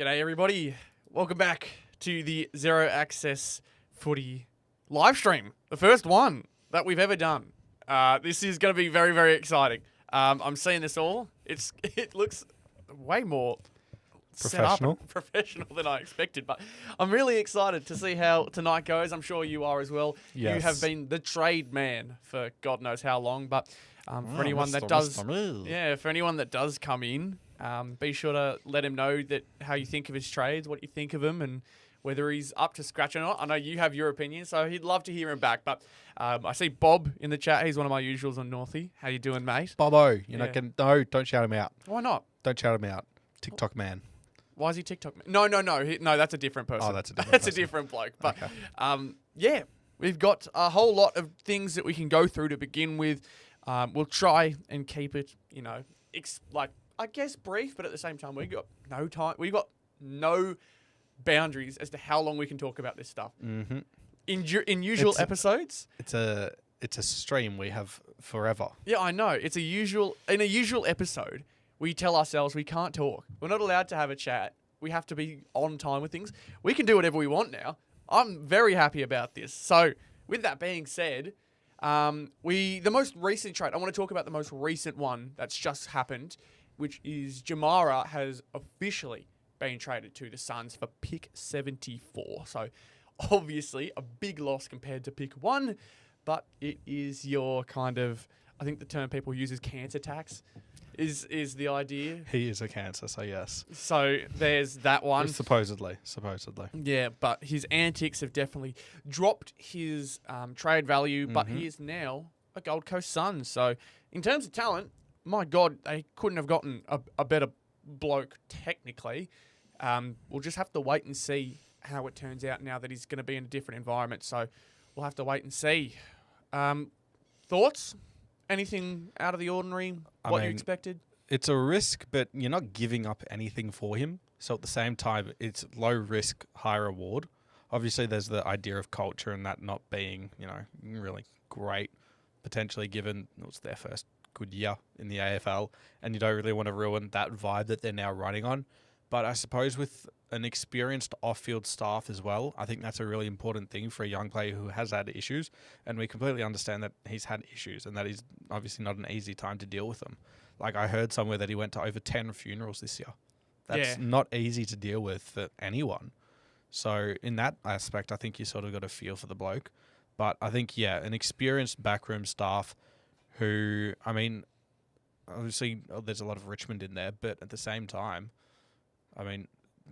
G'day everybody, welcome back to the Zero Access Footy live stream, the first one that we've ever done. This is going to be very, very exciting. I'm seeing this all. It looks way more set up and professional than I expected, but I'm really excited to see how tonight goes. I'm sure you are as well. Yes. You have been the trade man for God knows how long, but for anyone that does come in, be sure to let him know that how you think of his trades, what you think of him, and whether he's up to scratch or not. I know you have your opinion, so he'd love to hear him back. But I see Bob in the chat. He's one of my usuals on Northie. How you doing, mate? Bobbo, don't shout him out. Why not? Don't shout him out. TikTok man. Why is he TikTok man? No, that's a different person. Oh, that's a different That's person. a different bloke. But Okay. yeah, we've got a whole lot of things that we can go through to begin with. We'll try and keep it, I guess brief, but at the same time, we got no time. We got no boundaries as to how long we can talk about this stuff. Mm-hmm. In usual episodes, It's a stream we have forever. yeah, I know. In a usual episode, we tell ourselves we can't talk. We're not allowed to have a chat. We have to be on time with things. We can do whatever we want now. I'm very happy about this. So, with that being said, the most recent trade, I want to talk about the most recent one that's just happened, which is Jamara has officially been traded to the Suns for pick 74. So, obviously, a big loss compared to pick 1, but it is your kind of, I think the term people use is cancer tax, is the idea. He is a cancer, so yes. So, there's that one. Supposedly. Yeah, but his antics have definitely dropped his trade value, but he is now a Gold Coast Sun. So, in terms of talent, my God, they couldn't have gotten a better bloke technically. We'll just have to wait and see how it turns out now that he's going to be in a different environment. So, we'll have to wait and see. Thoughts? Anything out of the ordinary? You expected? It's a risk, but you're not giving up anything for him. So at the same time, it's low risk, high reward. Obviously, there's the idea of culture and that not being, really great, potentially given it was their first good year in the AFL, and you don't really want to ruin that vibe that they're now running on. But I suppose with an experienced off-field staff as well, I think that's a really important thing for a young player who has had issues, and we completely understand that he's had issues and that is obviously not an easy time to deal with them. Like I heard somewhere that he went to over 10 funerals this year. That's not easy to deal with for anyone. So in that aspect, I think you sort of got a feel for the bloke. But I think, an experienced backroom staff who, obviously there's a lot of Richmond in there, but at the same time,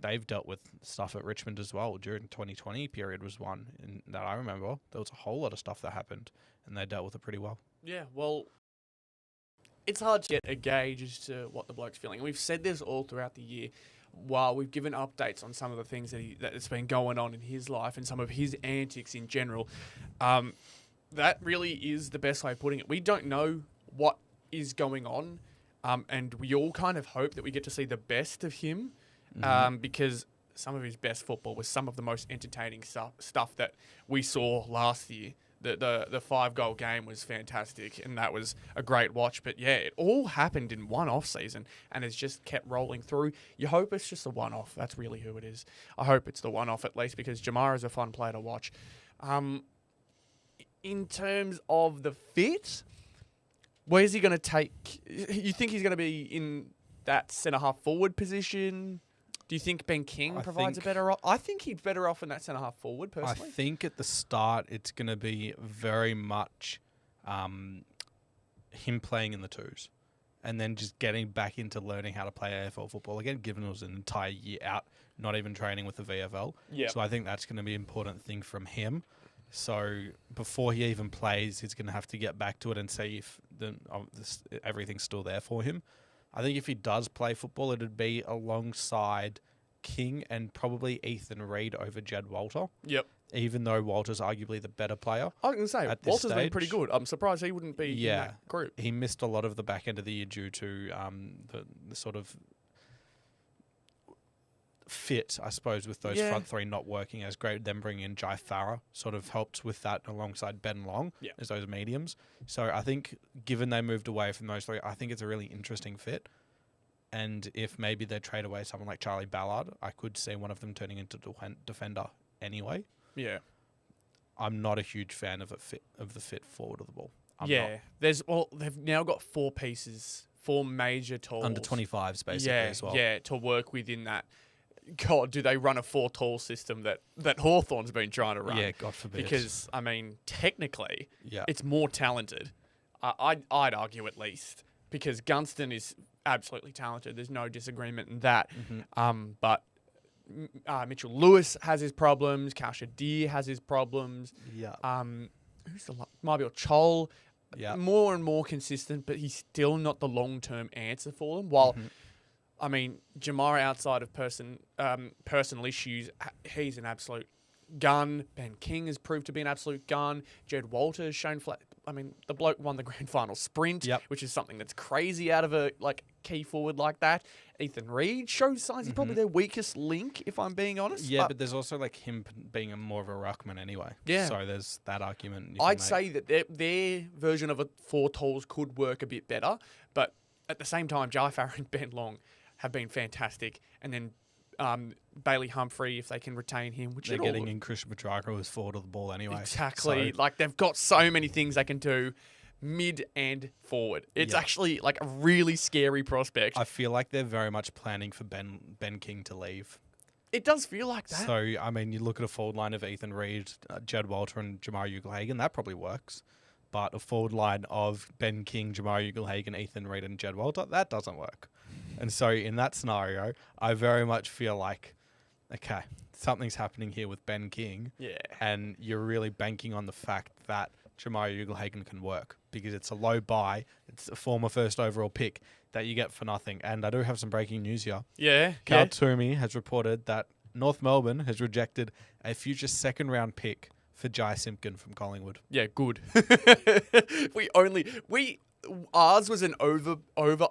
they've dealt with stuff at Richmond as well. During 2020 period was one that I remember. There was a whole lot of stuff that happened, and they dealt with it pretty well. Yeah, well, it's hard to get a gauge as to what the bloke's feeling. We've said this all throughout the year while we've given updates on some of the things that's been going on in his life and some of his antics in general. That really is the best way of putting it. We don't know what is going on, and we all kind of hope that we get to see the best of him. Because some of his best football was some of the most entertaining stuff that we saw last year. The 5-goal game was fantastic, and that was a great watch. But yeah, it all happened in one off season, and it's just kept rolling through. You hope it's just a one-off. That's really who it is. I hope it's the one-off at least, because Jamara is a fun player to watch. In terms of the fit, where's he going to take? You think he's going to be in that centre-half forward position? Do you think Ben King provides a better I think he's better off in that centre-half forward, personally. I think at the start it's going to be very much him playing in the twos and then just getting back into learning how to play AFL football again, given it was an entire year out, not even training with the VFL. Yeah. So I think that's going to be an important thing from him. So before he even plays, he's going to have to get back to it and see if everything's still there for him. I think if he does play football, it'd be alongside King and probably Ethan Reid over Jed Walter. Yep. Even though Walter's arguably the better player. I was going to say, Walter's been pretty good. I'm surprised he wouldn't be in that group. He missed a lot of the back end of the year due to the sort of fit, I suppose, with those front three not working as great. Them bringing in Jai Farah sort of helped with that alongside Ben Long as those mediums. So I think given they moved away from those three, I think it's a really interesting fit. And if maybe they trade away someone like Charlie Ballard, I could see one of them turning into defender anyway. Yeah. I'm not a huge fan of the fit forward of the ball. I'm yeah. They've now got 4 pieces, 4 major tools. Under 25s, basically, as well. Yeah, to work within that. God, do they run a 4-tall system that Hawthorn's been trying to run? Yeah, God forbid. Because, I mean, technically, Yeah. it's more talented. I'd argue at least. Because Gunston is absolutely talented. There's no disagreement in that. But Mitchell Lewis has his problems. Kausha Deer has his problems. Yeah. Who's the Marbiel Chol? Yeah. More and more consistent, but he's still not the long-term answer for them. While, I mean, Jamara outside of personal issues, he's an absolute gun. Ben King has proved to be an absolute gun. Jed Walter has shown flat. I mean, the bloke won the grand final sprint, which is something that's crazy out of a key forward like that. Ethan Reid shows signs. He's probably their weakest link, if I'm being honest. Yeah, but there's also him being more of a ruckman anyway. Yeah. So there's that argument. I'd say that their version of a 4 tools could work a bit better, but at the same time, Jai Farrow and Ben Long have been fantastic, and then Bailey Humphrey, if they can retain him, which they're getting in Christian Petrarca as forward of the ball anyway. Exactly. So, they've got so many things they can do mid and forward. It's actually a really scary prospect. I feel like they're very much planning for Ben King to leave. It does feel like that. So, I mean, you look at a forward line of Ethan Reid, Jed Walter and Jamar Ugle-Hagan, that probably works. But a forward line of Ben King, Jamar Ugle-Hagan, Ethan Reid and Jed Walter, that doesn't work. And so in that scenario, I very much feel like, okay, something's happening here with Ben King. Yeah. And you're really banking on the fact that Jamar Ugle-Hagan can work because it's a low buy. It's a former first overall pick that you get for nothing. And I do have some breaking news here. Yeah. Cal Toomey has reported that North Melbourne has rejected a future second-round pick for Jai Simpkin from Collingwood. Yeah, good. Ours was an over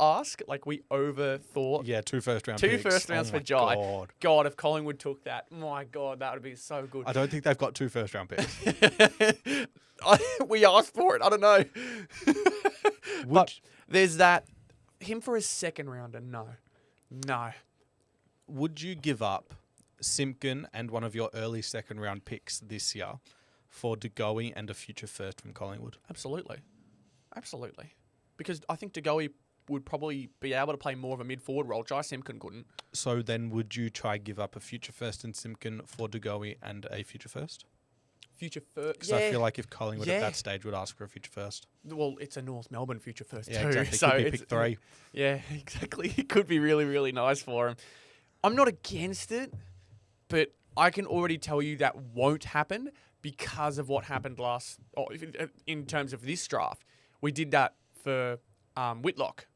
ask. We overthought. Yeah, 2 first-round Two picks. first rounds for Jai. God, if Collingwood took that, my God, that would be so good. I don't think they've got 2 first-round picks. We asked for it. I don't know. But there's that. Him for a second rounder, no. Would you give up Simpkin and one of your early second-round picks this year for DeGoey and a future first from Collingwood? Absolutely. Because I think DeGoey would probably be able to play more of a mid-forward role. Jai Simpkin couldn't. So then would you try give up a future first in Simpkin for DeGoey and a future first? Future first? Because I feel like if Collingwood at that stage would ask for a future first. Well, it's a North Melbourne future first too. Exactly. So could be pick 3. Yeah, exactly. It could be really, really nice for him. I'm not against it, but I can already tell you that won't happen because of what happened in terms of this draft. We did that for Whitlock.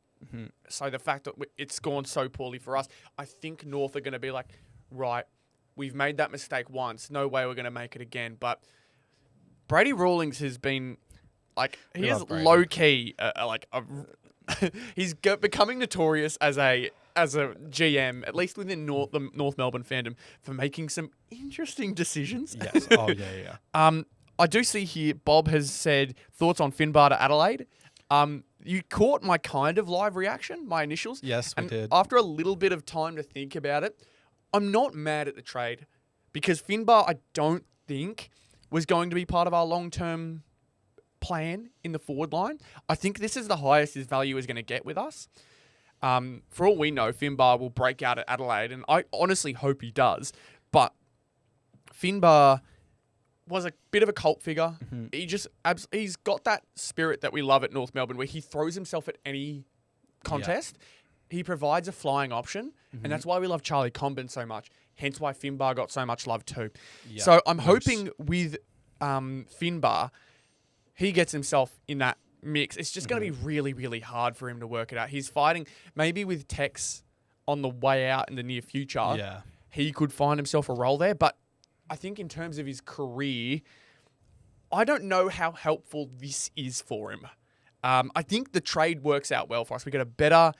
So the fact that it's gone so poorly for us, I think North are going to be like, right, we've made that mistake once. No way we're going to make it again. But Brady Rawlings has been he is low key he's becoming notorious as a GM, at least within the North Melbourne fandom, for making some interesting decisions. Yes. Oh yeah. I do see here Bob has said thoughts on Finbar to Adelaide. You caught my kind of live reaction, my initials. Yes, we did. After a little bit of time to think about it, I'm not mad at the trade because Finbar, I don't think, was going to be part of our long-term plan in the forward line. I think this is the highest his value is going to get with us. For all we know, Finbar will break out at Adelaide, and I honestly hope he does. But Finbar was a bit of a cult figure. He's got that spirit that we love at North Melbourne where he throws himself at any contest. Yeah. He provides a flying option, and that's why we love Charlie Comben so much. Hence why Finbar got so much love too. Yeah. So I'm hoping with Finbar, he gets himself in that mix. It's just going to be really, really hard for him to work it out. He's fighting maybe with Tex on the way out in the near future. Yeah. He could find himself a role there, but I think in terms of his career, I don't know how helpful this is for him. I think the trade works out well for us. We get a better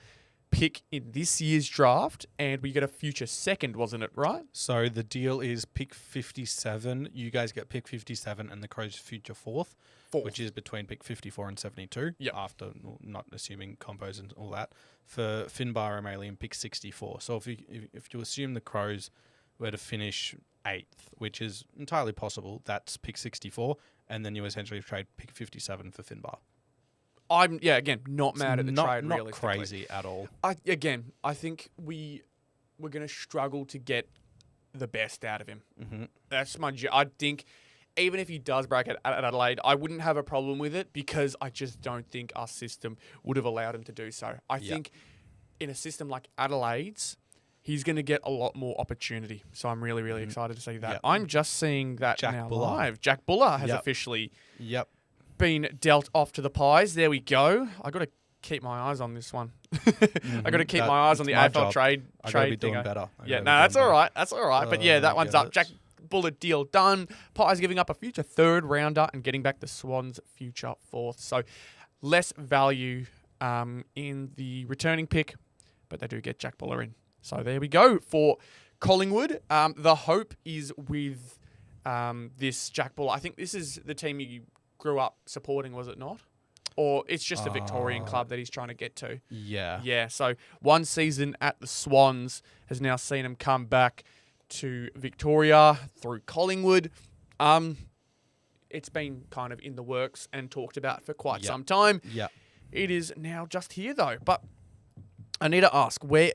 pick in this year's draft, and we get a future second, wasn't it, right? So the deal is pick 57. You guys get pick 57 and the Crows future fourth, which is between pick 54 and 72. Yep. After not assuming combos and all that. For Finbar O'Malley in pick 64. So if you assume the Crows were to finish 8th, which is entirely possible, that's pick 64, and then you essentially trade pick 57 for Finbar. I'm not mad at the trade. Not realistically. crazy at all. I think we're going to struggle to get the best out of him. Mm-hmm. That's I think even if he does break at Adelaide, I wouldn't have a problem with it because I just don't think our system would have allowed him to do so. I think in a system like Adelaide's, he's going to get a lot more opportunity. So I'm really, really excited to see that. Yep. I'm just seeing that Jack now Buller. live. Jack Buller has officially Yep. been dealt off to the Pies. There we go. I got to keep my eyes on this one. I got to keep my eyes on the AFL trade. I got to be doing better. That's all right. That's all right. But yeah, that one's up. it. Jack Buller deal done. Pies giving up a future third rounder and getting back the Swans future fourth. So less value in the returning pick, but they do get Jack Buller in. So there we go for Collingwood. The hope is with this Jack Buller. I think this is the team you grew up supporting, was it not? Or it's just a Victorian club that he's trying to get to. Yeah. Yeah, so one season at the Swans has now seen him come back to Victoria through Collingwood. It's been kind of in the works and talked about for quite some time. Yeah. It is now just here though. But I need to ask, where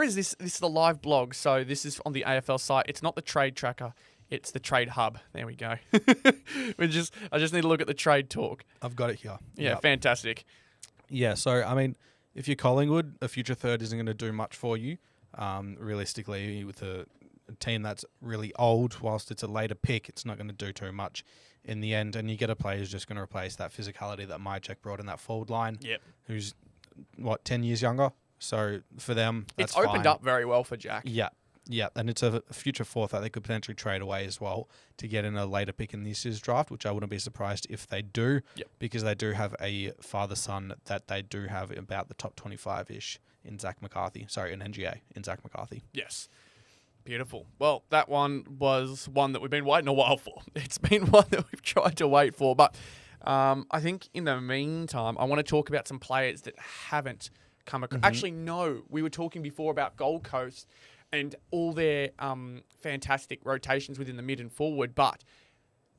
is this? This is the live blog. So this is on the AFL site. It's not the trade tracker. It's the trade hub. There we go. I just need to look at the trade talk. I've got it here. Yeah, fantastic. Yeah, so, I mean, if you're Collingwood, a future third isn't going to do much for you. Realistically, with a team that's really old, whilst it's a later pick, it's not going to do too much in the end. And you get a player who's just going to replace that physicality that Mychek brought in that forward line. Yep. Who's, 10 years younger? So, for them, that's It's opened fine. up very well for Jack. Yeah. Yeah, and it's a future fourth that they could potentially trade away as well to get in a later pick in this year's draft, which I wouldn't be surprised if they do, because they do have a father-son that they do have about the top 25-ish in Zach McCarthy. Sorry, an NGA in Zach McCarthy. Yes. Beautiful. Well, that one was one that we've been waiting a while for. It's been one that we've tried to wait for. But I think in the meantime, I want to talk about some players that haven't come across. Actually, no. We were talking before about Gold Coast and all their fantastic rotations within the mid and forward, but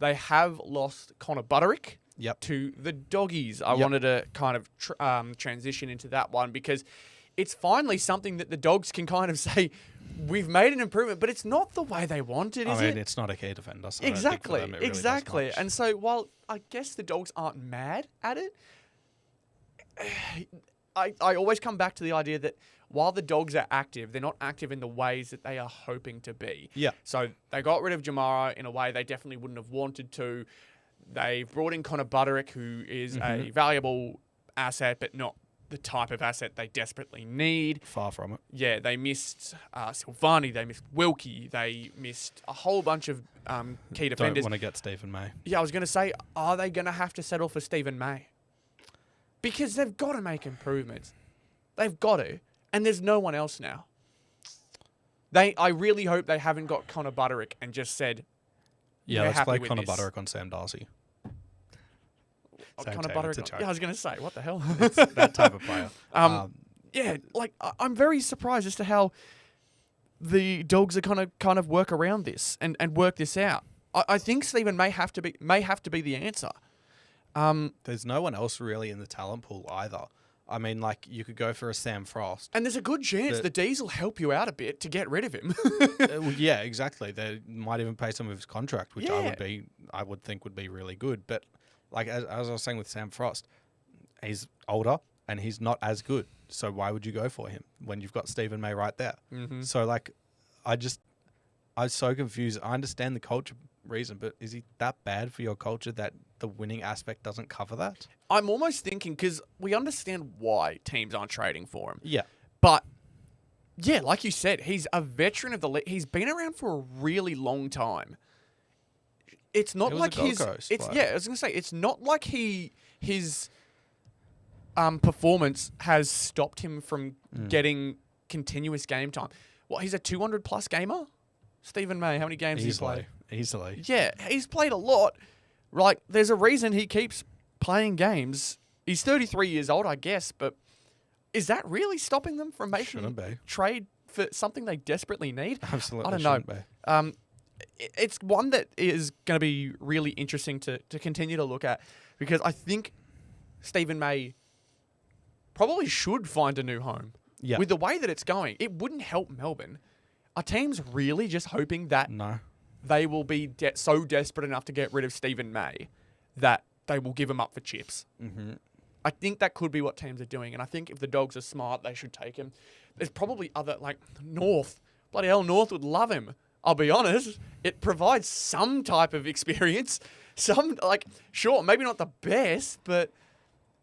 they have lost Connor Butterick to the Doggies. I wanted to kind of transition into that one because it's finally something that the Dogs can kind of say, we've made an improvement, but it's not the way they wanted, is it? I mean, it's not a key defender. So Exactly, I don't think for them it really exactly. does much. And so while I guess the Dogs aren't mad at it, I always come back to the idea that while the Dogs are active, they're not active in the ways that they are hoping to be. Yeah. So they got rid of Jamara in a way they definitely wouldn't have wanted to. They've brought in Connor Butterick, who is a valuable asset, but not the type of asset they desperately need. Far from it. Yeah, they missed Silvani, they missed Wilkie, they missed a whole bunch of key defenders. Don't want to get Stephen May. Yeah, I was going to say, are they going to have to settle for Stephen May? Because they've got to make improvements. They've got to. And there's no one else now. I really hope they haven't got Connor Butterick and just said, Yeah, we're let's happy play with Connor this. Butterick on Sam Darcy. Same Connor team, it's a Butterick. joke. Yeah, I was going to say, what the hell? It's that type of player. Yeah, like I'm very surprised as to how the Dogs are kind of work around this and work this out. I think Stephen may have to be the answer. There's no one else really in the talent pool either. I mean, like, you could go for a Sam Frost. And there's a good chance the D's will help you out a bit to get rid of him. Well, yeah, exactly. They might even pay some of his contract, which I would think would be really good. But like as I was saying with Sam Frost, he's older and he's not as good. So why would you go for him when you've got Stephen May right there? Mm-hmm. So like, I'm so confused. I understand the culture reason, but is he that bad for your culture that the winning aspect doesn't cover that? I'm almost thinking, because we understand why teams aren't trading for him. Yeah. But, yeah, like you said, he's a veteran of the league. He's been around for a really long time. It's not He was like a Gold he's... Coast It's player. I was going to say, it's not like his performance has stopped him from getting continuous game time. What, he's a 200-plus gamer? Stephen May, how many games has he played? Easily. Yeah, he's played a lot. Like, there's a reason he keeps playing games. He's 33 years old, I guess, but is that really stopping them from making a trade for something they desperately need? Absolutely I don't know. It's one that is going to be really interesting to continue to look at, because I think Stephen May probably should find a new home. Yeah. With the way that it's going, it wouldn't help Melbourne. Are teams really just hoping that they will be so desperate enough to get rid of Stephen May that they will give him up for chips? Mm-hmm. I think that could be what teams are doing, and I think if the Dogs are smart, they should take him. There's probably other, like North. Bloody hell, North would love him. I'll be honest. It provides some type of experience. Sure, maybe not the best, but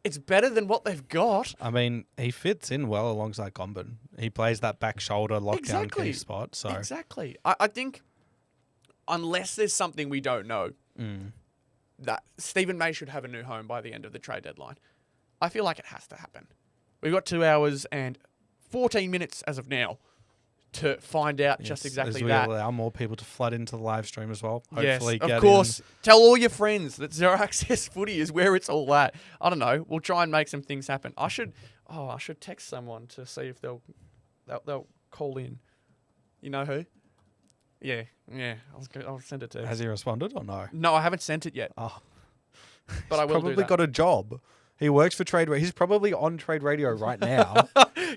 it's better than what they've got. I mean, he fits in well alongside Comben. He plays that back shoulder lockdown key spot. So exactly. I think unless there's something we don't know, that Stephen May should have a new home by the end of the trade deadline. I feel like it has to happen. We've got 2 hours and 14 minutes as of now to find out just exactly that. Allow more people to flood into the live stream as well. Hopefully, yes, of course. Tell all your friends that Zero Access Footy is where it's all at. I don't know. We'll try and make some things happen. I should text someone to see if they'll call in. You know who? Yeah. I'll send it to. Has he responded or no? No, I haven't sent it yet. Oh, but I will probably do that. got a job. He works for Trade Radio. He's probably on Trade Radio right now.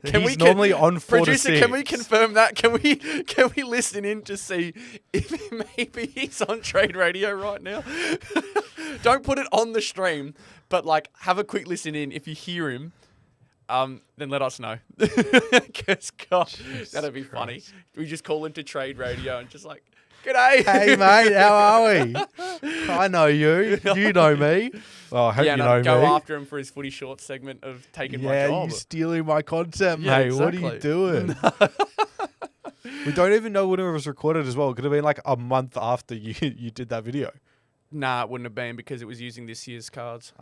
He's normally on 4 producer, to 6. can we confirm that? Can we listen in to see if maybe he's on Trade Radio right now? Don't put it on the stream, but have a quick listen in. If you hear him, then let us know. Because gosh, that'd be funny. We just call into Trade Radio and just g'day. Hey mate, how are we? I know you. You know me. Well, I hope you know me. Go after him for his footy short segment of taking my job. Yeah, you stealing my content, mate. Exactly. What are you doing? We don't even know when it was recorded as well. It could have been a month after you did that video. Nah, it wouldn't have been because it was using this year's cards.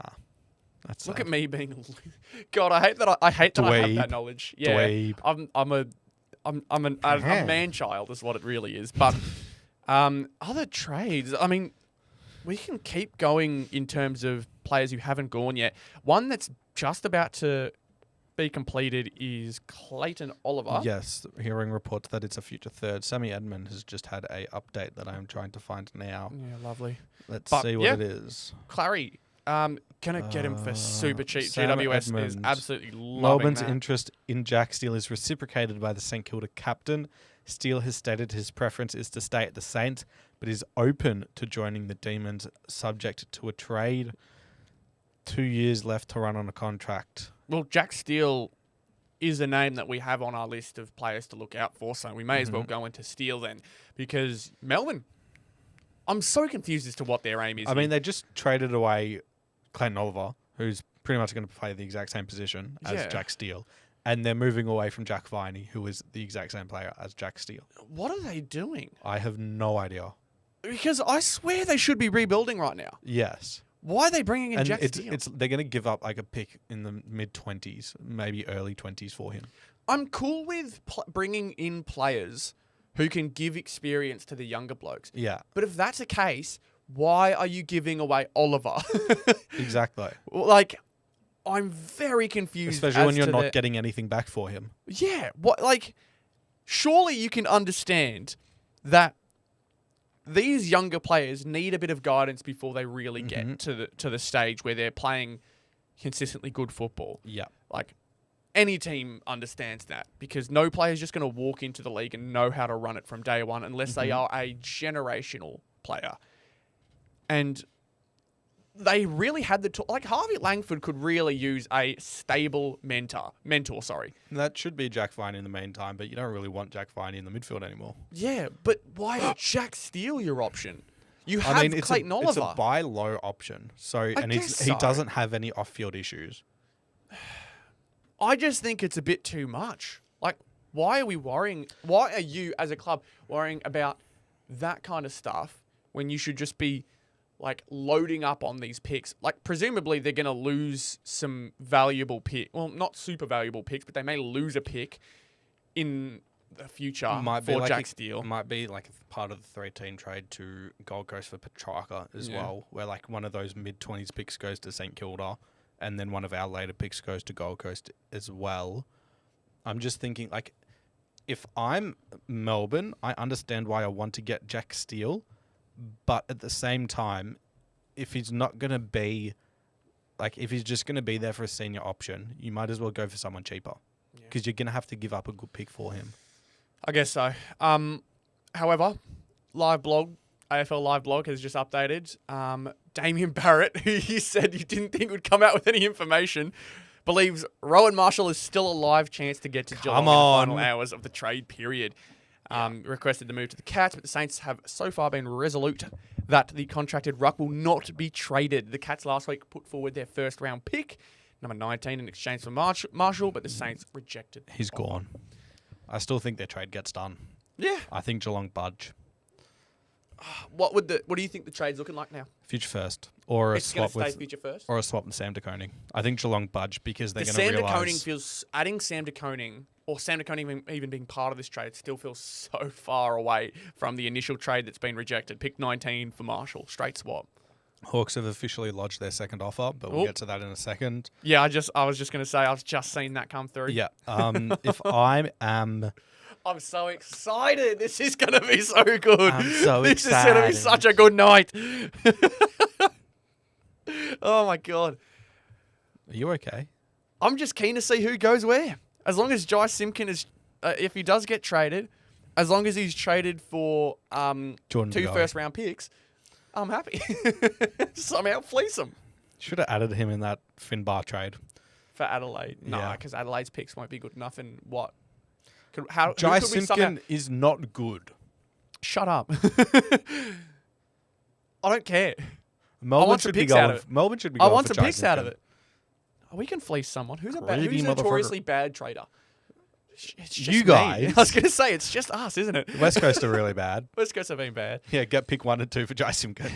That's Look sad. at me being. God, I hate that. I have that knowledge. Yeah, Dweeb. I'm a man child, is what it really is. But other trades. I mean, we can keep going in terms of players who haven't gone yet. One that's just about to be completed is Clayton Oliver. Yes, hearing reports that it's a future third. Sammy Edmund has just had a update that I'm trying to find now. Yeah, lovely. Let's see what it is. Clary, can I get him for super cheap? Sam GWS Edmund. is absolutely loving Melbourne's that. interest in Jack Steele is reciprocated by the St Kilda captain. Steele has stated his preference is to stay at the Saints, but is open to joining the Demons subject to a trade. 2 years left to run on a contract. Well, Jack Steele is a name that we have on our list of players to look out for, so we may as well go into Steele then, because Melbourne, I'm so confused as to what their aim is. I mean, they just traded away Clayton Oliver, who's pretty much going to play the exact same position as Jack Steele. And they're moving away from Jack Viney, who is the exact same player as Jack Steele. What are they doing? I have no idea. Because I swear they should be rebuilding right now. Yes. Why are they bringing in Jack Steele? They're going to give up a pick in the mid-20s, maybe early 20s for him. I'm cool with bringing in players who can give experience to the younger blokes. Yeah. But if that's the case, why are you giving away Oliver? Exactly. I'm very confused. Especially when you're not getting anything back for him. Yeah. Surely you can understand that these younger players need a bit of guidance before they really get to the stage where they're playing consistently good football. Yeah. Any team understands that, because no player is just going to walk into the league and know how to run it from day one unless they are a generational player. And they really had Harvey Langford could really use a stable mentor. That should be Jack Viney in the meantime, but you don't really want Jack Viney in the midfield anymore. Yeah, but why is Jack Steele your option? You have Clayton Oliver. It's a buy low option. He doesn't have any off-field issues. I just think it's a bit too much. Why are we worrying? Why are you, as a club, worrying about that kind of stuff when you should just be like loading up on these picks. Like presumably they're going to lose some valuable pick. Well, not super valuable picks, but they may lose a pick in the future for Jack Steele. Might be like part of the 3-team trade to Gold Coast for Petrarca as well, where like one of those mid-20s picks goes to St Kilda, and then one of our later picks goes to Gold Coast as well. I'm just thinking, like, if I'm Melbourne, I understand why I want to get Jack Steele, but at the same time, if he's not going to be, like, if he's just going to be there for a senior option, you might as well go for someone cheaper, because you're going to have to give up a good pick for him. I guess so. However, AFL Live Blog has just updated. Damien Barrett, who you said you didn't think would come out with any information, believes Rowan Marshall is still a live chance to get to Geelong in the final hours of the trade period. Requested to move to the Cats, but the Saints have so far been resolute that the contracted ruck will not be traded. The Cats last week put forward their first round pick, number 19, in exchange for Marshall, but the Saints rejected. He's gone. I still think their trade gets done. Yeah. I think Geelong budge. What do you think the trade's looking like now? Future first, or a swap with future first, or a swap with Sam De Koning. I think Geelong budge because they're going to Sam realise. De Koning feels adding Sam De Koning or Sam De Koning even being part of this trade still feels so far away from the initial trade that's been rejected. Pick 19 for Marshall, straight swap. Hawks have officially lodged their second offer, but we'll get to that in a second. Yeah, I was just going to say I've just seen that come through. Yeah. If I am. I'm so excited. This is going to be so good. I'm so excited. This is going to be such a good night. Oh, my God. Are you okay? I'm just keen to see who goes where. As long as Jai Simpkin is, if he does get traded, as long as he's traded for 2 first-round picks, I'm happy. Somehow fleece him. Should have added him in that Finbar trade. For Adelaide. No, because Adelaide's picks won't be good enough. And what? Jai Simpkin is not good. Shut up. I don't care. Melbourne should be going for I want some picks out of it. We can fleece someone. Who's a notoriously bad trader? It's just you guys. Me. I was going to say, it's just us, isn't it? West Coast are really bad. West Coast have been bad. Yeah, get pick 1 and 2 for Jai Simpkin.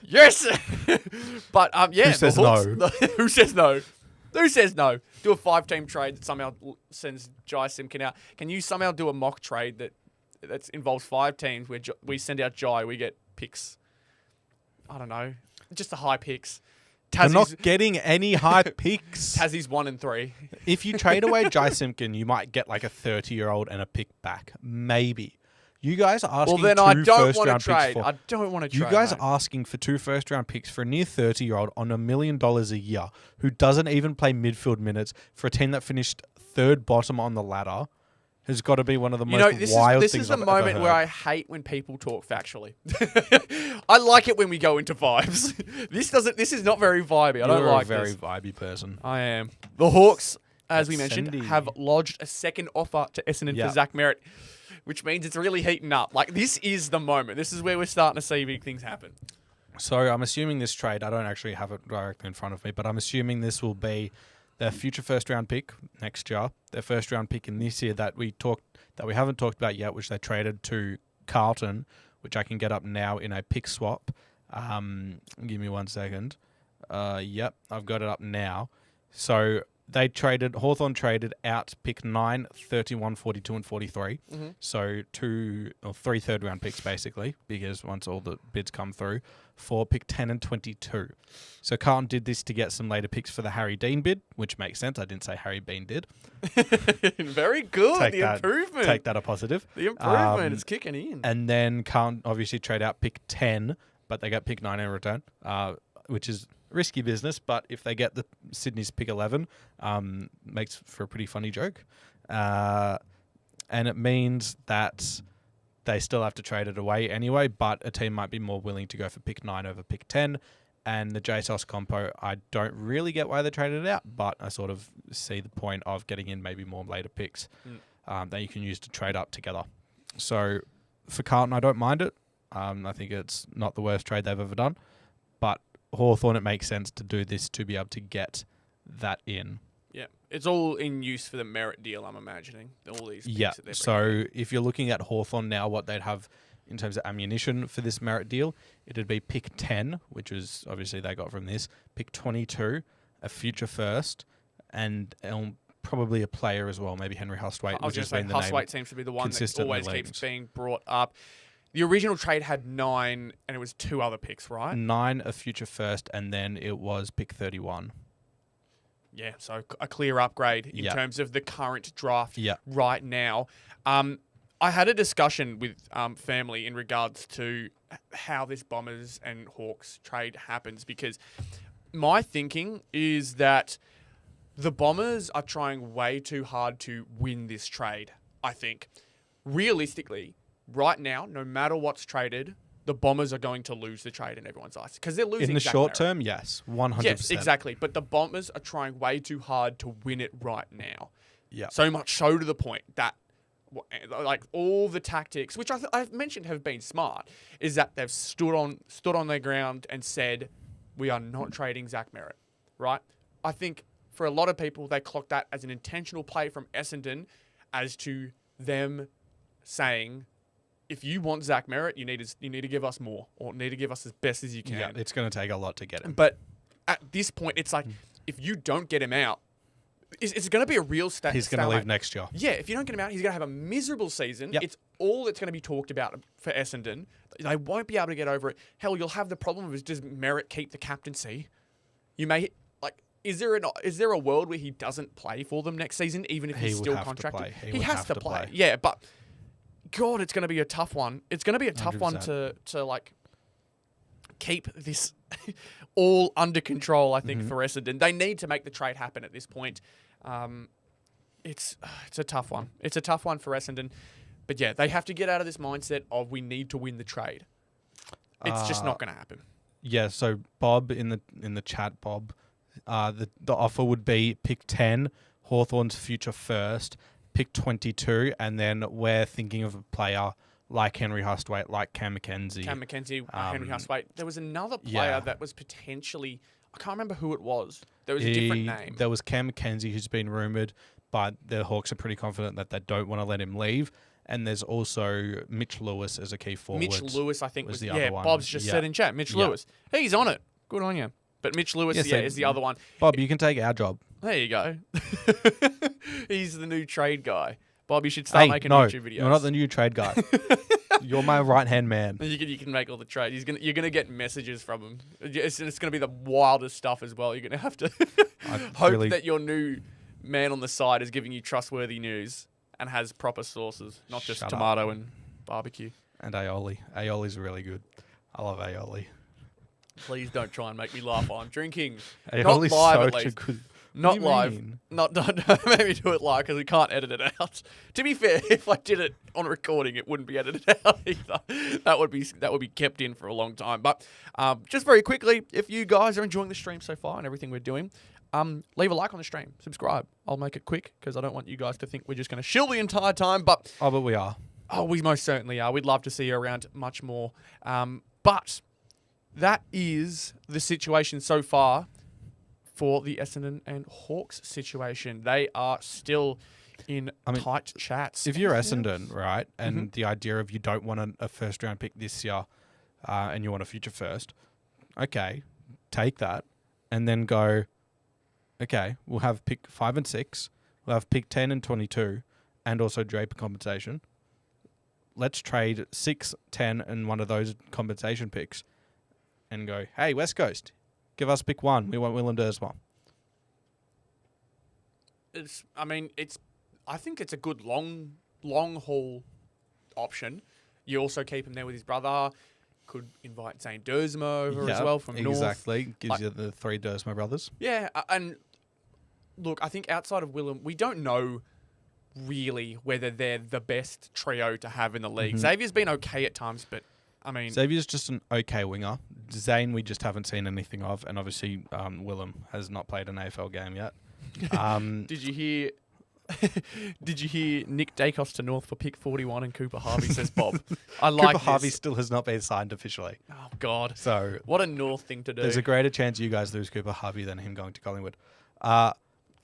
Yes! But, yeah. Who says no? Who says no? Who says no? Do a 5-team trade that somehow sends Jai Simpkin out. Can you somehow do a mock trade that involves 5 teams where we send out Jai, we get picks? I don't know. Just the high picks. We're not getting any high picks. Tassie's 1 and 3. If you trade away Jai Simpkin, you might get like a 30-year-old and a pick back. Maybe. You guys are asking I don't want to trade. I don't want to trade. You guys are asking for 2 first-round picks for a near 30-year-old on $1 million a year who doesn't even play midfield minutes for a team that finished 3rd bottom on the ladder. Has got to be one of the most wild things I've ever heard. This is the moment where I hate when people talk factually. I like it when we go into vibes. This is not very vibey. I don't like this. You're a very vibey person. I am. The Hawks, as we mentioned, have lodged a second offer to Essendon for Zach Merrett, which means it's really heating up. Like, this is the moment. This is where we're starting to see big things happen. So I'm assuming this trade, I don't actually have it directly in front of me, but I'm assuming this will be their future first-round pick next year, their first-round pick in this year that we haven't talked about yet, which they traded to Carlton, which I can get up now in a pick swap. Give me 1 second. Yep, I've got it up now. So Hawthorn traded out pick 9, 31, 42, and 43. Mm-hmm. So 3 third-round picks, basically, because once all the bids come through, for pick 10 and 22. So Carlton did this to get some later picks for the Harry Dean bid, which makes sense. I didn't say Harry Bean did. Very good. Improvement. Take that a positive. The improvement is kicking in. And then Carlton obviously trade out pick 10, but they got pick 9 in return, which is risky business. But if they get the Sydney's pick 11, makes for a pretty funny joke. And it means that they still have to trade it away anyway, but a team might be more willing to go for pick 9 over pick 10. And the JSOS compo, I don't really get why they traded it out, but I sort of see the point of getting in maybe more later picks that you can use to trade up together. So for Carlton, I don't mind it. I think it's not the worst trade they've ever done. But Hawthorn, it makes sense to do this to be able to get that in. Yeah, it's all in use for the Merrett deal, I'm imagining. All these picks that they're so if you're looking at Hawthorn now, what they'd have in terms of ammunition for this Merrett deal, it'd be pick 10, which is obviously they got from this, pick 22, a future first, and probably a player as well, maybe Henry Hustwaite. I was going to say Hustwaite seems to be the one that always keeps being brought up. The original trade had 9, and it was 2 other picks, right? 9, a future first, and then it was pick 31. Yeah, so a clear upgrade in terms of the current draft right now. I had a discussion with family in regards to how this Bombers and Hawks trade happens, because my thinking is that the Bombers are trying way too hard to win this trade, I think. Realistically, right now, no matter what's traded, the Bombers are going to lose the trade in everyone's eyes because they're losing. In the Zach short Merrett. term, yes, 100%. Yes, exactly. But the Bombers are trying way too hard to win it right now. Yeah. So much so to the point that, like, all the tactics, which I've mentioned have been smart, is that they've stood on their ground and said, we are not trading Zach Merrett, right? I think for a lot of people, they clock that as an intentional play from Essendon as to them saying, if you want Zach Merrett, you need to give us more, or need to give us as best as you can. Yeah, it's going to take a lot to get him. But at this point, it's like, if you don't get him out, it's going to be a real stat. He's going to leave next year. Yeah, if you don't get him out, he's going to have a miserable season. Yep. It's all that's going to be talked about for Essendon. They won't be able to get over it. Hell, you'll have the problem of, does Merrett keep the captaincy? You may, like, is there a world where he doesn't play for them next season, even if he's still contracted? He has to play. Yeah, but God, it's going to be a tough one. It's going to be a tough 100%. One to like keep this all under control, I think, for Essendon. They need to make the trade happen at this point. It's a tough one. It's a tough one for Essendon. But yeah, they have to get out of this mindset of we need to win the trade. It's just not going to happen. Yeah, so Bob in the chat, Bob, the offer would be pick 10, Hawthorn's future first, pick 22, and then we're thinking of a player like Henry Hustwaite, like Cam Mackenzie. Henry Hustwaite. There was another player that was potentially, I can't remember who it was. There was a different name. There was Cam Mackenzie, who's been rumoured, but the Hawks are pretty confident that they don't want to let him leave. And there's also Mitch Lewis as a key forward. Mitch Lewis, I think, was the other one. Bob's just said in chat. Mitch Lewis. He's on it. Good on you. But Mitch Lewis, is the other one. Bob, you can take our job. There you go. He's the new trade guy. Bob, you should start making YouTube videos. You're not the new trade guy. You're my right-hand man. You can make all the trades. You're gonna get messages from him. It's gonna be the wildest stuff as well. You're gonna have to hope that your new man on the side is giving you trustworthy news and has proper sources, not just tomato and barbecue. And aioli. Aioli's really good. I love aioli. Please don't try and make me laugh while I'm drinking. Aioli's not live, such a good... Not live. Not maybe do it live because we can't edit it out. To be fair, if I did it on a recording, it wouldn't be edited out either. That would be kept in for a long time. But just very quickly, if you guys are enjoying the stream so far and everything we're doing, leave a like on the stream, subscribe. I'll make it quick because I don't want you guys to think we're just going to shill the entire time. But we are. Oh, we most certainly are. We'd love to see you around much more. But that is the situation so far for the Essendon and Hawks situation. They are still in tight chats. If you're Essendon, right, and the idea of you don't want a first-round pick this year and you want a future first, okay, take that and then go, okay, we'll have pick 5 and 6, we'll have pick 10 and 22, and also Draper compensation. Let's trade 6, 10, and one of those compensation picks and go, hey, West Coast, give us pick 1. We want Willem Dersma. I think it's a good long haul option. You also keep him there with his brother. Could invite Zane Dersma over as well from North. Exactly. Gives you the 3 Dersma brothers. Yeah, and look, I think outside of Willem, we don't know really whether they're the best trio to have in the league. Xavier's been okay at times, but Xavier's just an okay winger. Zane, we just haven't seen anything of, and obviously Willem has not played an AFL game yet. Did you hear? Did you hear Nick Dacos to North for pick 41 and Cooper Harvey, says Bob. I like Cooper Harvey still has not been signed officially. Oh, God. So what a North thing to do. There's a greater chance you guys lose Cooper Harvey than him going to Collingwood. What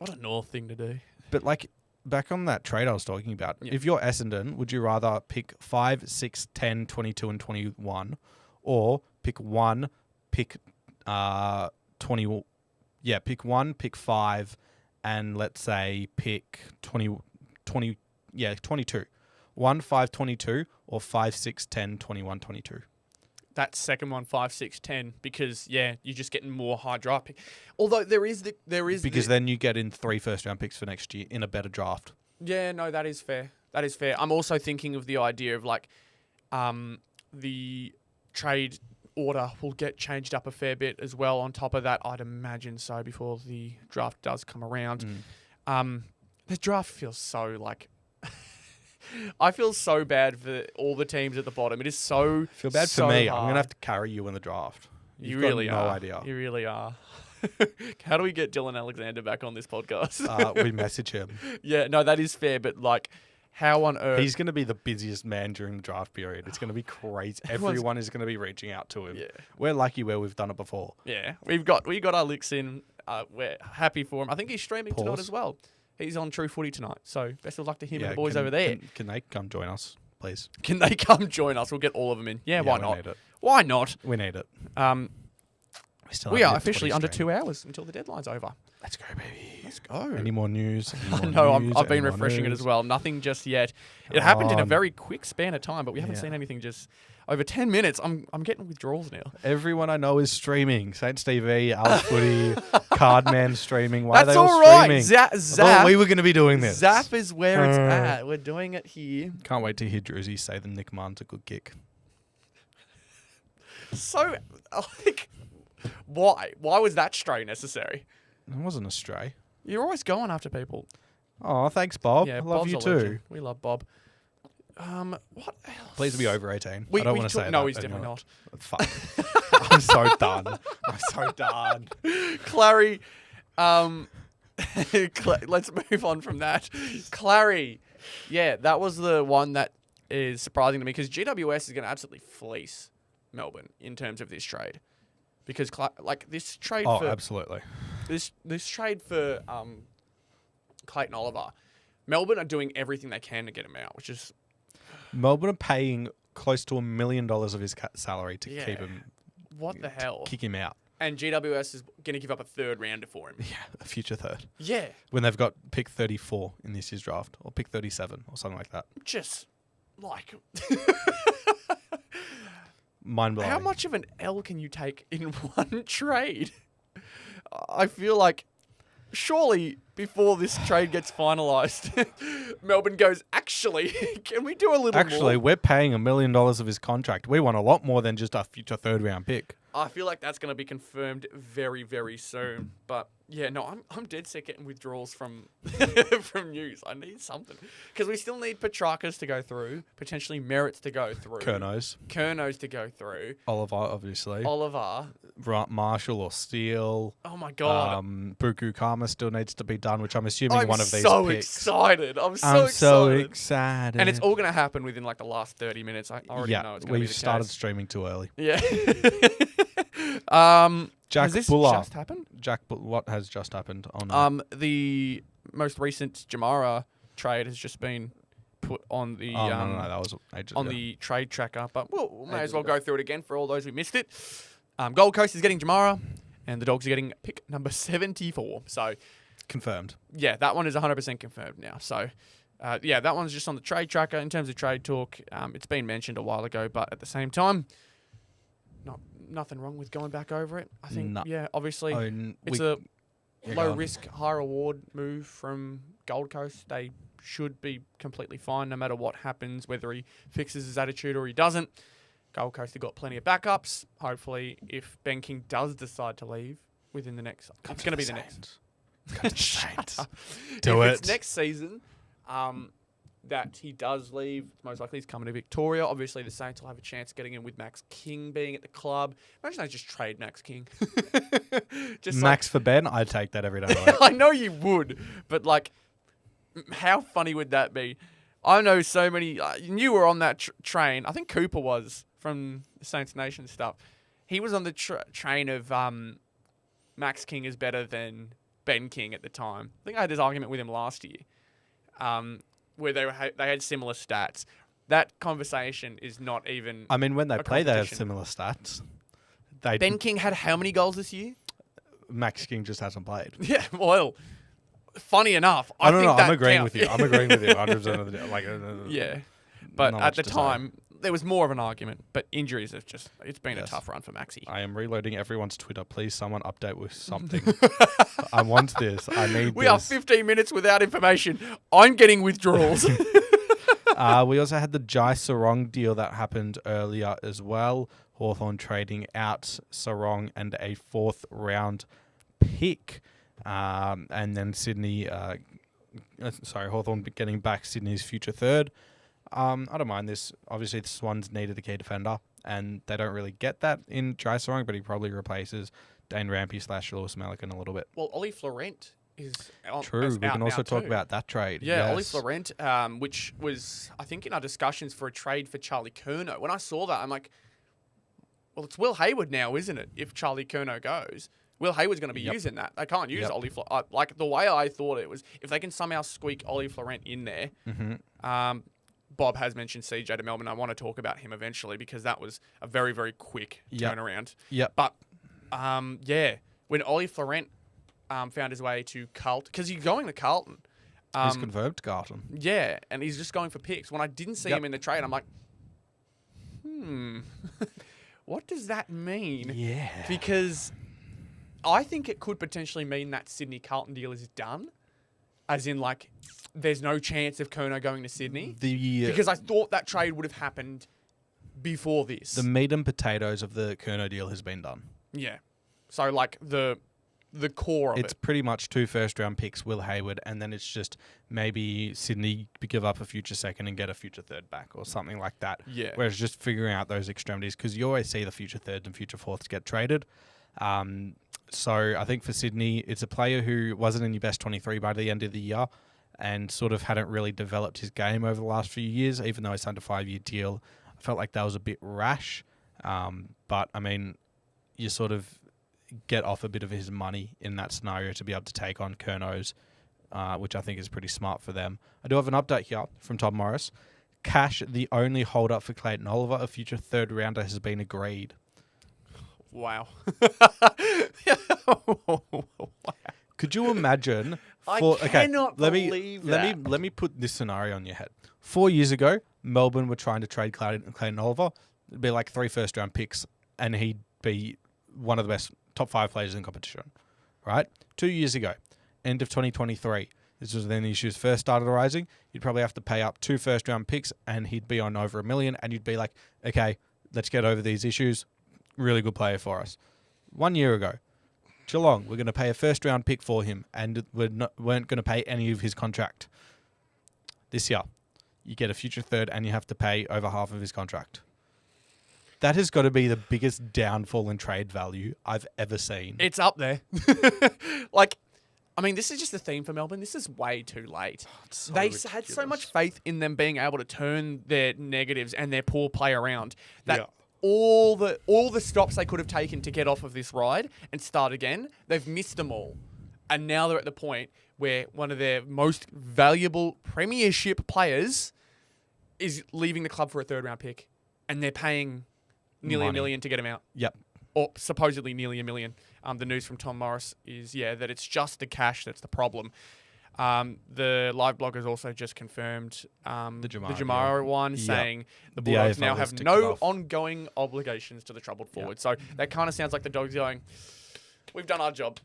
a North thing to do. But, like, back on that trade I was talking about. Yeah. If you're Essendon, would you rather pick 5, 6, 10, 22, and 21, or pick 1, pick 20? Yeah, pick 1, pick 5, and let's say pick 20. 22. 1, 5, 22, or 5, 6, 10, 21, 22. That second one, 5, 6, 10, because you're just getting more high draft pick. Although Because then you get in 3 first-round picks for next year in a better draft. Yeah, no, that is fair. That is fair. I'm also thinking of the idea of like, the trade order will get changed up a fair bit as well. On top of that, I'd imagine so before the draft does come around. The draft feels so like. I feel so bad for all the teams at the bottom. It is so Feel bad so for me. hard. I'm gonna have to carry you in the draft. You really got are. no idea. You really are. How do we get Dylan Alexander back on this podcast? We message him. Yeah, no, that is fair. But like, how on earth? He's going to be the busiest man during the draft period. It's going to be crazy. Everyone is going to be reaching out to him. Yeah. We're lucky where we've done it before. Yeah, we got our licks in. We're happy for him. I think he's streaming tonight as well. He's on True Footy tonight. So best of luck to him and the boys over there. Can they come join us, please? Can they come join us? We'll get all of them in. Yeah, why we not? need it. Why not? We need it. We are officially under 2 hours until the deadline's over. Let's go, baby. Let's go. Any more news? No, I've been refreshing it as well. Nothing just yet. It happened in a very quick span of time, but we haven't seen anything just over 10 minutes. I'm getting withdrawals now. Everyone I know is streaming. Saints TV, Alex Footy, Cardman streaming. Why That's are they all all right. streaming? I thought we were going to be doing this. Zap is where it's at. We're doing it here. Can't wait to hear Druzy say that Nick Martin's a good kick. So, like, why? Why was that stray necessary? It wasn't a stray. You're always going after people. Oh, thanks, Bob. Yeah, I love Bob's you a too. legend. We love Bob. What else? Please be over 18. I don't want to say that. No, he's definitely not. Fuck. I'm so done. I'm so done. Clary, let's move on from that. Clary, yeah, that was the one that is surprising to me because GWS is going to absolutely fleece Melbourne in terms of this trade, because this trade absolutely. This trade for Clayton Oliver, Melbourne are doing everything they can to get him out, which is Melbourne are paying close to $1 million of his salary to keep him. What the hell? Kick him out. And GWS is going to give up a third rounder for him. Yeah, a future third. Yeah. When they've got pick 34 in this year's draft, or pick 37, or something like that. Just like mind blowing. How much of an L can you take in one trade? I feel like surely before this trade gets finalised, Melbourne goes, actually, can we do a little more? Actually, we're paying $1 million of his contract. We want a lot more than just a future third round pick. I feel like that's going to be confirmed very, very soon. But yeah, no, I'm dead set getting withdrawals from from news. I need something because we still need Petrarcas to go through, potentially Merrett to go through, Kernos to go through, Oliver, obviously, Marshall or Steele. Oh my god, Buku Kama still needs to be done, which I'm assuming one of these. I'm picks. excited. I'm so excited, and it's all going to happen within like the last 30 minutes. I already know it's going to be the started case. Streaming too early. Yeah. Jack has this Buller. just happened? What has just happened on? The most recent Jamara trade has just been put on the no, that was ages on ago. the trade tracker. But we may as well go through it again for all those who missed it. Gold Coast is getting Jamara, and the Dogs are getting pick number 74. So confirmed. Yeah, that one is 100% confirmed now. So. That one's just on the trade tracker. In terms of trade talk, it's been mentioned a while ago, but at the same time, nothing wrong with going back over it. I think, obviously, it's a low-risk, high-reward move from Gold Coast. They should be completely fine no matter what happens, whether he fixes his attitude or he doesn't. Gold Coast have got plenty of backups. Hopefully, if Ben King does decide to leave within the next... It's going to be the next... Shut up. If it's next season... that he does leave. Most likely he's coming to Victoria. Obviously, the Saints will have a chance of getting in with Max King being at the club. Imagine they just trade Max King. Just Max for Ben? I'd take that every day. I know you would, but like, how funny would that be? I know so many. You were on that train. I think Cooper was from the Saints Nation stuff. He was on the train of Max King is better than Ben King at the time. I think I had this argument with him last year. where they had similar stats. That conversation is not even. I mean, when they a play, they have competition. similar stats. Ben King had how many goals this year? Max King just hasn't played. Yeah, well, funny enough, I don't think know. that I'm agreeing counts. with you. I'm agreeing with you 100% of the day. Like, Yeah, but not at much the to say. time, there was more of an argument. But injuries have it's been a Yes. tough run for Maxi. I am reloading everyone's Twitter. Please, someone update with something. I want this. I need We this. are 15 minutes without information. I'm getting withdrawals. We also had the Jai Sarong deal that happened earlier as well. Hawthorn trading out Sarong and a 4th round pick. And then Sydney, Hawthorn getting back Sydney's future 3rd. I don't mind this. Obviously, the Swans needed a key defender, and they don't really get that in Jai Sarong, but he probably replaces Dane Rampy / Lewis Melican a little bit. Well, Ollie Florent is True. We can also talk about that trade. Yeah, Yes. Ollie Florent, which was, I think, in our discussions for a trade for Charlie Curnow. When I saw that, I'm like, well, it's Will Hayward now, isn't it? If Charlie Curnow goes, Will Hayward's going to be using that. They can't use Ollie Florent. Like, the way I thought it was, if they can somehow squeak Ollie Florent in there, Bob has mentioned CJ to Melbourne. I want to talk about him eventually because that was a very, very quick turnaround. Yep. But, when Ollie Florent found his way to Carlton, because he's going to Carlton. He's confirmed Carlton. Yeah, and he's just going for picks. When I didn't see him in the trade, I'm like, what does that mean? Yeah. Because I think it could potentially mean that Sydney Carlton deal is done. As in, like, there's no chance of Curnow going to Sydney. Because I thought that trade would have happened before this. The meat and potatoes of the Curnow deal has been done. Yeah. So, like, the core of It's it. pretty much 2 first-round picks, Will Hayward, and then it's just maybe Sydney give up a future 2nd and get a future 3rd back or something like that. Yeah. Whereas just figuring out those extremities, because you always see the future 3rds and future 4ths get traded. So I think for Sydney, it's a player who wasn't in your best 23 by the end of the year and sort of hadn't really developed his game over the last few years, even though he signed a 5-year deal. I felt like that was a bit rash. But, I mean, you sort of get off a bit of his money in that scenario to be able to take on Curnow's, which I think is pretty smart for them. I do have an update here from Tom Morris. Cash, the only hold-up for Clayton Oliver, a future 3rd rounder, has been agreed. Wow. Could you imagine? cannot let believe me that. let me put this scenario on your head. 4 years ago, Melbourne were trying to trade Clayton Oliver. It'd be like 3 first-round picks, and he'd be one of the best top 5 players in the competition. Right? 2 years ago, end of 2023. This was then the issues first started arising. You'd probably have to pay up 2 first-round picks, and he'd be on over $1 million, and you'd be like, okay, let's get over these issues. Really good player for us. 1 year ago, Geelong, we're going to pay a first-round pick for him, and weren't going to pay any of his contract. This year, you get a future 3rd, and you have to pay over half of his contract. That has got to be the biggest downfall in trade value I've ever seen. It's up there. Like, I mean, this is just the theme for Melbourne. This is way too late. So They ridiculous. had so much faith in them being able to turn their negatives and their poor play around that all the stops they could have taken to get off of this ride and start again, they've missed them all. And now they're at the point where one of their most valuable premiership players is leaving the club for a 3rd round pick, and they're paying nearly $1 million to get him out. Yep. Or supposedly nearly $1 million. The news from Tom Morris is, that it's just the cash that's the problem. The live blog has also just confirmed the Jamara one, saying the Bulldogs now have no ongoing obligations to the troubled forward. So that kind of sounds like the Dogs going, we've done our job.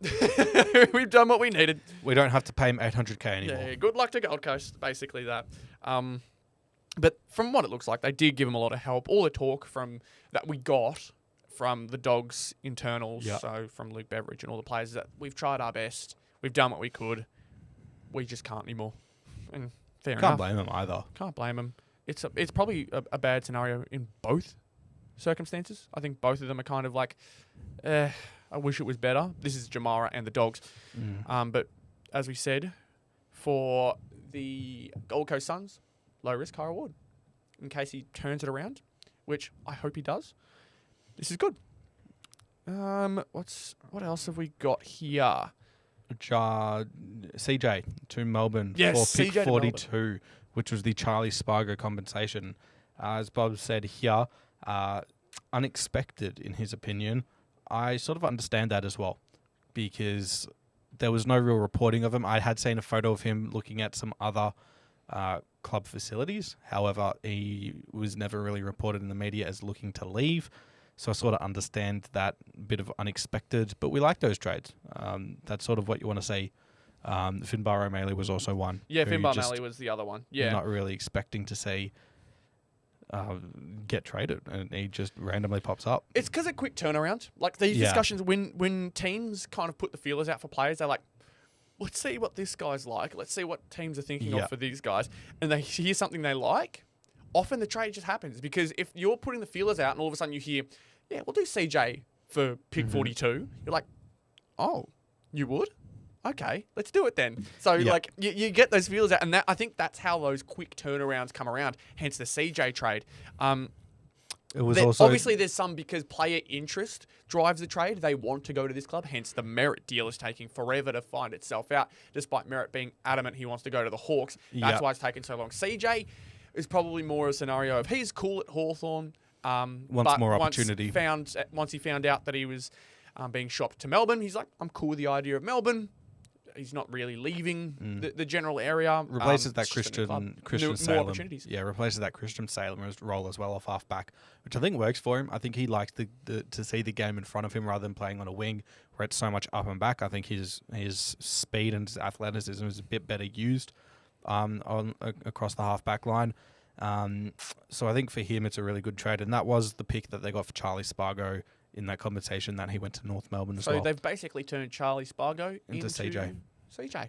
We've done what we needed. We don't have to pay him $800K anymore. Yeah, good luck to Gold Coast, basically that. But from what it looks like, they did give him a lot of help. All the talk that we got from the Dogs internals, so from Luke Beveridge and all the players, is that we've tried our best. We've done what we could. We just can't anymore. And fair enough. Can't blame him either. Can't blame him. It's probably a bad scenario in both circumstances. I think both of them are kind of like, I wish it was better. This is Jamara and the Dogs. But as we said, for the Gold Coast Suns, low risk, high reward. In case he turns it around, which I hope he does. This is good. What else have we got here? CJ to Melbourne Yes, for pick CJ to 42, which was the Charlie Spargo compensation. As Bob said here, unexpected in his opinion. I sort of understand that as well, because there was no real reporting of him. I had seen a photo of him looking at some other club facilities. However, he was never really reported in the media as looking to leave. So I sort of understand that bit of unexpected, but we like those trades. That's sort of what you want to see. Finbar O'Malley was also one. Yeah, who Finbar just O'Malley was the other one. Yeah. not really expecting to see get traded, and he just randomly pops up. It's because of quick turnaround. Like these discussions, when teams kind of put the feelers out for players, they're like, let's see what this guy's like. Let's see what teams are thinking of for these guys. And they hear something they like. Often the trade just happens, because if you're putting the feelers out and all of a sudden you hear, yeah, we'll do CJ for pick 42. You're like, oh, you would? Okay, let's do it then. So like you get those feelers out, and I think that's how those quick turnarounds come around. Hence the CJ trade. It was also obviously there's some because player interest drives the trade. They want to go to this club. Hence the Merrett deal is taking forever to find itself out, despite Merrett being adamant he wants to go to the Hawks. That's why it's taken so long. CJ is probably more a scenario of he's cool at Hawthorn. Wants more opportunity. Once he found out that he was being shopped to Melbourne, he's like, I'm cool with the idea of Melbourne. He's not really leaving the general area. Replaces that Christian Salem. More opportunities. Yeah, replaces that Christian Salem role as well off halfback, which I think works for him. I think he likes to see the game in front of him rather than playing on a wing where it's so much up and back. I think his speed and his athleticism is a bit better used across the halfback line. So I think for him it's a really good trade, and that was the pick that they got for Charlie Spargo in that compensation that he went to North Melbourne as well. So they've basically turned Charlie Spargo into CJ. CJ.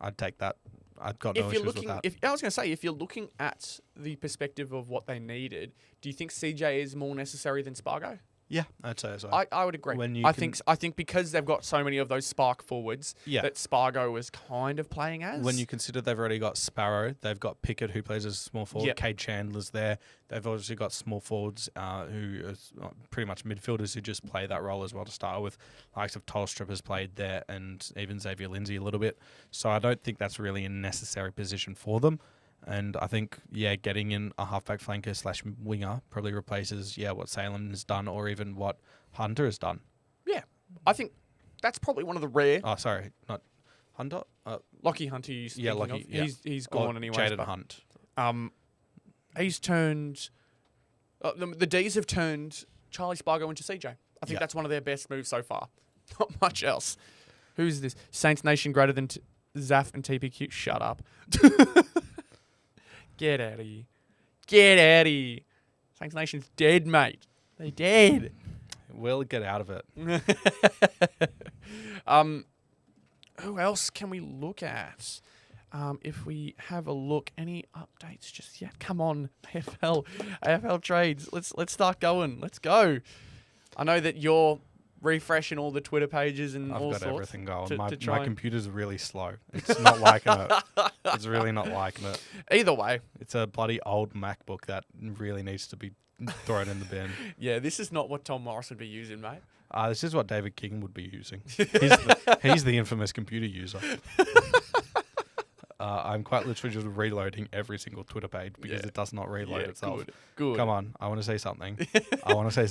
I'd take that. I've got no issues with that. I was going to say, if you're looking at the perspective of what they needed, do you think CJ is more necessary than Spargo? Yeah, I'd say so. I would agree. I think because they've got so many of those spark forwards that Spargo was kind of playing as. When you consider they've already got Sparrow, they've got Pickett who plays as a small forward, Cade Chandler's there. They've obviously got small forwards who are pretty much midfielders who just play that role as well to start with. Likes of Tolstrup has played there, and even Xavier Lindsay a little bit. So I don't think that's really a necessary position for them. And I think, getting in a halfback flanker / winger probably replaces, what Salem has done or even what Hunter has done. Yeah. I think that's probably one of the rare... Oh, sorry. Not Hunter? Lockie Hunter, Lockie. Yeah. He's gone anyway. Jaden Hunt. He's turned... the D's have turned Charlie Spargo into CJ. I think that's one of their best moves so far. Not much else. Who's this? Saints Nation greater than Zaf and TPQ? Shut up. Get out of here. Get out of here. Saints Nation's dead, mate. They're dead. We'll get out of it. Who else can we look at? If we have a look, any updates just yet? Come on, AFL trades. Let's start going. Let's go. I know that you're refreshing all the Twitter pages and all sorts. I've got everything going. My my computer's really slow. It's not liking it. It's really not liking it. Either way. It's a bloody old MacBook that really needs to be thrown in the bin. Yeah, this is not what Tom Morris would be using, mate. This is what David King would be using. He's the infamous computer user. I'm quite literally just reloading every single Twitter page because it does not reload itself. Good. Come on, I want to say something. I want to say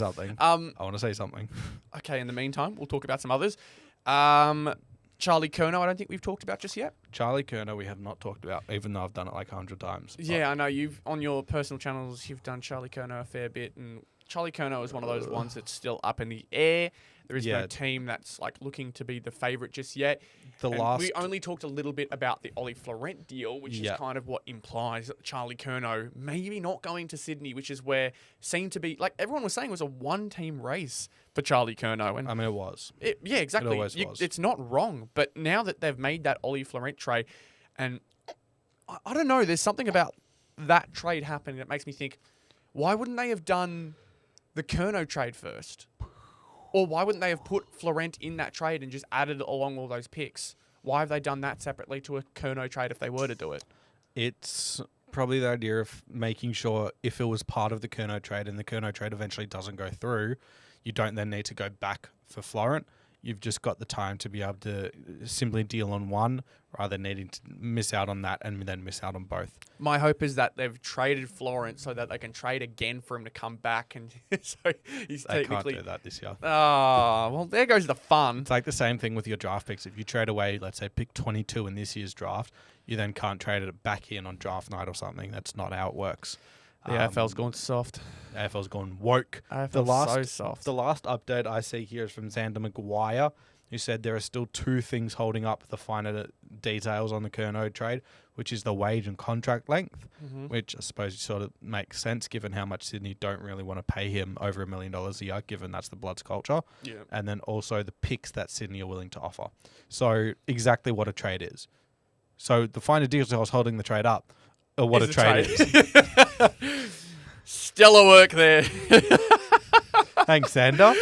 something. Okay, in the meantime, we'll talk about some others. Charlie Curnow, I don't think we've talked about just yet. Charlie Curnow, we have not talked about, even though I've done it like 100 times. Yeah, I know. You've on your personal channels, you've done Charlie Curnow a fair bit, and Charlie Curnow is one of those ones that's still up in the air. There is no team that's like looking to be the favourite just yet. We only talked a little bit about the Ollie Florent deal, which is kind of what implies that Charlie Curnow maybe not going to Sydney, which is where seemed to be, like everyone was saying, it was a one-team race for Charlie Curnow. And I mean, it was. Yeah, exactly. It always was. It's not wrong, but now that they've made that Ollie Florent trade, and I don't know, there's something about that trade happening that makes me think, why wouldn't they have done the Curnow trade first? Or why wouldn't they have put Florent in that trade and just added along all those picks? Why have they done that separately to a Curnow trade if they were to do it? It's probably the idea of making sure if it was part of the Curnow trade and the Curnow trade eventually doesn't go through, you don't then need to go back for Florent. you've just got the time to be able to simply deal on one rather than needing to miss out on that and then miss out on both. My hope is that they've traded Florence so that they can trade again for him to come back, and so he's They technically. can't do that this year. Well, there goes the fun. It's like the same thing with your draft picks. If you trade away, let's say, pick 22 in this year's draft, you then can't trade it back in on draft night or something. That's not how it works. The AFL's gone soft. AFL's gone woke. AFL's so soft. The last update I see here is from Xander Maguire, who said there are still two things holding up the finer details on the Curnow trade, which is the wage and contract length, which I suppose sort of makes sense given how much Sydney don't really want to pay him over $1 million a year, given that's the Bloods culture. Yeah. And then also the picks that Sydney are willing to offer. So exactly what a trade is. So the finer details holding the trade up are what a trade is. Stellar work there. Thanks, Xander.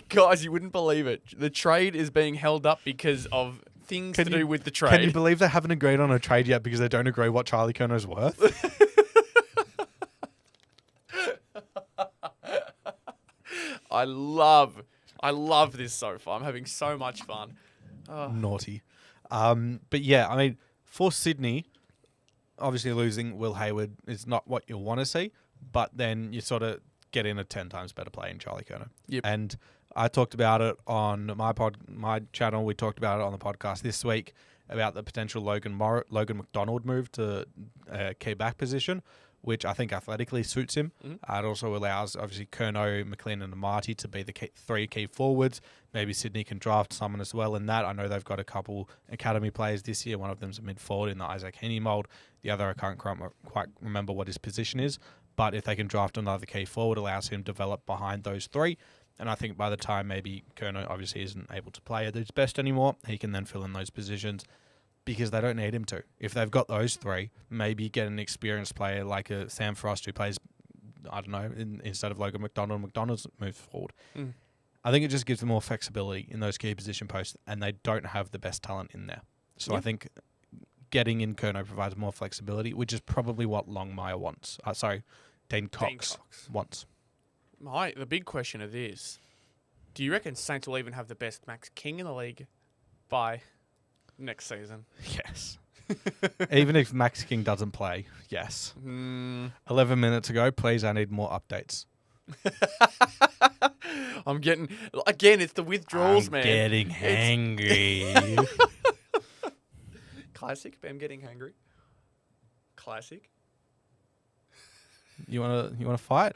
Guys, you wouldn't believe it. The trade is being held up because of things to do with the trade. Can you believe they haven't agreed on a trade yet because they don't agree what Charlie Curnow's worth? I love this so far. I'm having so much fun. Naughty. But yeah, I mean, for Sydney, obviously losing Will Hayward is not what you want to see, but then you sort of get in a 10 times better play in Charlie Curnow. Yep. And I talked about it on my channel. We talked about it on the podcast this week about the potential Logan McDonald move to a key back position, which I think athletically suits him. It also allows, obviously, Curnow, McLean and Amati to be the three key forwards. Maybe Sydney can draft someone as well in that. I know they've got a couple academy players this year. One of them's a mid-forward in the Isaac Heaney mould. The other, I can't quite remember what his position is. But if they can draft another key forward, it allows him to develop behind those three. And I think by the time maybe Curnow obviously isn't able to play at his best anymore, he can then fill in those positions because they don't need him to. If they've got those three, maybe get an experienced player like a Sam Frost who plays, I don't know, instead of Logan McDonald's moves forward. I think it just gives them more flexibility in those key position posts, and they don't have the best talent in there. So I think getting in Curnow provides more flexibility, which is probably what Longmire wants. Dean Cox wants. The big question of this, do you reckon Saints will even have the best Max King in the league by next season? Yes. Even if Max King doesn't play, yes. 11 minutes ago, please, I need more updates. I'm getting... Again, it's the withdrawals, man. Getting hangry. Classic, but I'm getting hangry. Classic. You wanna fight?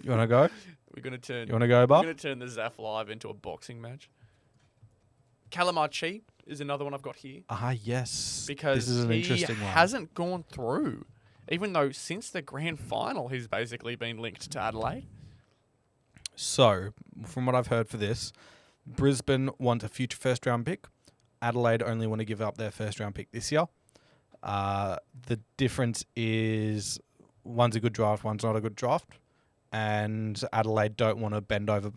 You wanna go? We're gonna turn. You wanna go, Bar? We're gonna turn the Zaf Live into a boxing match. Calamar is another one I've got here. Yes. Because this is an interesting one. He hasn't gone through, even though since the grand final he's basically been linked to Adelaide. So, from what I've heard for this, Brisbane want a future first round pick. Adelaide only want to give up their first round pick this year. The difference is one's a good draft, one's not a good draft. And Adelaide don't want to bend over.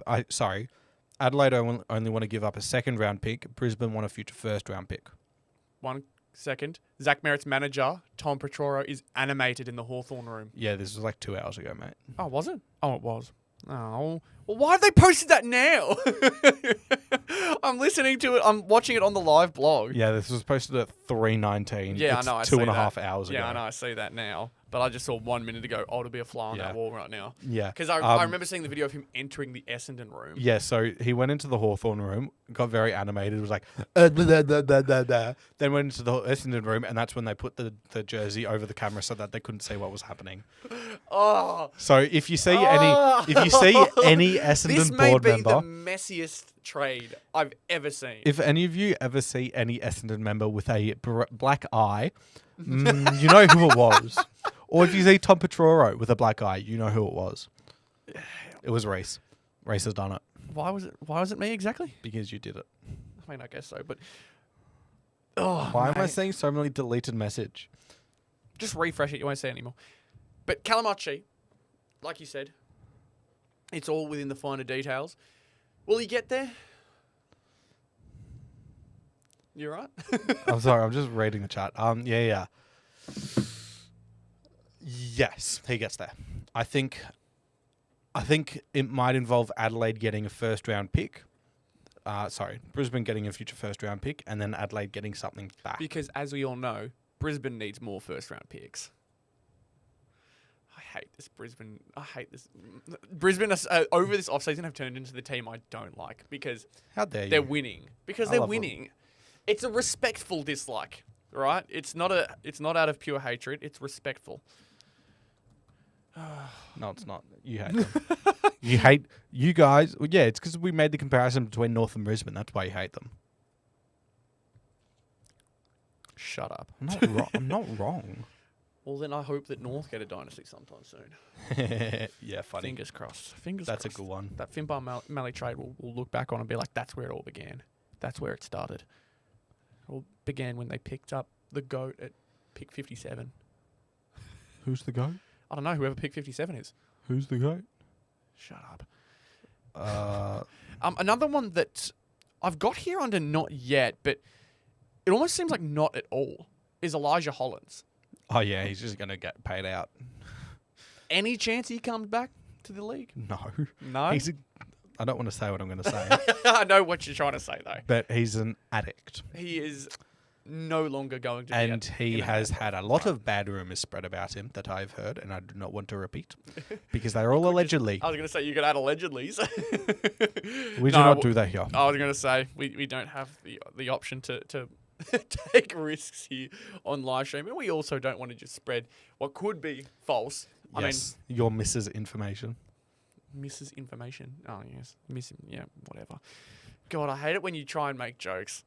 Adelaide only want to give up a second round pick. Brisbane want a future first round pick. 1 second. Zach Merrett's manager, Tom Petroro, is animated in the Hawthorn room. Yeah, this was like 2 hours ago, mate. Oh, was it? Oh, it was. Oh. Well, why have they posted that now? I'm listening to it. I'm watching it on the live blog. Yeah, this was posted at 3:19. Yeah, it's I know. I 2.5 hours ago. Yeah, I know. I see that now. But I just saw 1 minute ago, to be a fly on that wall right now. Yeah. Because I remember seeing the video of him entering the Essendon room. Yeah, so he went into the Hawthorn room, got very animated, was like, then went into the Essendon room, and that's when they put the jersey over the camera so that they couldn't see what was happening. Oh. So if you see any Essendon this may board be member, the messiest trade I've ever seen. if any of you ever see any Essendon member with a black eye, you know who it was. Or if you see Tom Petroro with a black eye, you know who it was. It was Reece. Reece has done it. Why was it me exactly? Because you did it. I mean, I guess so, but... Why am I seeing so many deleted message? Just refresh it. You won't see it anymore. But Calamachi, like you said, it's all within the finer details. Will he get there? You right? I'm sorry, I'm just reading the chat. Yeah. Yes, he gets there. I think I think it might involve Adelaide getting a first round pick. Brisbane getting a future first round pick, and then Adelaide getting something back. Because as we all know, Brisbane needs more first round picks. I hate this Brisbane. Brisbane over this offseason have turned into the team I don't like because How dare they're you? winning. Because I they're love winning. It's a respectful dislike, right? It's not out of pure hatred. It's respectful. No, it's not. You hate them. You hate you guys. Well, yeah, it's because we made the comparison between North and Brisbane. That's why you hate them. Shut up. I'm not wrong. I'm not wrong. Well, then I hope that North get a dynasty sometime soon. Yeah, funny. Fingers crossed. Fingers That's crossed. a good one. That Finbar Mallee trade we'll look back on and be like, that's where it all began. That's where it started. It all began when they picked up the GOAT at pick 57. Who's the goat? I don't know, whoever pick 57 is. Who's the goat? Shut up. Another one that I've got here under not yet, but it almost seems like not at all, is Elijah Hollins. Oh yeah, he's just gonna get paid out. Any chance he comes back to the league? No. No? I don't want to say what I'm going to say, I know what you're trying to say, though. but he's an addict. He is no longer going to And be he has had a lot of bad rumours spread about him that I've heard, and I do not want to repeat, because they're all allegedly. I was going to say, you could add allegedly. We do not do that here. I was going to say, we don't have the option to take risks here on live stream. And we also don't want to just spread what could be false. Yes, your missus information. Mrs. Information. Oh, yes. Yeah, whatever. God, I hate it when you try and make jokes.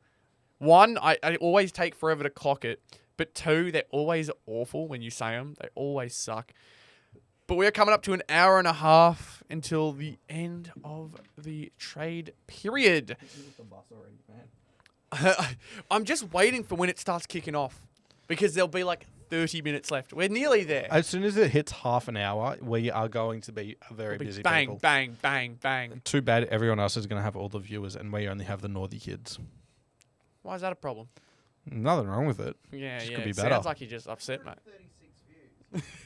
One, I always take forever to clock it. But two, they're always awful when you say them. They always suck. But we're coming up to an hour and a half until the end of the trade period. I'm just waiting for when it starts kicking off. Because there'll be like 30 minutes left. We're nearly there. As soon as it hits half an hour, we are going to be a very busy bang, people. bang, bang, bang. Too bad everyone else is going to have all the viewers, and we only have the naughty kids. Why is that a problem? Nothing wrong with it. Yeah, Just yeah. could be It better. sounds like you're just upset, mate.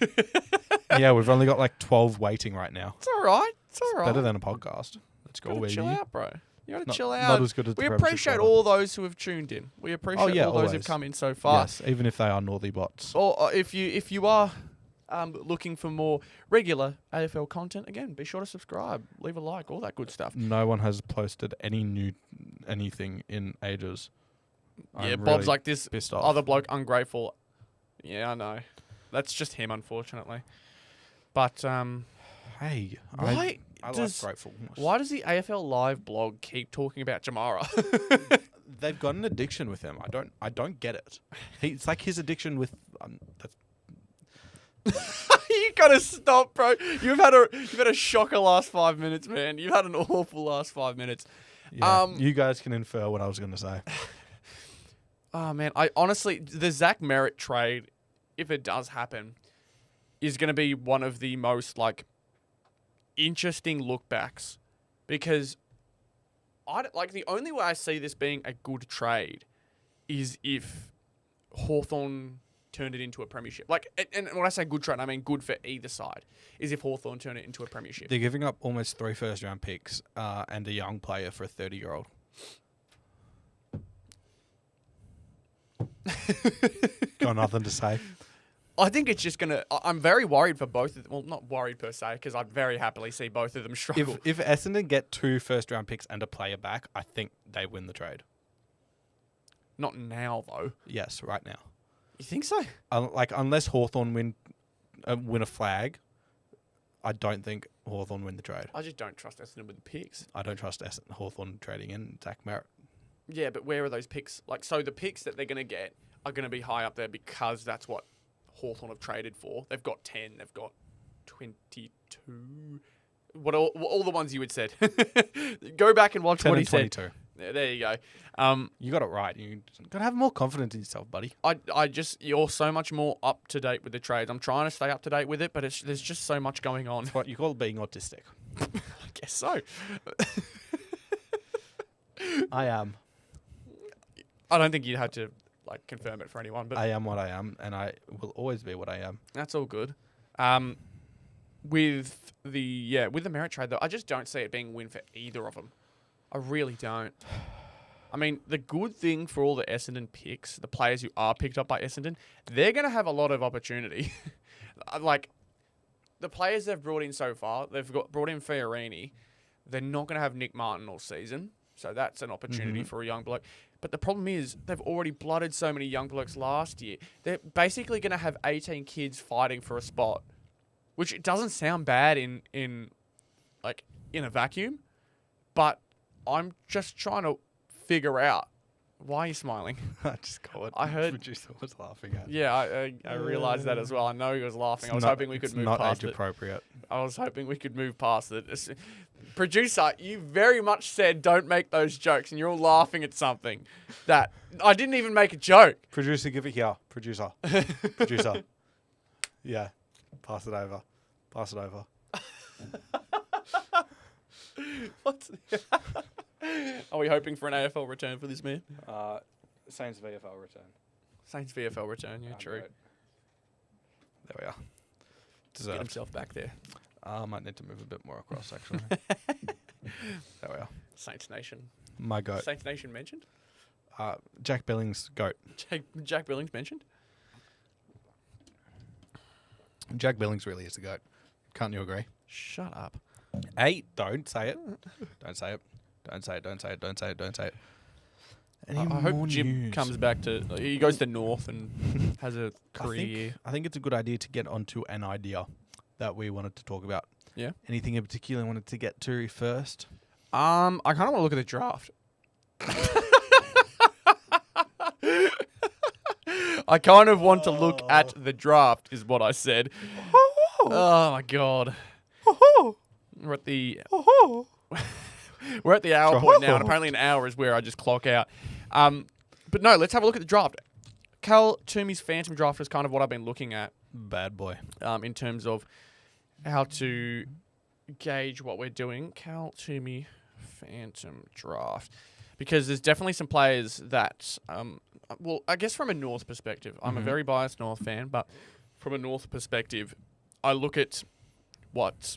36 views. Yeah, we've only got like 12 waiting right now. It's all right. It's all right. Better than a podcast. Let's go, You gotta baby. chill out, bro. You gotta Not- chill not out. as good as the We Premiership appreciate quarter. all those who have tuned in. We appreciate yeah, all those always. who've come in so far. Yes, even if they are naughty bots. Or if you are looking for more regular AFL content, again, be sure to subscribe, leave a like, all that good stuff. No one has posted anything in ages. Yeah, I'm Bob's really like this pissed off. other bloke, ungrateful. Yeah, I know. That's just him, unfortunately. But Hey, why I does like gratefulness. why does the AFL Live blog keep talking about Jamara? They've got an addiction with him. I don't get it. It's like his addiction with. You gotta stop, bro. You've had a shocker last 5 minutes, man. You've had an awful last 5 minutes. Yeah, you guys can infer what I was going to say. Oh man, I honestly, the Zach Merrett trade, if it does happen, is going to be one of the most like interesting lookbacks, because the only way I see this being a good trade is if Hawthorn turned it into a premiership. Like, and when I say good trade, I mean good for either side. Is if Hawthorn turned it into a premiership. They're giving up almost 3 first-round picks and a young player for a 30-year-old. Got nothing to say. I think it's just going to... I'm very worried for both of them. Well, not worried per se, because I'd very happily see both of them struggle. If Essendon get 2 first-round picks and a player back, I think they win the trade. Not now, though. Yes, right now. You think so? Unless Hawthorn win a flag, I don't think Hawthorn win the trade. I just don't trust Essendon with the picks. I don't trust Hawthorn trading in Zach Merrett. Yeah, but where are those picks? So the picks that they're going to get are going to be high up there because that's what Hawthorn have traded for. They've got 10. They've got 22. What all the ones you had said. Go back and watch 10 what he and said. 22. Yeah, there you go. You got it right. You got to have more confidence in yourself, buddy. You're so much more up to date with the trades. I'm trying to stay up to date with it, but there's just so much going on. That's what you call being autistic. I guess so. I am. I don't think you'd have to confirm it for anyone, but I am what I am, and I will always be what I am. that's all good. with the Merrett trade though, I just don't see it being a win for either of them. I really don't. I mean, the good thing for all the Essendon picks, the players who are picked up by Essendon, they're going to have a lot of opportunity. Like, the players they've brought in so far, brought in Fiorini. They're not going to have Nick Martin all season. So that's an opportunity for a young bloke. But the problem is, they've already blooded so many young blokes last year. They're basically going to have 18 kids fighting for a spot, which doesn't sound bad in a vacuum. But I'm just trying to figure out. Why are you smiling? I just got what I heard. Producer was laughing at. Yeah, I realised that as well. I know he was laughing. I was hoping we could move past it. Not age appropriate. I was hoping we could move past it. Producer, you very much said don't make those jokes, and you're all laughing at something that I didn't even make a joke. Producer, give it here. Producer. Producer. Yeah. Pass it over. Pass it over. What's Are we hoping for an AFL return for this man? Saints VFL return. Saints VFL return, yeah, true. Great. There we are. Get Deserved. himself back there. I might need to move a bit more across, actually. There we are. Saints Nation. My goat. Saints Nation mentioned? Jack Billings, goat. Jack Billings mentioned? Jack Billings really is the goat. Can't you agree? Shut up. Hey, don't say it. Don't say it. Don't say it. Don't say it. Don't say it. Don't say it. Any I hope more Jim news? comes back to... He goes to North and has a career year. I think it's a good idea to get onto an idea that we wanted to talk about. Yeah. Anything in particular you wanted to get to first? I kind of want to look at the draft. I kind of want to look at the draft, is what I said. Oh my god. We're at the hour point now, and apparently an hour is where I just clock out. But no, let's have a look at the draft. Cal Toomey's Phantom draft is kind of what I've been looking at. Bad boy. In terms of how to gauge what we're doing. Cal Toomey Phantom draft. Because there's definitely some players that, well, I guess from a North perspective, I'm a very biased North fan, but from a North perspective, I look at what,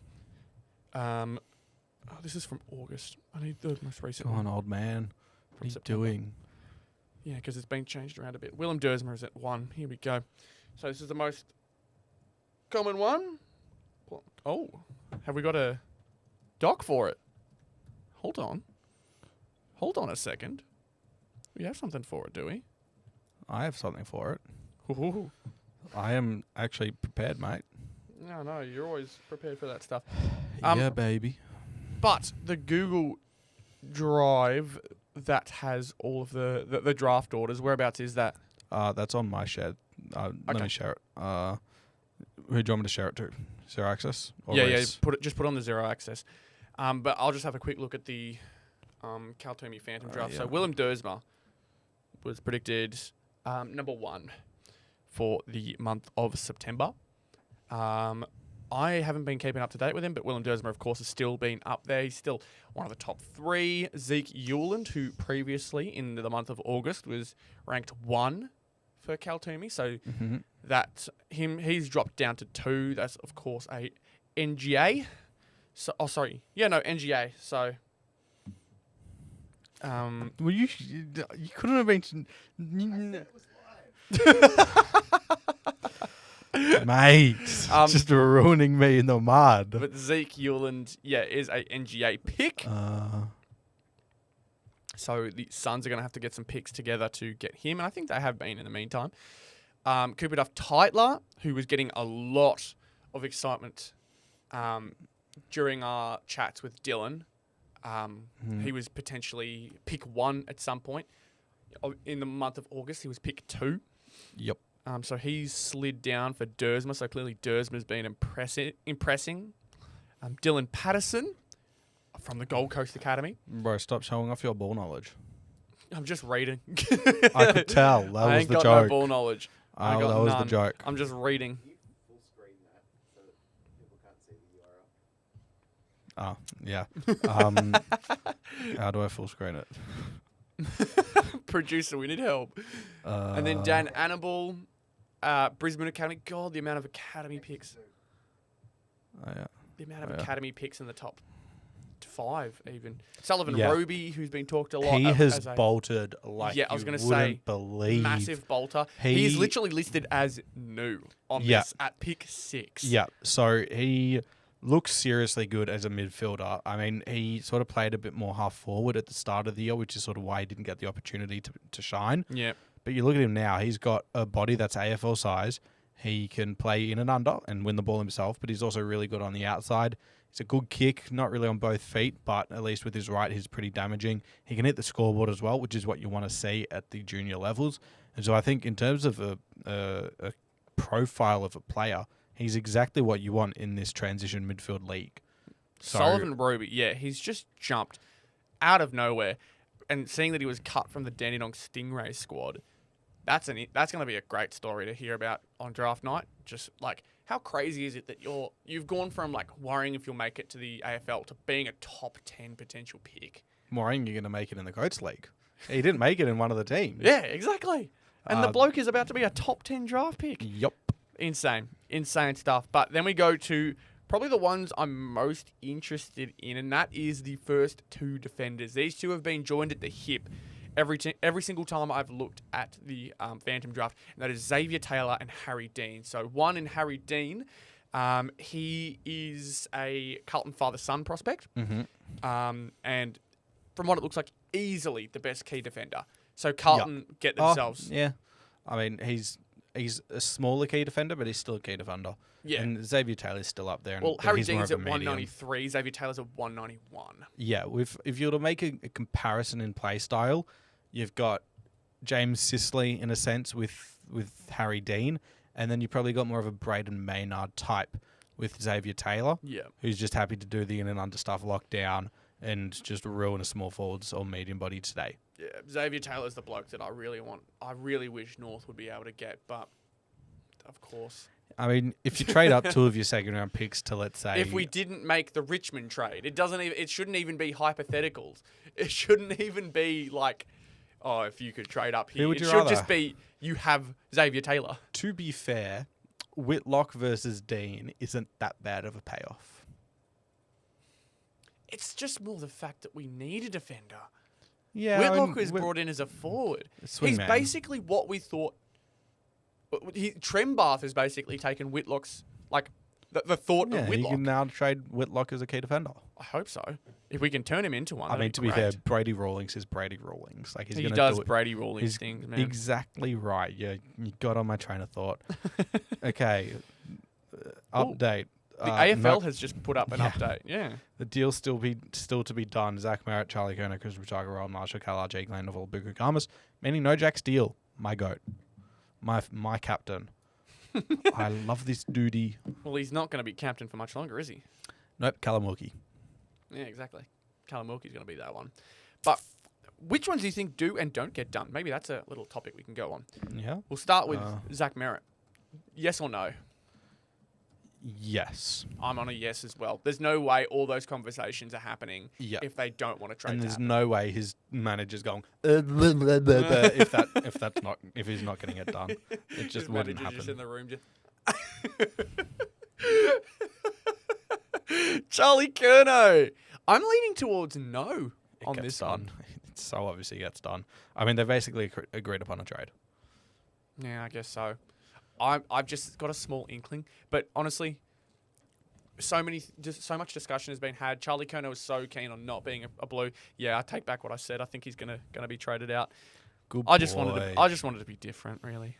this is from August. I need the most recent Go one. on, old man. What are you September. doing? Yeah, because it's been changed around a bit. Willem Dersma is at 1. Here we go. So this is the most common one. Oh, have we got a doc for it? Hold on. Hold on a second. We have something for it, do we? I have something for it. Ooh. I am actually prepared, mate. No, you're always prepared for that stuff. Yeah, baby. But the Google Drive that has all of the draft orders, whereabouts is that? That's on my shed. Let Okay. me share it. Who do you want me to share it to? Zero Access? Or Yeah, Reese? just put on the Zero Access. But I'll just have a quick look at the Cal Toomey Phantom draft. yeah. So Willem Dersma was predicted number 1 for the month of September. I haven't been keeping up to date with him, but Willem Dersma, of course, has still been up there. He's still one of the top 3. Zeke Hewland, who previously in the month of August was ranked 1 for Cal Toomey. So he's dropped down to 2. That's, of course, a NGA. So, NGA. So, Well, you couldn't have been... Mate, just ruining me in the mud. but Zeke Hewland, is a NGA pick. So the Suns are going to have to get some picks together to get him, and I think they have been in the meantime. Cooper Duff Tytler, who was getting a lot of excitement during our chats with Dylan. He was potentially pick 1 at some point. In the month of August, he was pick 2. Yep. So he's slid down for Dersma. So clearly Dersma's been impressing. Dylan Patterson from the Gold Coast Academy. Bro, stop showing off your ball knowledge. I'm just reading. I could tell. That I was ain't the got joke. no ball knowledge. I Oh, got that was the none. joke. I'm just reading. Can you full screen that so that people can't see the URL? Oh, yeah. How do I full screen it? Producer, we need help. And then Dan Annabelle, Brisbane Academy. God, the amount of academy picks. Yeah. The amount of Yeah. academy picks in the top 5 even. Sullivan Yeah. Roby, who's been talked a lot. He of has as a bolted like Yeah, I was you gonna wouldn't say, believe. massive bolter. He's literally listed as new on Yeah. this at pick 6. Yeah, so he looks seriously good as a midfielder. I mean, he sort of played a bit more half forward at the start of the year, which is sort of why he didn't get the opportunity to shine. Yeah. But you look at him now, he's got a body that's AFL size. He can play in and under and win the ball himself, but he's also really good on the outside. He's a good kick, not really on both feet, but at least with his right, he's pretty damaging. He can hit the scoreboard as well, which is what you want to see at the junior levels. And so I think in terms of a profile of a player, he's exactly what you want in this transition midfield league. So, Sullivan Roby, yeah, he's just jumped out of nowhere. And seeing that he was cut from the Dandenong Stingray squad, that's going to be a great story to hear about on draft night. Just like, how crazy is it that you've gone from like worrying if you'll make it to the AFL to being a top 10 potential pick? worrying you're going to make it in the Coates League. He didn't make it in one of the teams. Yeah, exactly. And the bloke is about to be a top 10 draft pick. Yup. Insane stuff. But then we go to probably the ones I'm most interested in, and that is the first 2 defenders. These 2 have been joined at the hip every single time I've looked at the Phantom draft, and that is Xavier Taylor and Harry Dean. So one in Harry Dean, he is a Carlton father-son prospect, and from what it looks like, easily the best key defender. So Carlton get themselves... Yeah. I mean, he's a smaller key defender, but he's still a key defender. Yeah. And Xavier Taylor's still up there. And Well, Harry he's more Dean's of at a medium. 193, Xavier Taylor's at 191. Yeah, if you were to make a comparison in play style, you've got James Sisley in a sense with Harry Dean, and then you probably got more of a Braden Maynard type with Xavier Taylor, who's just happy to do the in and under stuff, lock down, and just ruin a small forwards or medium body today. Yeah, Xavier Taylor's the bloke that I really want. I really wish North would be able to get, but of course. I mean, if you trade up 2 of your second round picks to, let's say, if we didn't make the Richmond trade, it shouldn't even be hypotheticals. It shouldn't even be like, oh, if you could trade up here. Who would It you should rather? just be you have Xavier Taylor. To be fair, Whitlock versus Dean isn't that bad of a payoff. It's just more the fact that we need a defender. Yeah, Whitlock was brought in as a forward. He's man. basically what we thought. Trembath has basically taken Whitlock's, like, the thought of You Whitlock. can now trade Whitlock as a key defender. I hope so. If we can turn him into one. I mean, that'd to be be fair, great. Brady Rawlings is Brady Rawlings. Like He gonna does do it. Brady Rawlings He's things, man. exactly right. Yeah, you got on my train of thought. Okay, update. The AFL has just put up an update. Yeah. The deal's still to be done. Zach Merrett, Charlie Kerner, Chris Richard, Ron Marshall, KLRG, Glenn Neville, Buku Kamas. Meaning no Jack Steele. My goat. My captain. I love this duty. Well, he's not going to be captain for much longer, is he? Nope, Callum Wilkie. Yeah, exactly. Callum Wilkie's going to be that one. But which ones do you think do and don't get done? Maybe that's a little topic we can go on. Yeah. We'll start with Zach Merrett. Yes or no? Yes. I'm on a yes as well. There's no way all those conversations are happening Yeah. if they don't want to trade. And to there's happen. no way his manager's going if he's not getting it done. It just His wouldn't manager's just in happen. the room. Charlie Curnow. I'm leaning towards no on Gets this done. one. It so obviously gets done. I mean, they basically agreed upon a trade. Yeah, I guess so. I've just got a small inkling, but honestly, so much discussion has been had. Charlie Curnow is so keen on not being a blue. Yeah, I take back what I said. I think he's gonna be traded out. Good I just boy. wanted to be different, really.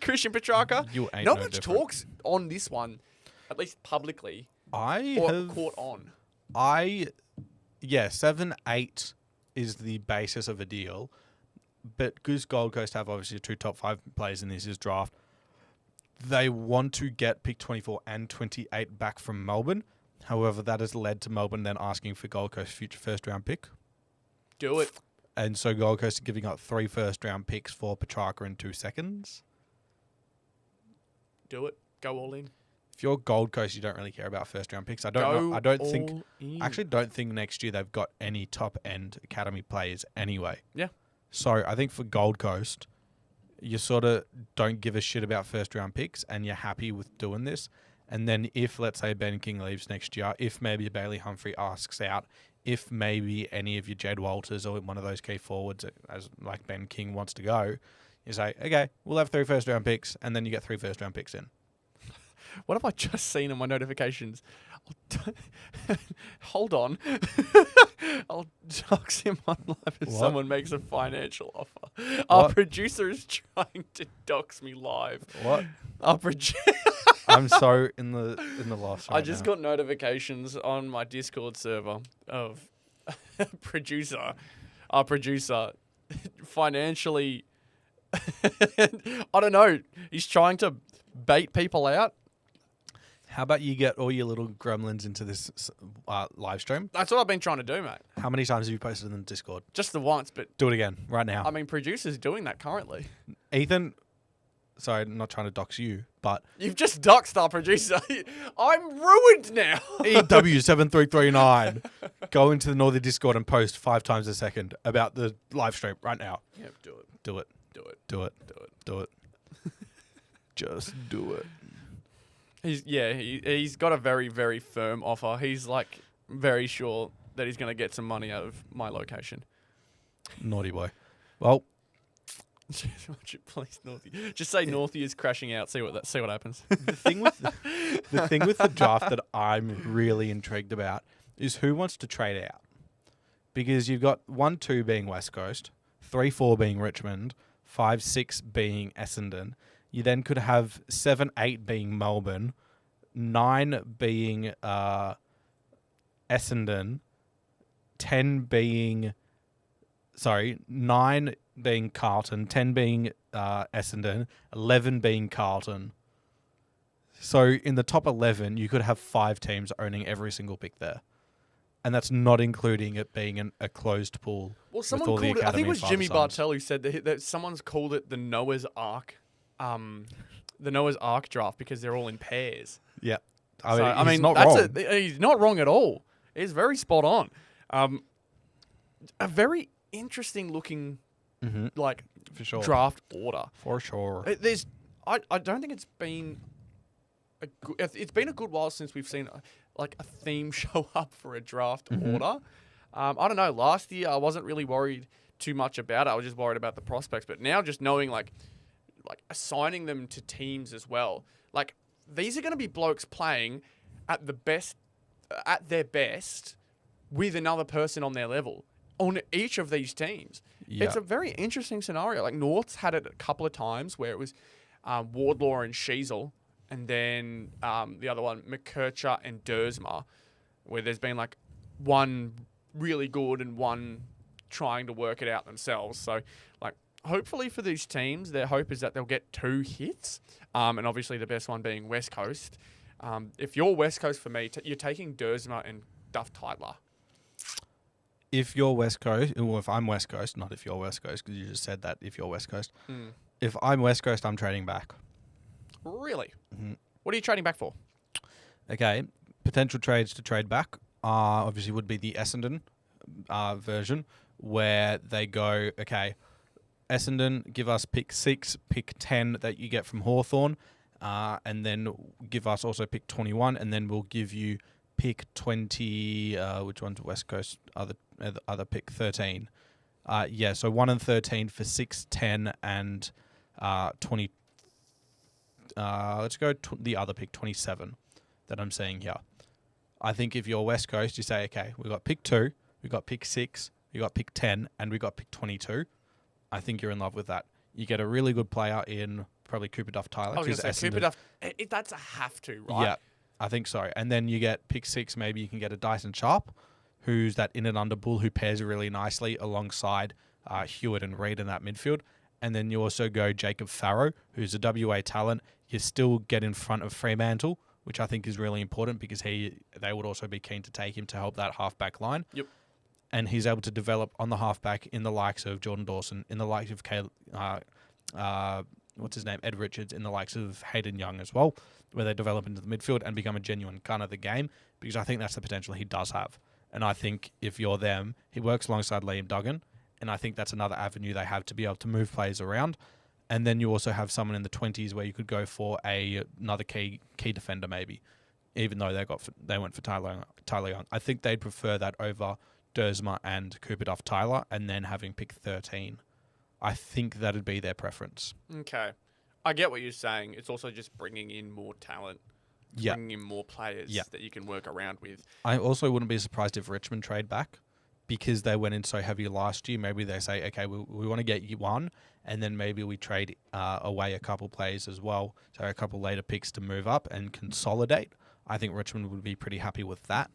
Christian Petrarca. You ain't Not no much different. talks on this one, at least publicly, I or have caught on. 7-8 is the basis of a deal, but Goose Gold Coast have obviously 2 top 5 players in this year's draft. They want to get pick 24 and 28 back from Melbourne. However, that has led to Melbourne then asking for Gold Coast future first round pick. Do it. And so Gold Coast are giving up 3 first round picks for Petrarca in 2 seconds. Do it. Go all in. If you're Gold Coast, you don't really care about first round picks. I don't actually don't think next year they've got any top end academy players anyway. Yeah. So I think for Gold Coast, you sort of don't give a shit about first round picks and you're happy with doing this. And then if, let's say, Ben King leaves next year, if maybe Bailey Humphrey asks out, if maybe any of your Jed Walters or one of those key forwards, as like Ben King wants to go, you say, okay, we'll have 3 first-round picks, and then you get 3 first-round picks in. What have I just seen on my notifications? Hold on. I'll dox him on live if What? someone makes a financial offer. Our producer is trying to dox me live. What? Our producer. I'm so in the loss right I just now. got notifications on my Discord server of our producer, financially. I don't know. He's trying to bait people out. How about you get all your little gremlins into this live stream? That's what I've been trying to do, mate. How many times have you posted in the Discord? Just the once, but Do it again, right now. I mean, producer's doing that currently. Ethan, sorry, I'm not trying to dox you, but You've just doxed our producer. I'm ruined now. EW7339, go into the Northern Discord and post 5 times a second about the live stream right now. Yep, do it. Do it. Do it. Do it. Do it. Do it. Just do it. He's got a very, very firm offer. He's like very sure that he's going to get some money out of my location. Naughty boy. Well, Would you please, Northie? Just say Northie is crashing out. See what happens. the thing with the draft that I'm really intrigued about is who wants to trade out. Because you've got 1-2 being West Coast, 3-4 being Richmond, 5-6 being Essendon. You then could have 7-8 being Melbourne, 9 being Essendon, 9 being Carlton, 10 being Essendon, 11 being Carlton. So in the top 11, you could have 5 teams owning every single pick there. And that's not including it being a closed pool. Well, with someone all the called it. I think academy it was and Jimmy father sons. Bartel who said that someone's called it the Noah's Ark, the Noah's Ark draft because they're all in pairs. Yeah. I he's mean, not that's wrong. he's not wrong at all. He's very spot on. A very interesting looking like For sure. draft order. For sure. I don't think it's been it's been a good while since we've seen a theme show up for a draft order. I don't know. Last year I wasn't really worried too much about it. I was just worried about the prospects. But now just knowing like assigning them to teams as well. Like these are going to be blokes playing at their best with another person on their level on each of these teams. Yeah. It's a very interesting scenario. Like North's had it a couple of times where it was Wardlaw and Sheasel, and then the other one, McKercher and Dersma, where there's been like one really good and one trying to work it out themselves. So like hopefully for these teams, their hope is that they'll get 2 hits, and obviously the best one being West Coast. If you're West Coast, for me, you're taking Dersma and Duff Tyler. If you're West Coast, or if I'm West Coast, not if you're West Coast, because you just said that if you're West Coast. If I'm West Coast, I'm trading back. Really? What are you trading back for? Okay, potential trades to trade back obviously would be the Essendon version, where they go, okay, Essendon, give us pick 6, pick 10 that you get from Hawthorn, and then give us also pick 21, and then we'll give you pick 20, which one's West Coast, other pick 13. So 1 and 13 for 6, 10, and 20. Let's go the other pick, 27, that I'm seeing here. I think if you're West Coast, you say, okay, we got pick 2, we got pick 6, we got pick 10, and we got pick 22. I think you're in love with that. You get a really good player in probably Cooper Duff Tyler. I was going to say Cooper Duff. That's a have to, right? Yeah, I think so. And then you get pick 6, maybe you can get a Dyson Sharp, who's that in and under bull who pairs really nicely alongside Hewitt and Reid in that midfield. And then you also go Jacob Farrow, who's a WA talent. You still get in front of Fremantle, which I think is really important because they would also be keen to take him to help that halfback line. Yep. And he's able to develop on the halfback in the likes of Jordan Dawson, in the likes of Ed Richards, in the likes of Hayden Young as well, where they develop into the midfield and become a genuine gun of the game, because I think that's the potential he does have. And I think if you're them, he works alongside Liam Duggan, and I think that's another avenue they have to be able to move players around. And then you also have someone in the 20s where you could go for another key defender maybe, even though they went for Tyler Young. I think they'd prefer that over Dersma and Cooper Duff Tyler, and then having pick 13. I think that'd be their preference. Okay. I get what you're saying. It's also just bringing in more talent. Yeah. Bringing in more players that you can work around with. I also wouldn't be surprised if Richmond trade back, because they went in so heavy last year. Maybe they say, okay, we want to get you one, and then maybe we trade away a couple players as well, so a couple later picks to move up and consolidate. I think Richmond would be pretty happy with that.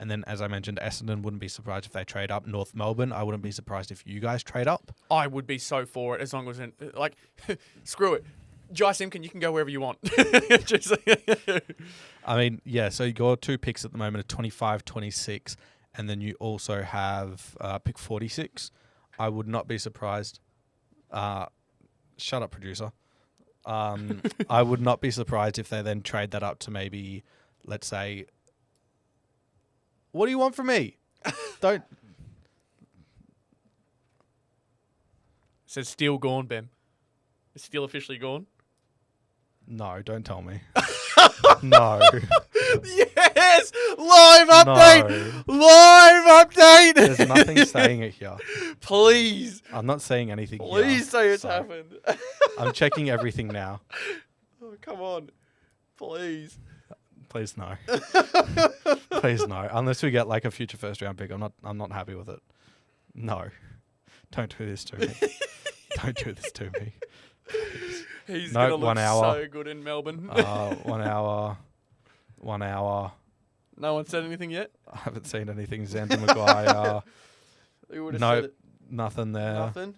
And then, as I mentioned, Essendon wouldn't be surprised if they trade up. North Melbourne, I wouldn't be surprised if you guys trade up. I would be so for it as long as, screw it. Jai Simpkin, you can go wherever you want. Just, I mean, yeah, so your 2 picks at the moment are 25, 26, and then you also have pick 46. I would not be surprised. Shut up, producer. I would not be surprised if they then trade that up to maybe, let's say... What do you want from me? Don't... Says Steele gone, Ben. Is Steele officially gone? No, don't tell me. No. Yes! Live update! No. Live update! There's nothing saying it here. Please. I'm not saying anything here. Please say it's so happened. I'm checking everything now. Oh, come on. Please. Please no. Please no. Unless we get like a future first round pick, I'm not happy with it. No. Don't do this to me. Don't do this to me. Please. He's No, going to look 1 hour. so good in Melbourne. 1 hour. 1 hour. No one said anything yet? I haven't seen anything. Xander Maguire. Who would have No, said it? nothing there. Nothing?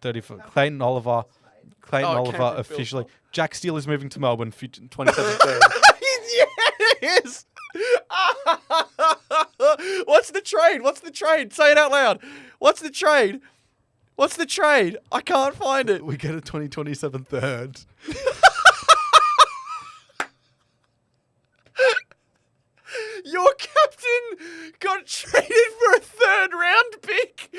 34. Clayton Oliver. Clayton Cameron officially. Philpott. Jack Steele is moving to Melbourne. 27th. Yes! What's the trade? What's the trade? Say it out loud. What's the trade? What's the trade? I can't find it. We get a 2027 third. Your captain got traded for a 3rd round pick.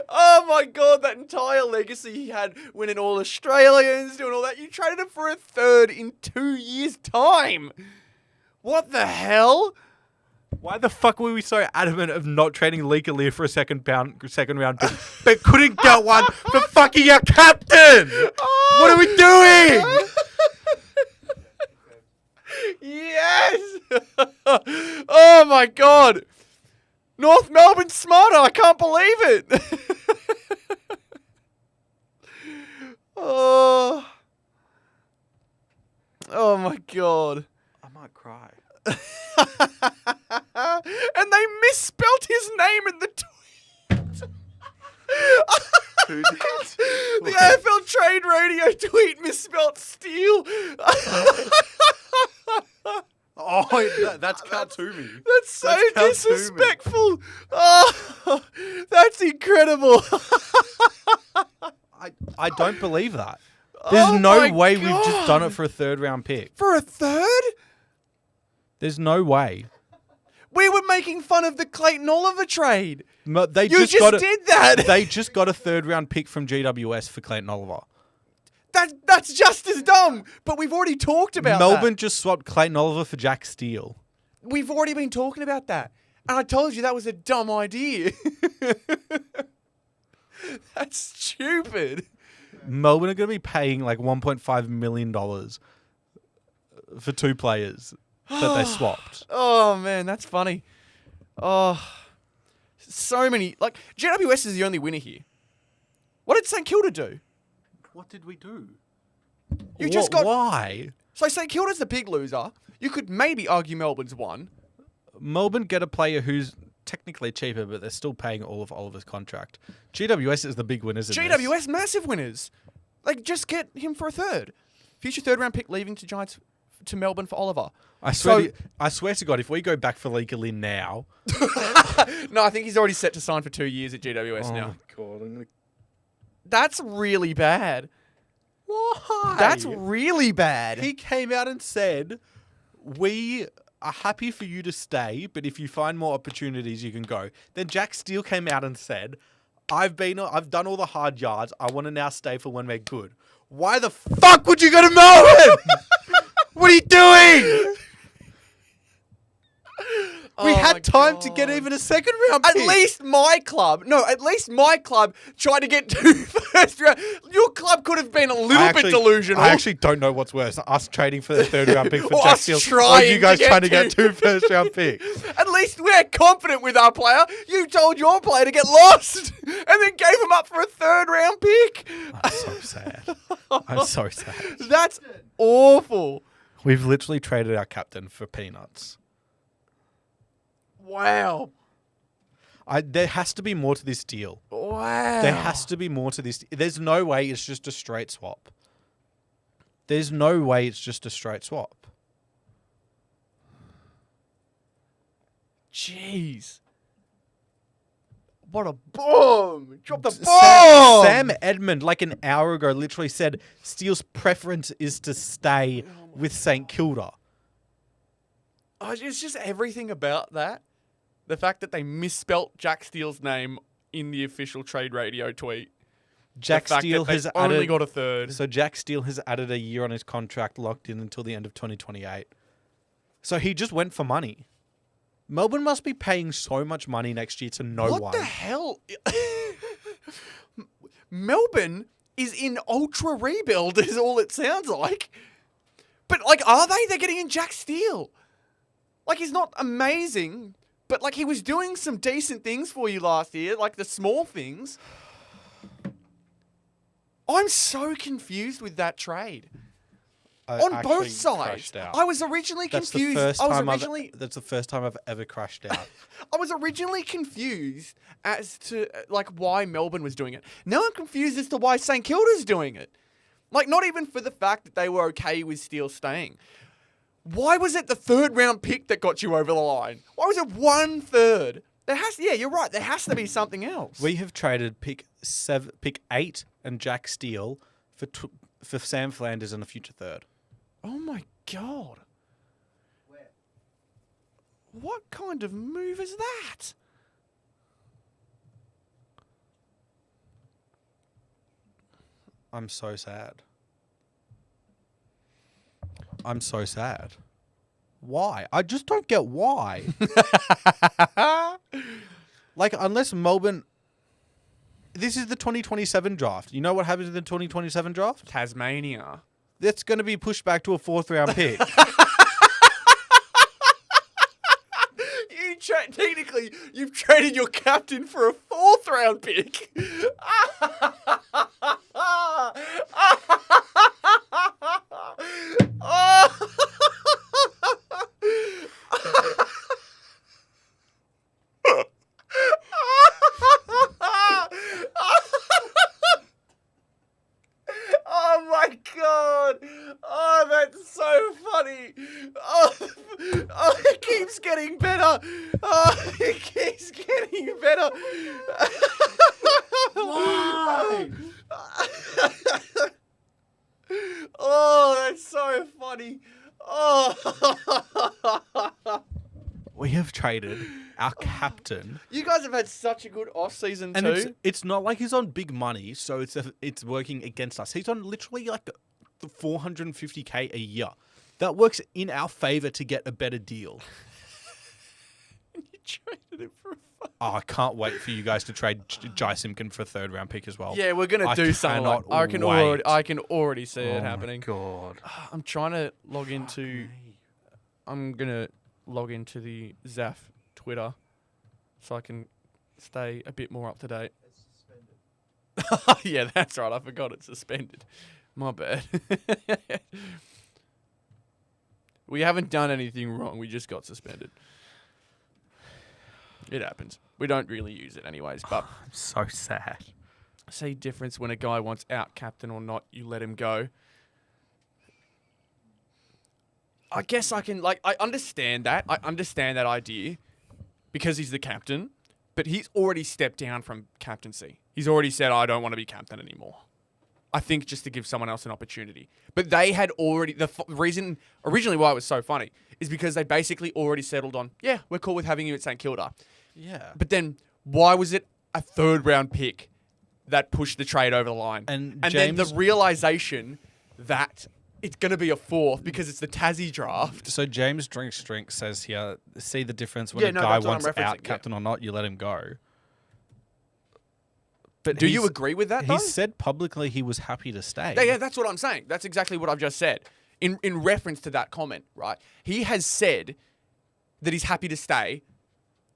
Oh my God, that entire legacy he had winning all Australians, doing all that. You traded him for a 3rd in 2 years' time. What the hell? Why the fuck were we so adamant of not trading Lee Lear for a second round pick, but couldn't get one for fucking our captain? What are we doing? Yes! Oh my God! North Melbourne's smarter. I can't believe it. Oh my God! I might cry. And they misspelt his name in the tweet. Who did? The AFL Trade Radio tweet misspelt Steele. Oh, that's cut to me. That's so That's come to me. disrespectful. Oh, that's incredible. I don't believe that. There's Oh no my way we've just done God. it for a 3rd round pick. For a 3rd? There's no way. We were making fun of the Clayton Oliver trade. They You just got did that. They just got a 3rd round pick from GWS for Clayton Oliver. That's just as dumb. But we've already talked about Melbourne just swapped Clayton Oliver for Jack Steele. that. We've already been talking about that. And I told you that was a dumb idea. That's stupid. Melbourne are going to be paying like $1.5 million for 2 players that they swapped. Oh, man, that's funny. Oh, so many. Like, GWS is the only winner here. What did St Kilda do? What did we do? You just got... Why? So St Kilda's the big loser. You could maybe argue Melbourne's won. Melbourne get a player who's technically cheaper, but they're still paying all of Oliver's contract. GWS is the big winners in this. GWS, massive winners. Like, just get him for a 3rd. Future 3rd round pick leaving to Giants to Melbourne for Oliver. I swear to God, if we go back for Lee Lin now... No, I think he's already set to sign for 2 years at GWS oh now. my God, I'm gonna... That's really bad. Why? That's really bad. He came out and said, we are happy for you to stay, but if you find more opportunities, you can go. Then Jack Steele came out and said, I've done all the hard yards. I want to now stay for when we're good. Why the fuck would you go to Melbourne? What are you doing? We had time to get even a second round pick. At least my club tried to get 2 first round. Your club could have been a little bit delusional. I actually don't know what's worse. Us trading for the third round pick for Or Jack us Steele. Or trying you guys to get trying to get 2 first round picks. At least we're confident with our player. You told your player to get lost and then gave him up for a 3rd round pick. I'm so sad. I'm so sad. That's awful. We've literally traded our captain for peanuts. Wow. There has to be more to this deal. Wow. There has to be more to this. There's no way it's just a straight swap. There's no way it's just a straight swap. Jeez. What a bomb. Drop the bomb. Sam Edmund, like an hour ago, literally said Steele's preference is to stay with St Kilda. Oh, it's just everything about that. The fact that they misspelt Jack Steele's name in the official Trade Radio tweet. Jack Steele has only got a 3rd. So Jack Steele has added a year on his contract, locked in until the end of 2028. So he just went for money. Melbourne must be paying so much money next year to no one. What the hell? Melbourne is in ultra rebuild is all it sounds like. But, like, are they? They're getting in Jack Steele. Like, he's not amazing, but, like, he was doing some decent things for you last year, like the small things. I'm so confused with that trade. On both sides. I was originally confused. That's the first time I've ever crashed out. I was originally confused as to, like, why Melbourne was doing it. Now I'm confused as to why St Kilda's doing it. Like, not even for the fact that they were okay with Steele staying. Why was it the 3rd round pick that got you over the line? Why was it 1/3? Yeah, you're right. There has to be something else. We have traded pick 8 and Jack Steele for Sam Flanders and a future 3rd. Oh my God. Where? What kind of move is that? I'm so sad. I'm so sad. Why? I just don't get why. Like, unless Melbourne... This is the 2027 draft. You know what happens in the 2027 draft? Tasmania. That's going to be pushed back to a 4th round pick. Technically, you've traded your captain for a 4th round pick. Oh my God. Oh, that's so funny. Oh, it keeps getting better. Oh, it keeps getting better. Why? Oh, that's so funny. Oh. We have traded our captain. You guys have had such a good off-season And too. it's not like he's on big money, so it's working against us. He's on literally like the $450K a year. That works in our favour to get a better deal. You traded it for a Oh, I can't wait for you guys to trade Jai Simpkin for a 3rd round pick as well. Yeah, we're gonna do something. Like, I can already see it happening. Oh my God. I'm trying to log into. I'm gonna log into the Zaf Twitter so I can stay a bit more up to date. It's suspended. Yeah, that's right. I forgot it's suspended. My bad. We haven't done anything wrong. We just got suspended. It happens. We don't really use it anyways, but I'm so sad. see difference when a guy wants out captain or not, you let him go. I guess I can, like, I understand that. I understand that idea because he's the captain, but he's already stepped down from captaincy. He's already said, I don't want to be captain anymore. I think just to give someone else an opportunity. But they had already, the reason, originally why it was so funny, is because they basically already settled on, yeah, we're cool with having you at St Kilda. Yeah. But then why was it a third-round pick that pushed the trade over the line. And then the James- realization that it's going to be a fourth because it's the Tassie draft. So James Drink says here, see the difference when Yeah, a no, guy that's what I'm wants referencing, out yeah. captain or not, you let him go. But Do you agree with that, though? He said publicly he was happy to stay. Yeah, that's what I'm saying. That's exactly what I've just said. In reference to that comment, right? He has said that he's happy to stay,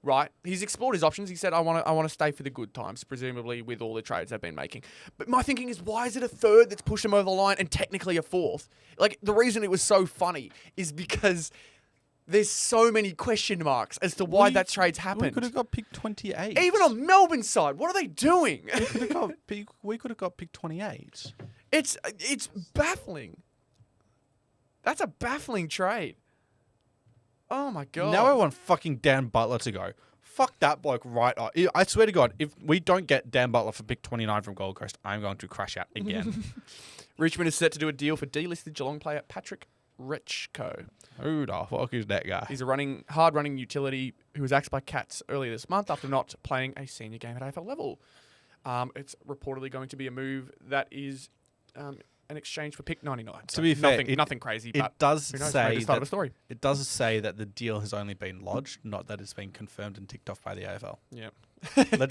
right? He's explored his options. He said, I want to stay for the good times, presumably with all the trades they've been making. But my thinking is, why is it a third that's pushed him over the line and technically a fourth? Like, the reason it was so funny is because there's so many question marks as to why that trade's We happened. could have got pick 28. Even on Melbourne's side, what are they doing? we could have got pick 28. It's baffling. That's a baffling trade. Oh my god. Now I want fucking Dan Butler to go. Fuck that bloke right off. I swear to God, if we don't get Dan Butler for pick 29 from Gold Coast, I'm going to crash out again. Richmond is set to do a deal for delisted Geelong player Patrick Richco. Who the fuck is that guy? He's a hard-running utility who was axed by Cats earlier this month after not playing a senior game at AFL level. It's reportedly going to be a move that is an exchange for pick 99. To be fair, nothing crazy. It But does who knows, say maybe the start of that a story. it does say that the deal has only been lodged, not that it's been confirmed and ticked off by the AFL. Yeah.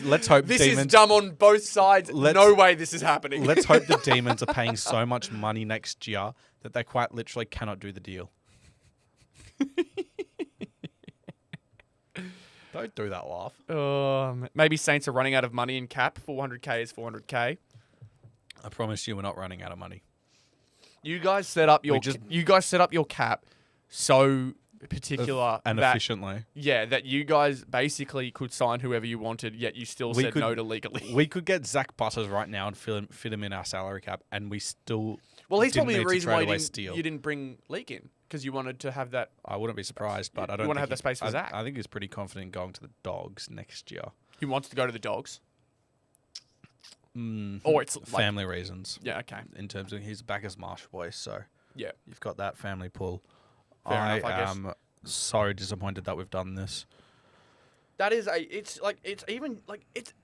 Let's hope This Demons. is dumb on both sides. No way this is happening. Let's hope the Demons are paying so much money next year that they quite literally cannot do the deal. Don't do that laugh. Maybe Saints are running out of money in cap. 400k is 400k. I promise you, we're not running out of money. You guys set up your cap so particular And that, efficiently. Yeah, that you guys basically could sign whoever you wanted, yet you still said no to legally. We could get Zach Butters right now and fit him in our salary cap, and we still. Well, he's didn't probably the need to reason trade why away you Steele. didn't bring Leak in, because you wanted to have that. I wouldn't be surprised, but You I don't. wanna think have that space for Zach. I think he's pretty confident going to the Dogs next year. He wants to go to the Dogs. Mm, Or it's like, family reasons. yeah, okay. In terms of he's back as Marsh boy, so Yeah. you've got that family pull. Fair enough, I guess. am so disappointed that we've done this. That is it's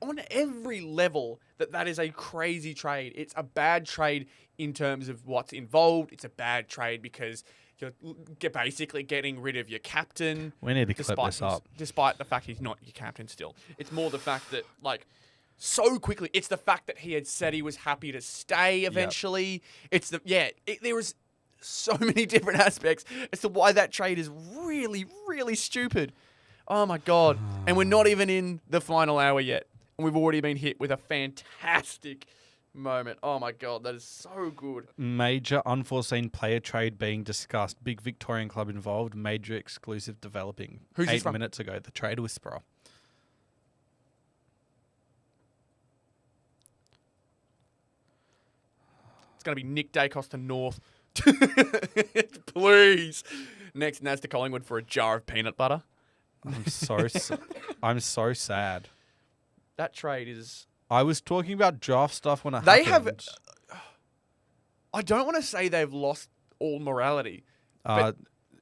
on every level that is a crazy trade. It's a bad trade in terms of what's involved. It's a bad trade because you're basically getting rid of your captain. We need to clip this up. Despite the fact he's not your captain still. It's more the fact that, so quickly, it's the fact that he had said he was happy to stay eventually. It's there was so many different aspects as to why that trade is really, really stupid. Oh my God. And we're not even in the final hour yet. And we've already been hit with a fantastic moment. Oh my God, that is so good. Major unforeseen player trade being discussed. Big Victorian club involved. Major exclusive developing. Who's this 8 from? minutes ago. The Trade Whisperer. It's going to be Nick Dacos to North. Please. Next, Naz to Collingwood for a jar of peanut butter. I'm I'm so sad. That trade is... I was talking about draft stuff when it They happened. I don't want to say they've lost all morality. But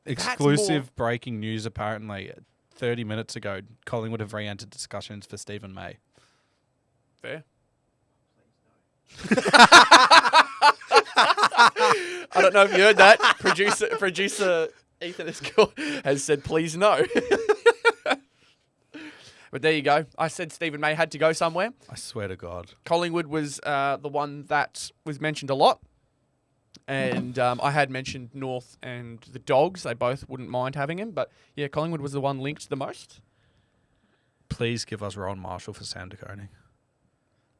Exclusive breaking news, apparently. 30 minutes ago, Collingwood have re-entered discussions for Stephen May. Fair. I don't know if you heard that. Producer Ethan has said, please no. But there you go. I said Stephen May had to go somewhere. I swear to God. Collingwood was the one that was mentioned a lot. And I had mentioned North and the Dogs. They both wouldn't mind having him. But yeah, Collingwood was the one linked the most. Please give us Rowan Marshall for Sam DeConey.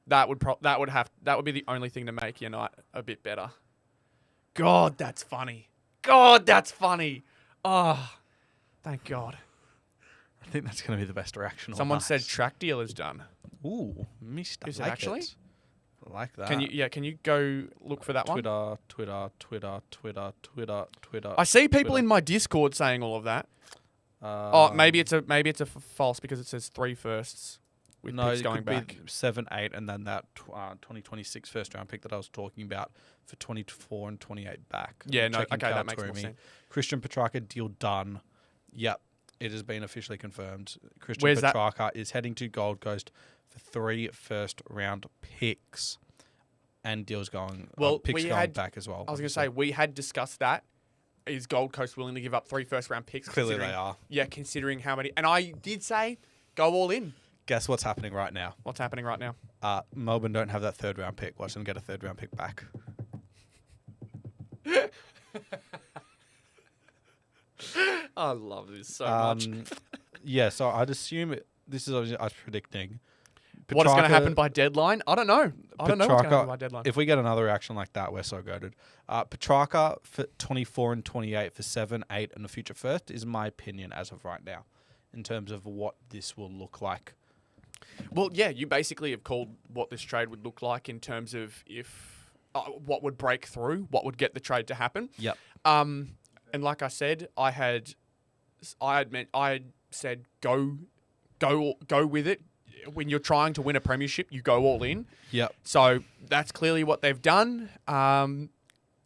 That would be the only thing to make your night a bit better. God, that's funny. God, that's funny. Oh, thank God. I think that's going to be the best reaction. Someone said track deal is done. Ooh, missed. Is it actually? I like that. Can you go look for that one? Twitter. I see people in my Discord saying all of that. Maybe it's a false because it says 3 firsts with picks it going could back. be 7, 8, and then that 2026 first round pick that I was talking about for 24 and 28 back. Yeah, no, Checking okay, that Cal makes more Twomey. sense. Christian Petrarca deal done. Yep, it has been officially confirmed. Christian Where's that? Petrarca is heading to Gold Coast for 3 first-round picks, and deals going. Well, picks we going had- back as well. I was going to obviously. say, we had discussed that. Is Gold Coast willing to give up 3 first-round picks? Clearly they considering- are. Yeah, considering how many. And I did say, go all in. Guess what's happening right now? What's happening right now? Melbourne don't have that 3rd-round pick. Watch them get a 3rd-round pick back. I love this so much. Yeah, so I'd assume this is obviously us predicting. What is going to Petrarca- happen by deadline? I don't know. I don't know what's going to Petrarca- happen by deadline. If we get another reaction like that, we're so goated. Petrarca for 24 and 28 for 7, 8, and a future first is my opinion as of right now, in terms of what this will look like. Well, yeah, you basically have called what this trade would look like in terms of if what would break through, what would get the trade to happen. Yep. And like I said, I had said go with it. When you're trying to win a premiership, you go all in. Yep. So that's clearly what they've done.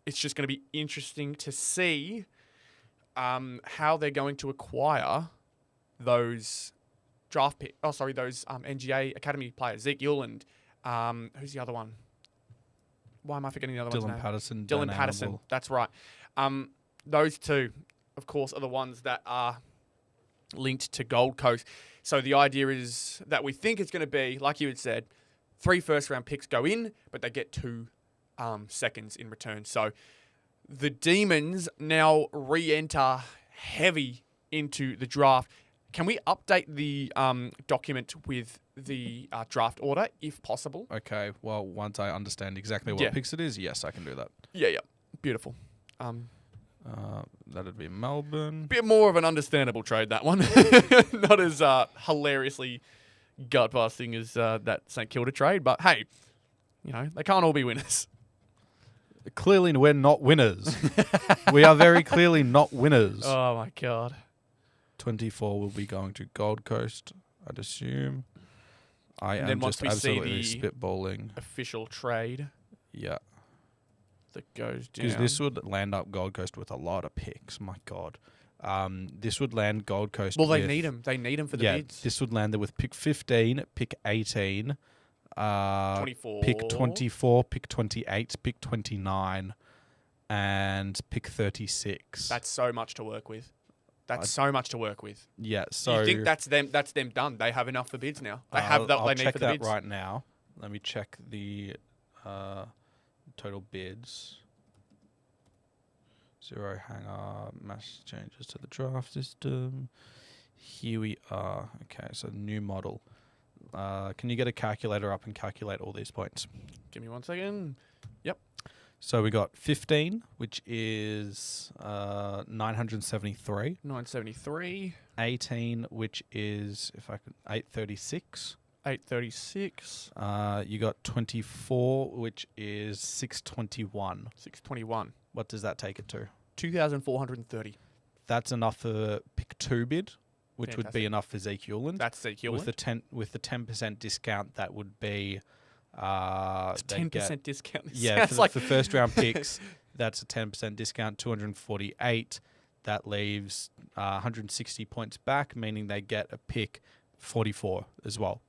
It's just going to be interesting to see how they're going to acquire those draft pick. Oh, sorry, those NGA Academy players, Zeke Yuland. Who's the other one? Why am I forgetting the other one's Dylan name? Patterson. Dylan Dan Patterson. Annable. That's right. Those two, of course, are the ones that are linked to Gold Coast. So the idea is that we think it's going to be, like you had said, 3 first-round picks go in, but they get 2 seconds in return. So the Demons now re-enter heavy into the draft. Can we update the document with the draft order, if possible? Okay, well, once I understand exactly what Yeah. picks it is, yes, I can do that. Yeah. Beautiful. That'd be Melbourne. Bit more of an understandable trade, that one. Not as hilariously gut-busting as that St Kilda trade, but hey, they can't all be winners. Clearly, we're not winners. We are very clearly not winners. Oh my God. 24 will be going to Gold Coast, I'd assume. I And am then once just we see absolutely the- spitballing. Official trade Yeah. that goes down. Because this would land up Gold Coast with a lot of picks. My God. This would land Gold Coast Well, they with... need them. They need them for the yeah, bids. this would land there with pick 15, pick 18, 24. pick 24, pick 28, pick 29, and pick 36. That's so much to work with. That's so much to work with. Yeah, so... You think that's them done? They have enough for bids now. They have what I'll they need check for the that bids. right now. Let me check the total bids. Zero hanger, mass changes to the draft system. Here we are. Okay, so new model. Can you get a calculator up and calculate all these points? Give me 1 second. So we got 15, which is 973. 973. 18, which is 836. 836. You got 24, which is 621. 621. What does that take it to? 2,430. That's enough for pick 2 bid, which would be Fantastic. enough for Zeke Yuland. That's Zeke Yuland. With the 10% discount, that would be It's they 10% get- discount. This Yeah, sounds for, like for first round picks, that's a 10% discount, 248. That leaves 160 points back, meaning they get a pick 44 as well.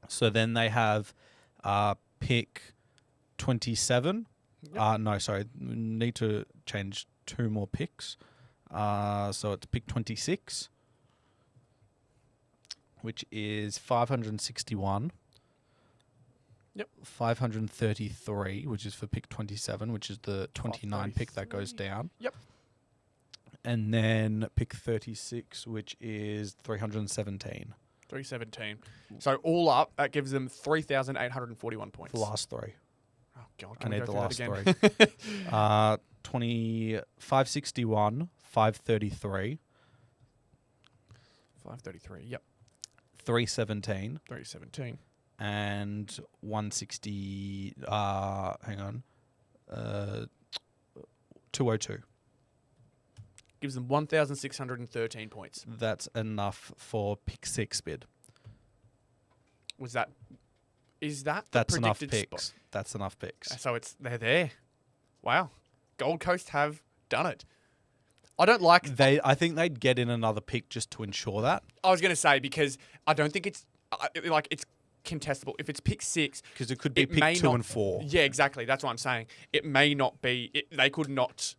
So then they have pick 27. Yep. No, sorry. Need to change 2 more picks. So it's pick 26, which is 561. Yep. 533, which is for pick 27, which is the 29 pick that goes 533. down. Yep. And then pick 36, which is 317 317. So all up, that gives them 3,841 points. for the last 3. Oh, God. I Can we need go the through last that again? 561, 533, 533. Yep. 317, 317. and 160. Hang on. 202. Gives them 1,613 points. That's enough for pick 6 bid. Is that the That's enough predicted picks. spot? That's enough picks. So they're there. Wow. Gold Coast have done it. I don't like... I think they'd get in another pick just to ensure that. I was going to say, because I don't think it's contestable. If it's pick 6, Because it could be it may pick 2 not- and 4. yeah, exactly. That's what I'm saying. It may not be. They could not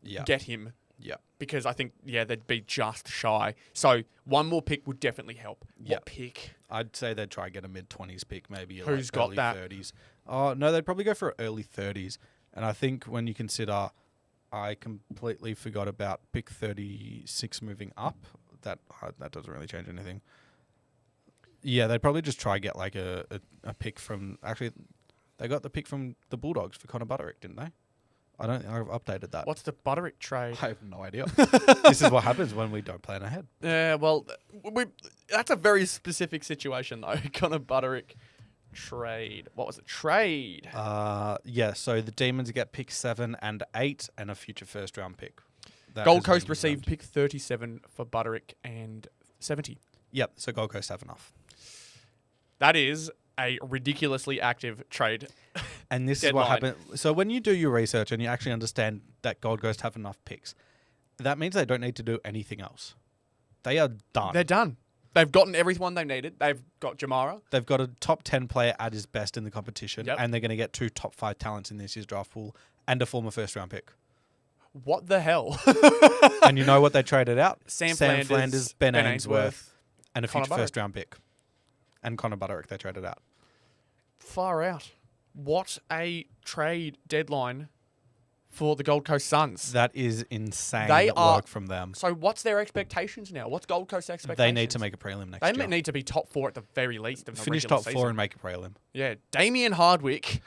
Yeah. get him Yeah. because I think they'd be just shy. So one more pick would definitely help. Yeah. What pick? I'd say they'd try and get a mid-20s pick, maybe Who's got early that? 30s. Oh, no, they'd probably go for early 30s. And I think when you consider, I completely forgot about pick 36 moving up. That doesn't really change anything. Yeah, they'd probably just try and get like a pick from... Actually, they got the pick from the Bulldogs for Connor Butterick, didn't they? I don't think I've updated that. What's the Butterick trade? I have no idea. This is what happens when we don't plan ahead. Yeah, well, that's a very specific situation though. Connor Butterick trade. What was it? Trade. Yeah, so the Demons get pick 7 and 8 and a future first round pick. That Gold has been Coast received confirmed. pick 37 for Butterick and 70. Yep, so Gold Coast have enough. That is a ridiculously active trade. And this is what Deadline. happened. So when you do your research and you actually understand that Gold Coast have enough picks, that means they don't need to do anything else. They are done. They're done. They've gotten everyone they needed. They've got Jamara. They've got a top 10 player at his best in the competition, Yep. and they're going to get 2 top 5 talents in this year's draft pool and a former first round pick. What the hell? And you know what they traded out? Sam Flanders, Ben Ben Ainsworth, and a Connor future first Butterick. round pick. And Connor Butterick they traded out. Far out. What a trade deadline for the Gold Coast Suns. That is insane They are- work from them. So what's their expectations now? What's Gold Coast expectations? They need to make a prelim next They year. need to be top 4 at the very least of the Finish regular top 4 season. and make a prelim. Yeah, Damien Hardwick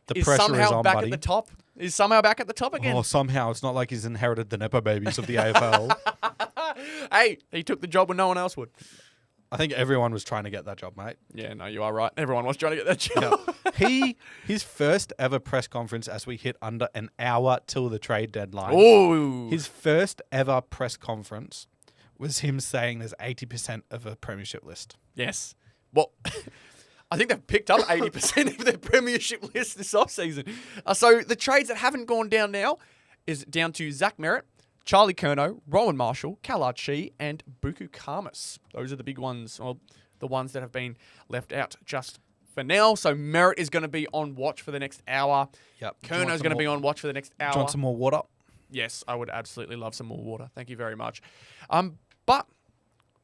The is pressure somehow is on, back buddy. at the top. Is somehow back at the top again. Oh, somehow. It's not like he's inherited the Nepo babies of the AFL. Hey, he took the job when no one else would. I think everyone was trying to get that job, mate. Yeah, no, you are right. Everyone was trying to get that job. His first ever press conference as we hit under an hour till the trade deadline. Ooh. His first ever press conference was him saying there's 80% of a premiership list. Yes. Well, I think they've picked up 80% of their premiership list this offseason. So the trades that haven't gone down now is down to Zach Merrett, Charlie Curnow, Rowan Marshall, Kallard Shee, and Buku Karmas. Those are the big ones, or the ones that have been left out just for now. So Merrett is going to be on watch for the next hour. Yep. Curnow's going to be on watch for the next hour. Do you want some more water? Yes, I would absolutely love some more water. Thank you very much. But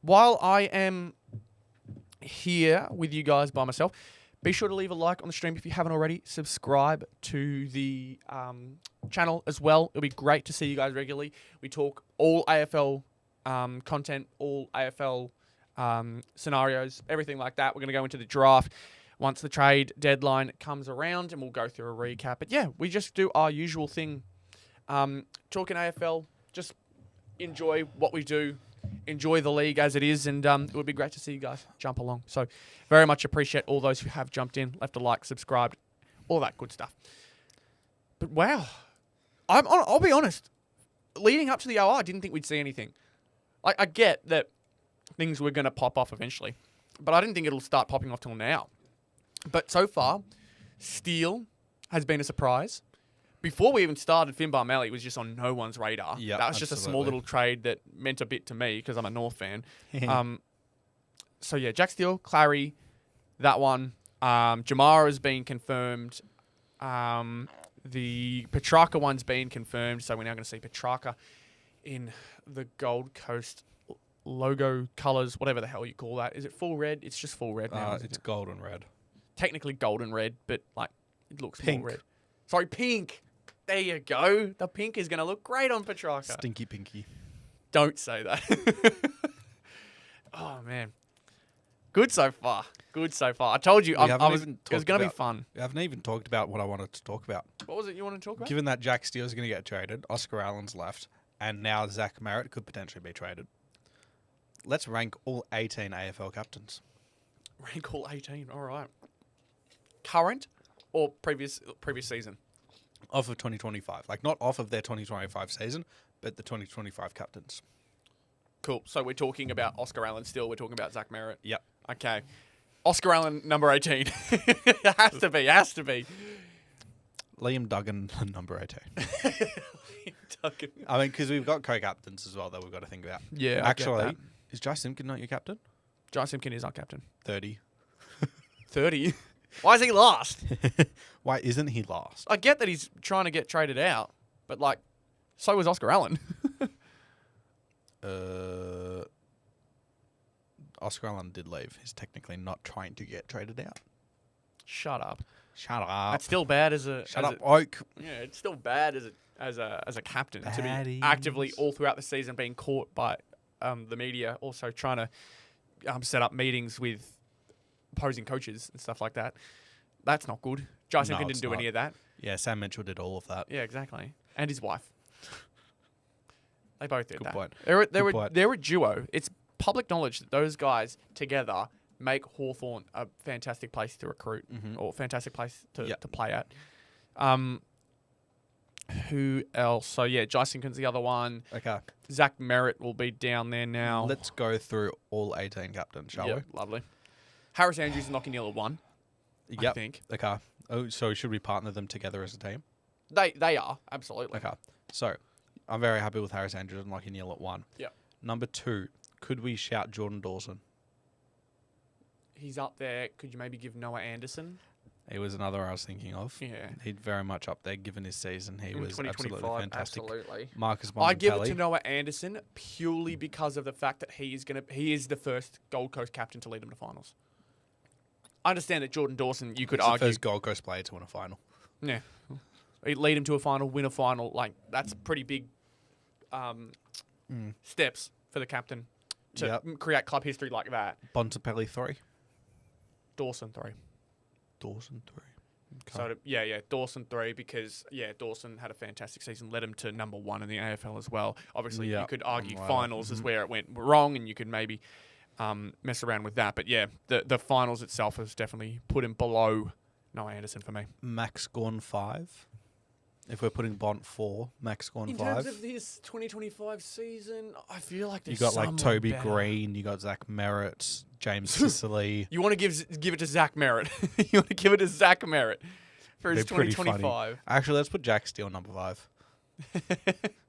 while I am here with you guys by myself, be sure to leave a like on the stream if you haven't already. Subscribe to the channel as well. It'll be great to see you guys regularly. We talk all AFL content, all AFL scenarios, everything like that. We're going to go into the draft once the trade deadline comes around, and we'll go through a recap. But yeah, we just do our usual thing. Talking AFL, just enjoy what we do. Enjoy the league as it is, and it would be great to see you guys jump along. So very much appreciate all those who have jumped in, left a like, subscribed, all that good stuff. But wow, I'll be honest, leading up to the OR, I didn't think we'd see anything. I get that things were going to pop off eventually, but I didn't think it'll start popping off till now. But so far, Steele has been a surprise. Before we even started, Finbar Melly was just on no one's radar. Yeah, that was just a small absolutely. little trade that meant a bit to me because I'm a North fan. So yeah, Jack Steele, Clary, that one. Jamara has been confirmed. The Petrarca one's been confirmed, so we're now going to see Petrarca in the Gold Coast logo colours, whatever the hell you call that. Is it full red? It's just full red now. isn't It's it? gold and red. Technically gold and red, but like it looks Pink. more red. Sorry, pink. There you go. The pink is going to look great on Petrarca. Stinky pinky. Don't say that. Oh, man. Good so far. Good so far. I told you We it haven't was even going talked to be about- fun. We haven't even talked about what I wanted to talk about. What was it you wanted to talk about? Given that Jack Steele's going to get traded, Oscar Allen's left, and now Zach Merrett could potentially be traded. Let's rank all 18 AFL captains. Rank all 18. All right. Current or previous season? Off of 2025. Like, not off of their 2025 season, but the 2025 captains. Cool. So we're talking about Oscar Allen still. We're talking about Zach Merrett. Yep. Okay. Oscar Allen, number 18. Has to be. Liam Duggan, number 18. Tucking. I mean, because we've got co-captains as well that we've got to think about. Yeah, I get Actually, that. is Jai Simpkin not your captain? John Simpkin is our captain. 30. 30. Why is he last? Why isn't he last? I get that he's trying to get traded out, but like, so was Oscar Allen. Oscar Allen did leave. He's technically not trying to get traded out. Shut up. Shut up. That's still bad as a. Shut as up, Oak. Yeah, it's still bad as a captain to be Baddies. actively all throughout the season being caught by the media, also trying to set up meetings with opposing coaches and stuff like that. That's not good. Jason No, didn't it's do any not. of that. Yeah, Sam Mitchell did all of that. Yeah, exactly. And his wife. They both did Good that. point. They're point. a duo. It's public knowledge that those guys together make Hawthorn a fantastic place to recruit or fantastic place to play at. Who else? So, yeah, Jysinken's the other one. Okay. Zach Merrett will be down there now. Let's go through all 18 captains, shall we? Lovely. Harris Andrews is knocking Neil at 1, I think. Okay. Oh, so should we partner them together as a team? They are, absolutely. Okay. So, I'm very happy with Harris Andrews and Lachie Neale at 1. Yep. Number 2, could we shout Jordan Dawson? He's up there. Could you maybe give Noah Anderson? He was another I was thinking of. Yeah. He'd very much up there given his season. He In was absolutely 2025, fantastic. absolutely. Marcus I give it Bontempelli. to Noah Anderson purely because of the fact that he is the first Gold Coast captain to lead them to finals. I understand that Jordan Dawson, you could He's argue, the first Gold Coast player to win a final. yeah, lead him to a final, win a final. Like that's pretty big steps for the captain to create club history like that. Bontempelli 3. Dawson 3. Dawson 3. So Dawson 3 because Dawson had a fantastic season, led him to number 1 in the AFL as well. Obviously, you could argue finals is where it went wrong, and you could maybe mess around with that. But yeah, the finals itself has definitely put him below Noah Anderson for me. Max Gawn 5. If we're putting Bont 4, Max Gawn 5. In terms of this 2025 season, I feel like You there's got like someone Toby better. Green, you got Zach Merrett, James Sicily. You want to give it to Zach Merrett. You want to give it to Zach Merrett for his They're pretty 2025. funny. Actually, let's put Jack Steele number 5.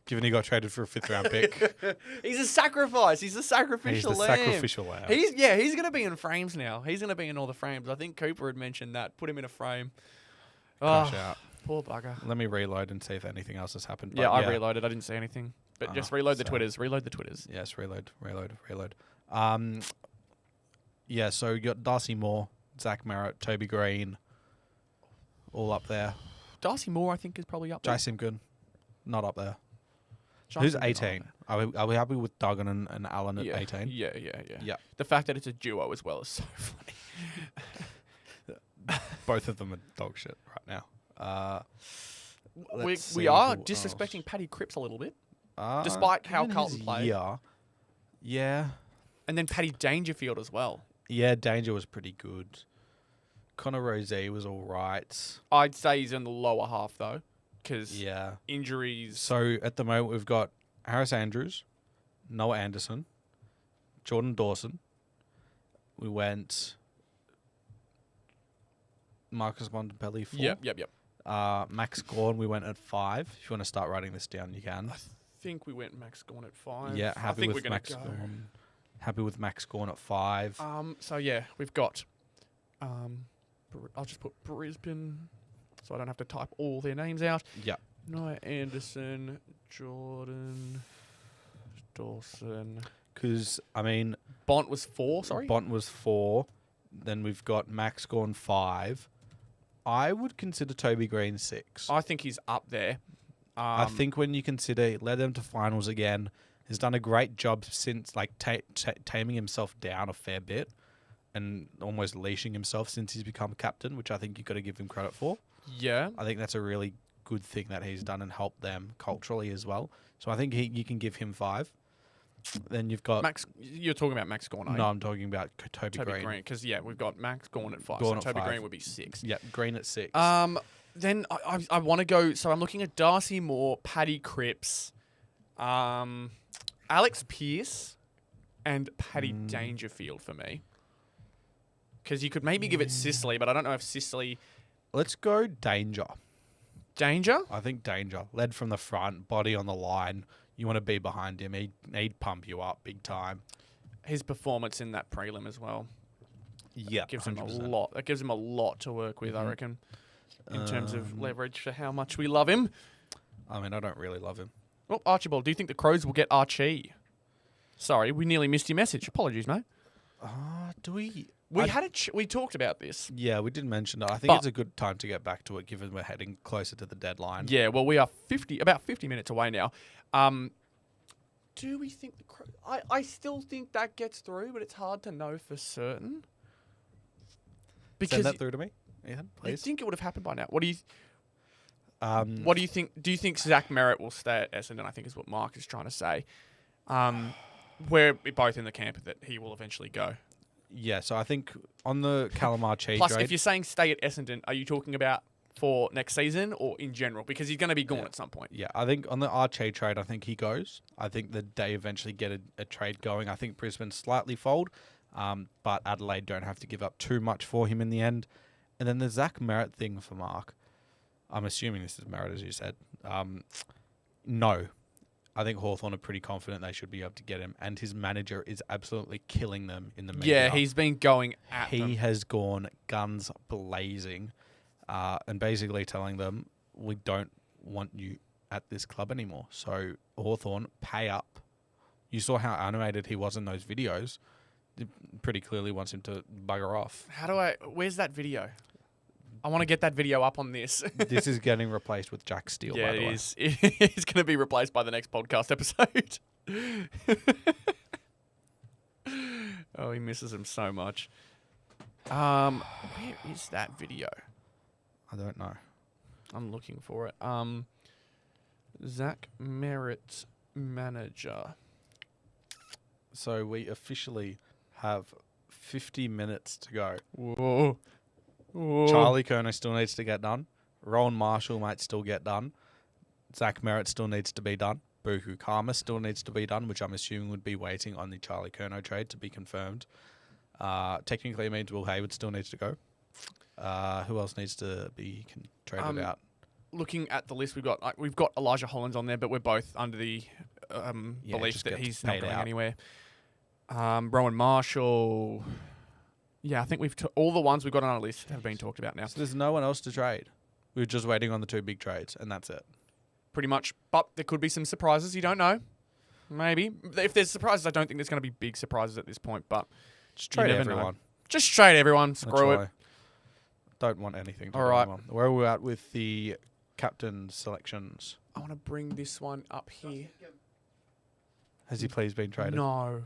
Given he got traded for a 5th round pick. He's a sacrifice. He's a sacrificial He's the lamb. sacrificial lamb. He's going to be in frames now. He's going to be in all the frames. I think Cooper had mentioned that. Put him in a frame. Crash Oh, out. poor bugger. Let me reload and see if anything else has happened. But Yeah, I reloaded. I didn't see anything. But just reload the so- Twitters. Reload the Twitters. Yes, reload. Yeah, so you got Darcy Moore, Zach Merrett, Toby Green, all up there. Darcy Moore, I think, is probably up there. Jay Simpkin, not up there. Jason Who's Simpkin not 18? up Are we happy with Duggan and Allen there. at 18? Yeah. Yeah. The fact that it's a duo as well is so funny. Both of them are dog shit right now. We Let's see are who disrespecting else. Paddy Cripps a little bit. Uh, despite how given Carlton his played. Yeah. And then Paddy Dangerfield as well. Yeah, Danger was pretty good. Connor Rozee was all right. I'd say he's in the lower half, though, because Yeah. injuries. So at the moment, we've got Harris Andrews, Noah Anderson, Jordan Dawson. We went Marcus Bontempelli 4. Yep. Max Gawn, we went at 5. If you want to start writing this down, you can. I think we went Max Gawn at 5. Yeah, I happy think with we're gonna Max go. Gawn. Happy with Max Gawn at 5. So yeah, we've got. I'll just put Brisbane, so I don't have to type all their names out. Yeah. Noah Anderson, Jordan, Dawson. Because, I mean, Bont was 4. Sorry. Bont was 4. Then we've got Max Gawn 5. I would consider Toby Green 6. I think he's up there. I think when you consider led them to finals again, has done a great job since like taming himself down a fair bit and almost leashing himself since he's become captain, which I think you've got to give him credit for. Yeah. I think that's a really good thing that he's done and helped them culturally as well. So I think you can give him 5. Then you've got Max. You're talking about Max Gawn, No, I'm talking about Toby Green. because we've got Max Gawn at 5. Gawn so at Toby 5. Green would be 6. Yeah, Green at 6. Then I want to go. So I'm looking at Darcy Moore, Paddy Cripps, Alex Pearce, and Paddy Dangerfield for me. Because you could maybe give it Sicily, but I don't know if Sicily. Let's go Danger. Danger? I think Danger. Led from the front, body on the line. You want to be behind him. He'd pump you up big time. His performance in that prelim as well. Yeah, gives him a 100%. lot. That gives him a lot to work with, I Mhm. reckon, in terms of leverage for how much we love him. I mean, I don't really love him. Well, Archibald, do you think the Crows will get Archie? Sorry, we nearly missed your message. Apologies, mate. Do we? We talked about this. Yeah, we did mention it. I think But- it's a good time to get back to it, given we're heading closer to the deadline. Yeah, well, we are about 50 minutes away now. Do we think the Crows... I still think that gets through, but it's hard to know for certain. Because Send that through to me, Ethan, I please. think it would have happened by now. What do you Um, What do you think? Do you think Zach Merrett will stay at Essendon? I think is what Mark is trying to say. We're both in the camp that he will eventually go. Yeah, so I think on the Calamar Chi Plus, trade, if you're saying stay at Essendon, are you talking about for next season or in general? Because he's going to be gone Yeah. at some point. yeah, I think on the Archie trade, I think he goes. I think that they eventually get a trade going. I think Brisbane slightly fold, but Adelaide don't have to give up too much for him in the end. And then the Zach Merrett thing for Mark, I'm assuming this is Merrett, as you said. No. I think Hawthorn are pretty confident they should be able to get him, and his manager is absolutely killing them in the media. Yeah, he's been going at He them. has gone guns blazing and basically telling them, we don't want you at this club anymore. So, Hawthorn, pay up. You saw how animated he was in those videos. It pretty clearly wants him to bugger off. Where's that video? I want to get that video up on this. This is getting replaced with Jack Steele, Yeah, by the it way. is. It's going to be replaced by the next podcast episode. Oh, he misses him so much. Where is that video? I don't know. I'm looking for it. Zach Merrett manager. So, we officially have 50 minutes to go. Whoa. Whoa. Charlie Kerner still needs to get done. Rowan Marshall might still get done. Zach Merrett still needs to be done. Buku Karma still needs to be done, which I'm assuming would be waiting on the Charlie Kerno trade to be confirmed. Technically, it means Will Hayward still needs to go. Who else needs to be traded out? Looking at the list, we've got Elijah Hollins on there, but we're both under the belief just that gets he's not paid going out. anywhere. Rowan Marshall. Yeah, I think all the ones we've got on our list have been talked about now. So there's no one else to trade. We're just waiting on the two big trades, and that's it. Pretty much. But there could be some surprises. You don't know. Maybe. If there's surprises, I don't think there's going to be big surprises at this point. But Just you trade never know. everyone. Just trade everyone. That's Screw it. why. Don't want anything to All do right. anymore. Where are we at with the captain selections? I want to bring this one up here. Has he please been traded? No.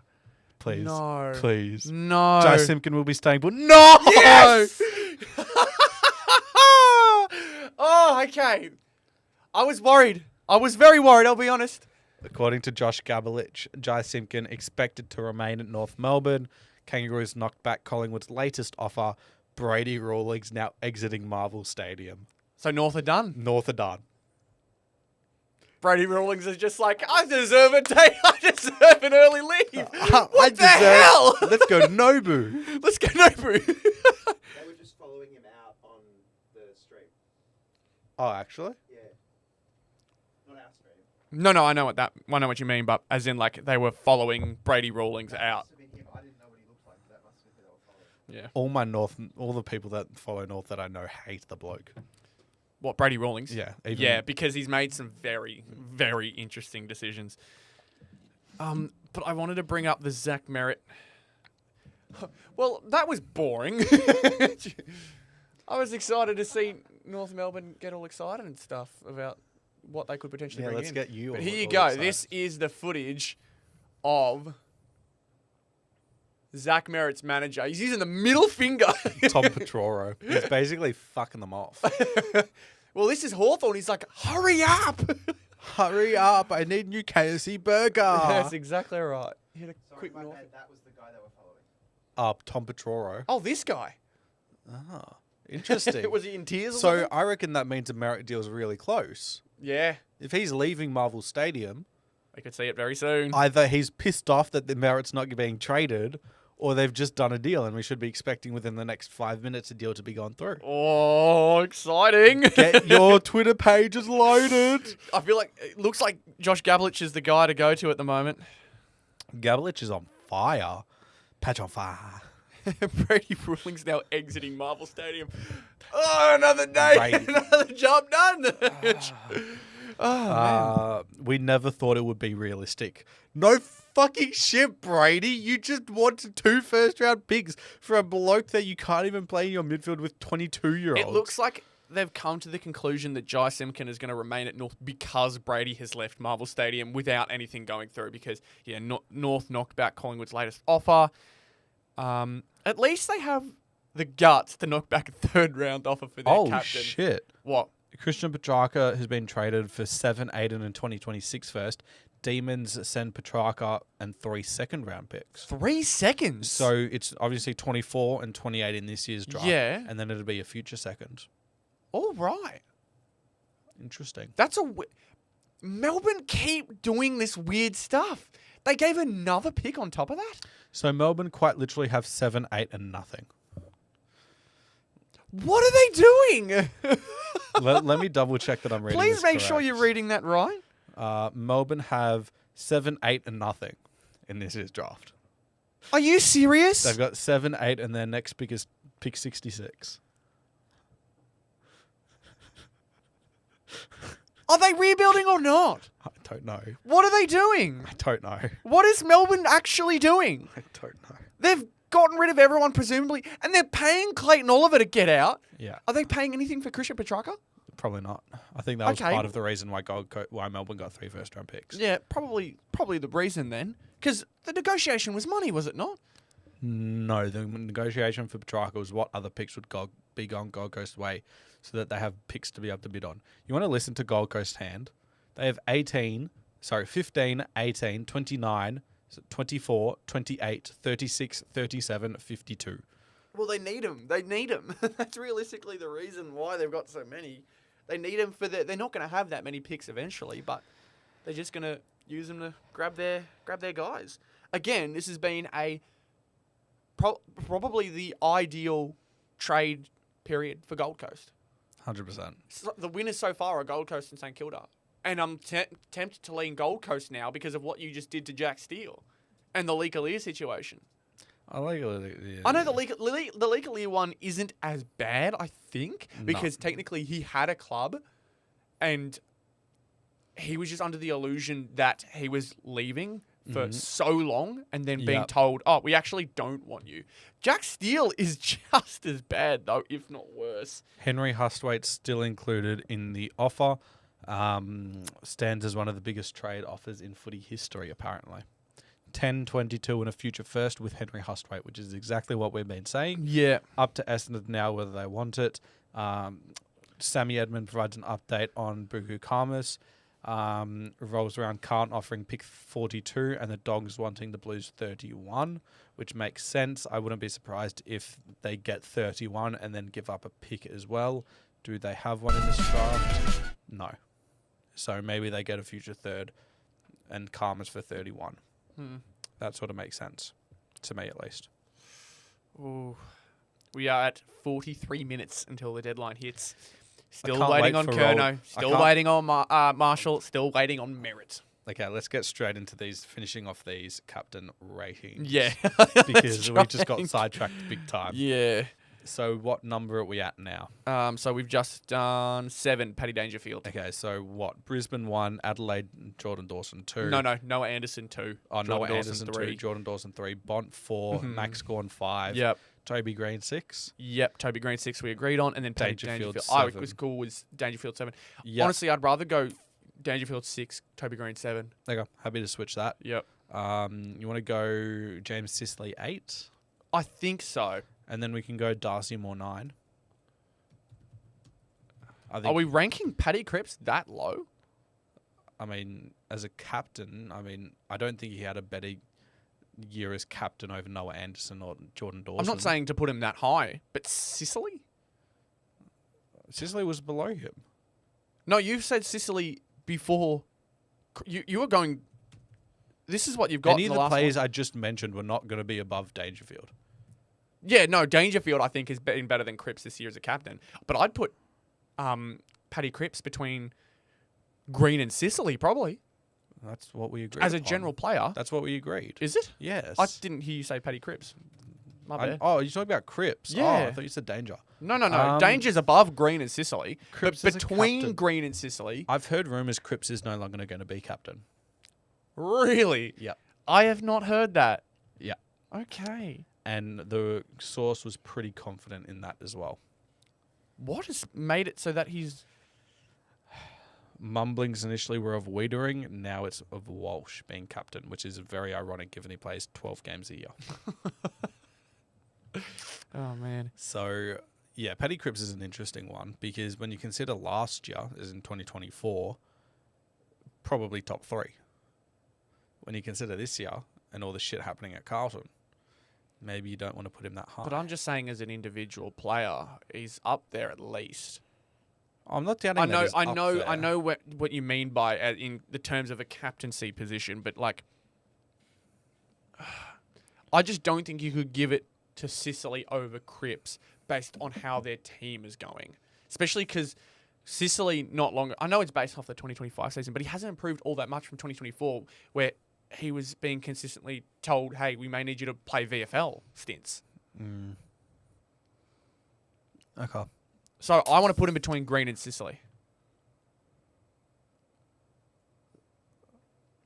Please. No. Please. No. Jai Simpkin will be staying, but no! Yes! Oh, okay. I was worried. I was very worried, I'll be honest. According to Josh Gabelich, Jai Simpkin expected to remain at North Melbourne. Kangaroos knocked back Collingwood's latest offer. Brady Rawlings now exiting Marvel Stadium. So North are done. North are done. Brady Rawlings is just like, I deserve a day. I deserve an early leave. What the hell? Let's go to Nobu. Let's go Nobu. They were just following him out on the stream. Oh, actually? Yeah. Not our stream. No, I know what you mean, but as in like they were following Brady Rawlings That out. must have been him. I didn't know what he looked like, but that must have been who they were following. Yeah. All the people that follow North that I know hate the bloke. What, Brady Rawlings? Yeah. Yeah, because he's made some very, very interesting decisions. But I wanted to bring up the Zach Merrett. Well, that was boring. I was excited to see North Melbourne get all excited and stuff about what they could potentially Yeah, bring let's in. get you But all- here you all go. excited. This is the footage of Zach Merrett's manager. He's using the middle finger. Tom Petroro. He's basically fucking them off. Well, this is Hawthorn. He's like, hurry up. Hurry up. I need new KFC burger. That's exactly right. Hit a Sorry, quick my north. bad. That was the guy they were following. Tom Petroro. Oh, this guy. Ah, interesting. Was he in tears or So something? I reckon that means the Merritt deal's really close. Yeah. If he's leaving Marvel Stadium, I could see it very soon. either he's pissed off that the Merritt's not being traded, or they've just done a deal, and we should be expecting within the next 5 minutes a deal to be gone through. Oh, exciting. Get your Twitter pages loaded. I feel like it looks like Josh Gabelich is the guy to go to at the moment. Gabelich is on fire. Patch on fire. Brady Ruling's now exiting Marvel Stadium. Oh, another day, Brady. another job done. We never thought it would be realistic. No fucking shit, Brady. You just wanted 2 first-round picks for a bloke that you can't even play in your midfield with 22-year-olds. It looks like they've come to the conclusion that Jai Simkin is going to remain at North because Brady has left Marvel Stadium without anything going through because, North knocked back Collingwood's latest offer. At least they have the guts to knock back a 3rd-round offer for their captain. Oh, shit. What? Christian Petrarca has been traded for 7, 8 and 2026 first. Demons send Petrarca and 3 second-round picks. 3 seconds? So it's obviously 24 and 28 in this year's draft. Yeah. And then it'll be a future second. All right. Interesting. That's Melbourne keep doing this weird stuff. They gave another pick on top of that. So Melbourne quite literally have 7, 8 and nothing. What are they doing? let me double check that I'm reading Please this make sure correct. you're reading that right. Melbourne have 7, 8 and nothing in this year's draft. Are you serious? They've got 7, 8 and their next pick is pick 66. Are they rebuilding or not? I don't know. What are they doing? I don't know. What is Melbourne actually doing? I don't know. They've gotten rid of everyone, presumably, and they're paying Clayton Oliver to get out. Yeah. Are they paying anything for Christian Petrarca? Probably not. I think that was Okay. part of the reason why Melbourne got 3 first-round picks. Yeah, probably the reason then. Because the negotiation was money, was it not? No, the negotiation for Petrarca was what other picks would be going Gold Coast's way so that they have picks to be able to bid on. You want to listen to Gold Coast hand? They have 15, 18, 29, 24, 28, 36, 37, 52. Well, they need them. They need them. That's realistically the reason why they've got so many. They need them for they're not going to have that many picks eventually, but they're just going to use them to grab their guys. Again, this has been probably the ideal trade period for Gold Coast. 100%. So the winners so far are Gold Coast and St Kilda. And I'm tempted to lean Gold Coast now because of what you just did to Jack Steele and the Leakalier situation. I like it. Yeah. I know the Leakalier one isn't as bad, I think, because technically he had a club and he was just under the illusion that he was leaving for so long and then being told, oh, we actually don't want you. Jack Steele is just as bad, though, if not worse. Henry Hustwaite's still included in the offer. Stands as one of the biggest trade offers in footy history, apparently. 10, 22 and a future first with Henry Hustwaite, which is exactly what we've been saying. Yeah. Up to Essendon now whether they want it. Sammy Edmund provides an update on Buku Karmas. Revolves around Carlton offering pick 42 and the Dogs wanting the Blues 31, which makes sense. I wouldn't be surprised if they get 31 and then give up a pick as well. Do they have one in this draft? No. So maybe they get a future third and Karmas for 31. That sort of makes sense, to me at least. Ooh. We are at 43 minutes until the deadline hits. Still can't waiting wait on for Curnow. Still waiting on Marshall. Still waiting on Merrett. Okay, let's get straight into finishing off these captain ratings. Yeah. Because we just got sidetracked big time. Yeah. So what number are we at now? So we've just done 7, Paddy Dangerfield. Okay, so what? Brisbane 1, Adelaide, Jordan Dawson 2. No, Noah Anderson 2. Oh, Noah Anderson 3. 2, Jordan Dawson 3, Bont 4, Max Gawn 5. Yep. Toby Green 6. Yep, Toby Green 6 we agreed on, and then Paddy Dangerfield Dangerfield. 7. I was cool with Dangerfield 7. Yep. Honestly, I'd rather go Dangerfield 6, Toby Green 7. Okay, happy to switch that. Yep. You want to go James Sicily 8? I think so. And then we can go Darcy Moore 9. Are we ranking Paddy Cripps that low? I mean, as a captain, I don't think he had a better year as captain over Noah Anderson or Jordan Dawson. I'm not saying to put him that high, but Sicily? Sicily was below him. No, you've said Sicily before. You were going... This is what you've got Any in of the the last players one. I just mentioned were not going to be above Dangerfield. Yeah, no, Dangerfield I think has been better than Cripps this year as a captain. But I'd put Paddy Cripps between Green and Sicily probably. That's what we agreed As a upon. general player. That's what we agreed. Is it? Yes. I didn't hear you say Paddy Cripps. My bad. Oh, you're talking about Cripps? Yeah. Oh, I thought you said Danger. No. Danger's above Green and Sicily. Cripps But is a between captain. Green and Sicily. I've heard rumours Cripps is no longer going to be captain. Really? Yep. I have not heard that. Yeah. Okay. And the source was pretty confident in that as well. What has made it so that he's... Mumblings initially were of Wiedering, now it's of Walsh being captain, which is very ironic given he plays 12 games a year. Oh, man. So, yeah, Paddy Cripps is an interesting one because when you consider last year, as in 2024, probably top 3. When you consider this year and all the shit happening at Carlton, maybe you don't want to put him that high. But I'm just saying as an individual player, he's up there at least. I'm not doubting that he's I up know, there. I know what you mean by in the terms of a captaincy position, but like, I just don't think you could give it to Sicily over Cripps based on how their team is going, especially because Sicily not longer. I know it's based off the 2025 season, but he hasn't improved all that much from 2024, where he was being consistently told, "Hey, we may need you to play VFL stints." Okay. So I want to put him between Green and Sicily.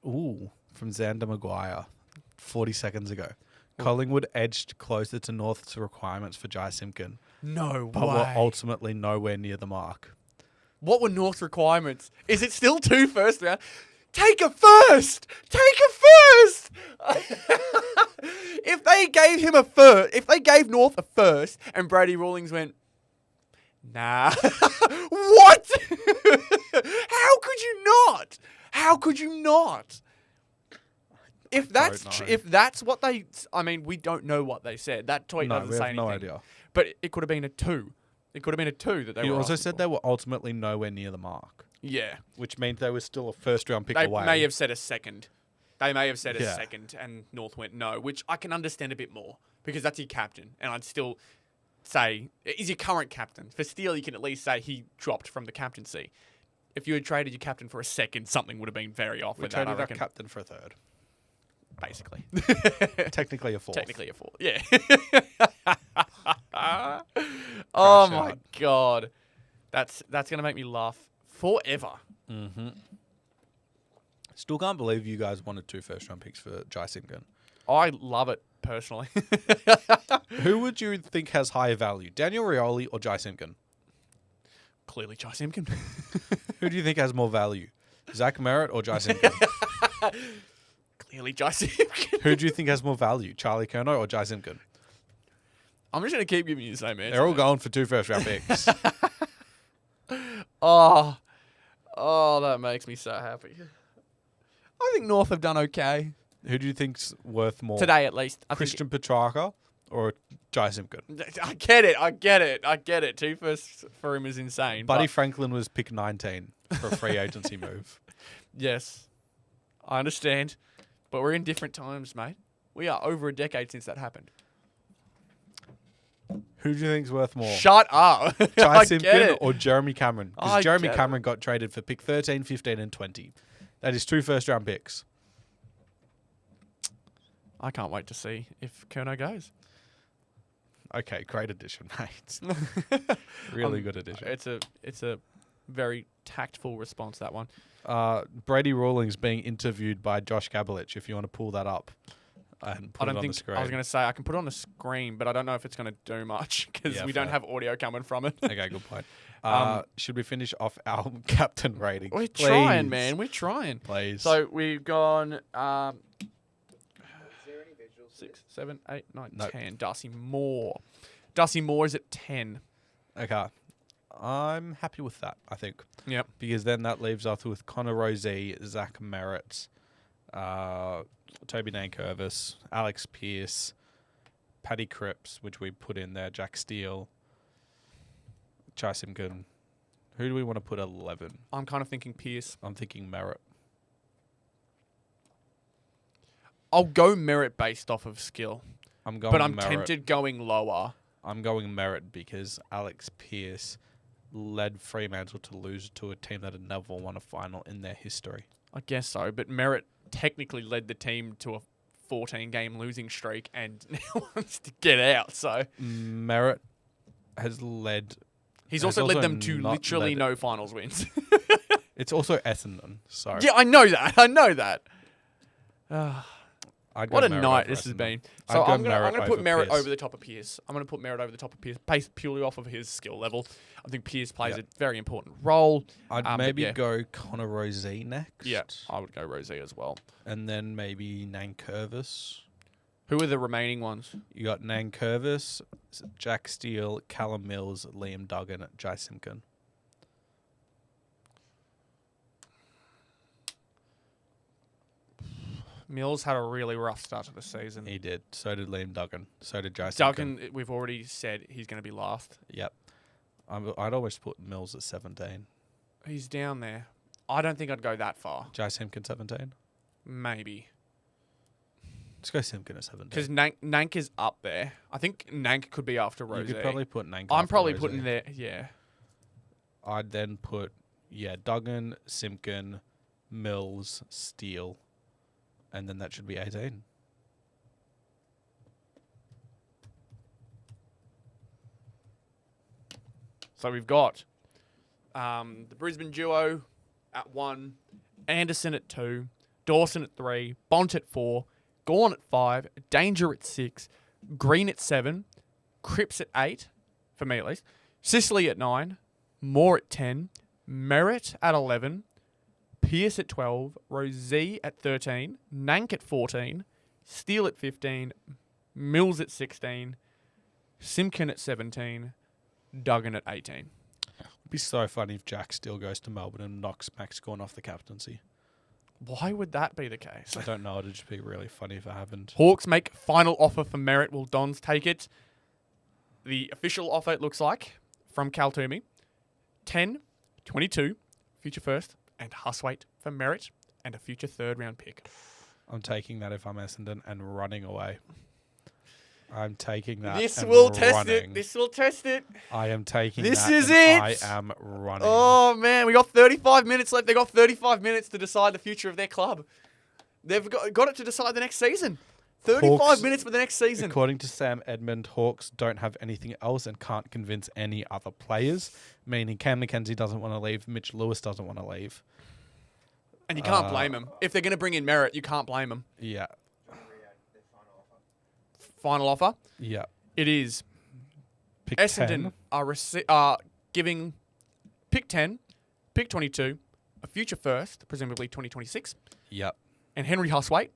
Ooh, from Xander Maguire, 40 seconds ago. Collingwood edged closer to North's requirements for Jai Simpkin, No but were ultimately nowhere near the mark. What were North's requirements? Is it still 2 first round? Take a first! Take a first! If they gave him a first, if they gave North a first and Brady Rawlings went, nah. What? How could you not? How could you not? If that's what they, I mean, we don't know what they said. That tweet doesn't say anything. No idea. But it could have been a 2. It could have been a 2 that they He were also asking said for. they were ultimately nowhere near the mark, Yeah. which means they were still a first-round pick They away. may have said a second. They may have said a Yeah. second, and North went no, which I can understand a bit more because that's your captain, and I'd still say is your current captain. For Steele, you can at least say he dropped from the captaincy. If you had traded your captain for a second, something would have been very off We with that. I traded our reckon. captain for a third. Basically, Technically a fourth. technically a 4. Yeah. Oh my out. god, that's gonna make me laugh forever. Mm-hmm. Still can't believe you guys wanted 2 first-round picks for Jai Simpkin. I love it personally. Who would you think has higher value, Daniel Rioli or Jai Simpkin? Clearly, Jai Simpkin. Who do you think has more value, Zach Merrett or Jai Simpkin? Clearly, Jai Simpkin. Who do you think has more value, Charlie Curnow or Jai Simpkin? I'm just gonna keep giving you the same answer. They're all going for 2 first-round picks. Oh, that makes me so happy. I think North have done okay Who do you think's worth more, today, at least. I think Christian Petrarca or Jai Simpkin? I get it. 2 firsts for him is insane. Buddy but Franklin was pick 19 for a free agency move. yes, I understand, but we're in different times, mate. We are over a decade since that happened. Who do you think's worth more? Shut up. Jai I get Simpkin it. or Jeremy Cameron? I Because Jeremy get it. Cameron got traded for pick 13, 15 and 20. That is 2 first-round picks. I can't wait to see if Kerno goes. Okay, great addition, mate. Really good addition. It's a very tactful response, that one. Brady Rawlings being interviewed by Josh Gabelich, if you want to pull that up and put I it don't on the think screen. I was going to say I can put it on the screen, but I don't know if it's going to do much because Yeah, we don't fair. have audio coming from it. Okay, good point. Should we finish off our captain ratings? We're please? trying, man. We're trying. Please. So we've gone Is there any visuals? 6, 7, 8, 9, Nope. 10. Darcy Moore. Darcy Moore is at 10. Okay. I'm happy with that, I think. Yep. Because then that leaves us with Connor Rozee, Zach Merrett, Toby Nankervis, Alex Pearce, Paddy Cripps, which we put in there, Jack Steele, Jai Simpkin. Who do we want to put at 11? I'm kind of thinking Pierce. I'm thinking Merrett. I'll go Merrett based off of skill, I'm going but I'm Merrett. tempted going lower. I'm going Merrett because Alex Pearce led Fremantle to lose to a team that had never won a final in their history. I guess so, but Merrett technically led the team to a 14-game losing streak and now wants to get out. So Merrett has led. He's has also led them to not literally led- no finals wins. It's also Essendon. So Yeah, I know that. I know that. I'd go What a Merrett night over this has Essendon. been. I'd So go I'm gonna put over Merrett Pearce. over the top of Pearce. I'm gonna put Merrett over the top of Pearce, based purely off of his skill level. I think Pearce plays Yep. a very important role. I'd but maybe yeah. go Connor Rozee next. Yeah, I would go Rosie as well. And then maybe Nankervis. Who are the remaining ones? You got Nankervis, Jack Steele, Callum Mills, Liam Duggan, Jai Simpkin. Mills had a really rough start to the season. He did. So did Liam Duggan. So did Jai Simpkin. Duggan, we've already said he's going to be last. Yep. I'd always put Mills at 17. He's down there. I don't think I'd go that far. Jai Simpkin 17. Maybe. Let's go Simpkin at 17. Because Nank is up there. I think Nank could be after You Rosie. could probably put Nank. I'm after probably Rozee. putting there, yeah. I'd then put, Duggan, Simpkin, Mills, Steele, and then that should be 18. So we've got the Brisbane duo at 1, Anderson at 2, Dawson at 3, Bont at 4, Gawn at 5, Danger at 6, Green at 7, Cripps at 8, for me at least, Sicily at 9, Moore at 10, Merrett at 11, Pearce at 12, Rozee at 13, Nank at 14, Steele at 15, Mills at 16, Simpkin at 17, Duggan at 18. It'd be so funny if Jack Steele goes to Melbourne and knocks Max Gawn off the captaincy. Why would that be the case? I don't know. It'd just be really funny if it happened. Hawks make final offer for Merrett. Will Dons take it? The official offer, it looks like, from Cal Toomey. 10, 22, future first, and Huswaite for Merrett, and a future third-round pick. I'm taking that if I'm Essendon and running away. I'm taking that. This and will test running. it. This will test it. I am taking This that. is and it. I am running. Oh, man. We got 35 minutes left. They got 35 minutes to decide the future of their club. They've got it to decide the next season. 35 Hawks, minutes for the next season. According to Sam Edmund, Hawks don't have anything else and can't convince any other players, meaning Cam McKenzie doesn't want to leave, Mitch Lewis doesn't want to leave. And you can't blame them. If they're going to bring in Merrett, you can't blame them. Yeah. Final offer. Yeah. It is Pick Essendon 10. are giving pick 10, pick 22, a future first, presumably 2026, Yep. and Henry Huswaite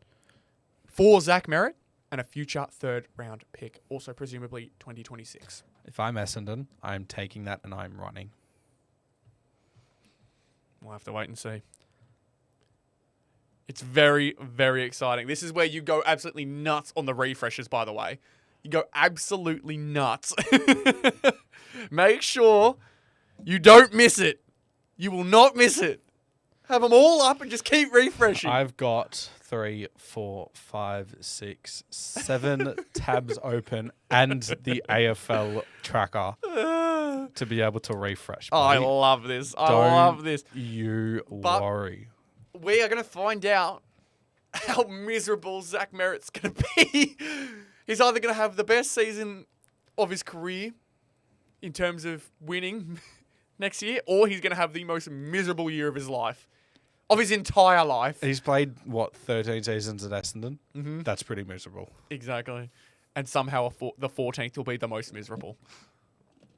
for Zach Merrett, and a future third-round pick, also presumably 2026. If I'm Essendon, I'm taking that and I'm running. We'll have to wait and see. It's very, very exciting. This is where you go absolutely nuts on the refreshes, by the way. You go absolutely nuts. Make sure you don't miss it. You will not miss it. Have them all up and just keep refreshing. I've got 3, 4, 5, 6, 7 tabs open and the AFL tracker to be able to refresh. Oh, I buddy. love this. I Don't love this. You But- worry. We are going to find out how miserable Zach Merrett's going to be. He's either going to have the best season of his career in terms of winning next year, or he's going to have the most miserable year of his life, of his entire life. He's played, 13 seasons at Essendon? Mm-hmm. That's pretty miserable. Exactly. And somehow the 14th will be the most miserable.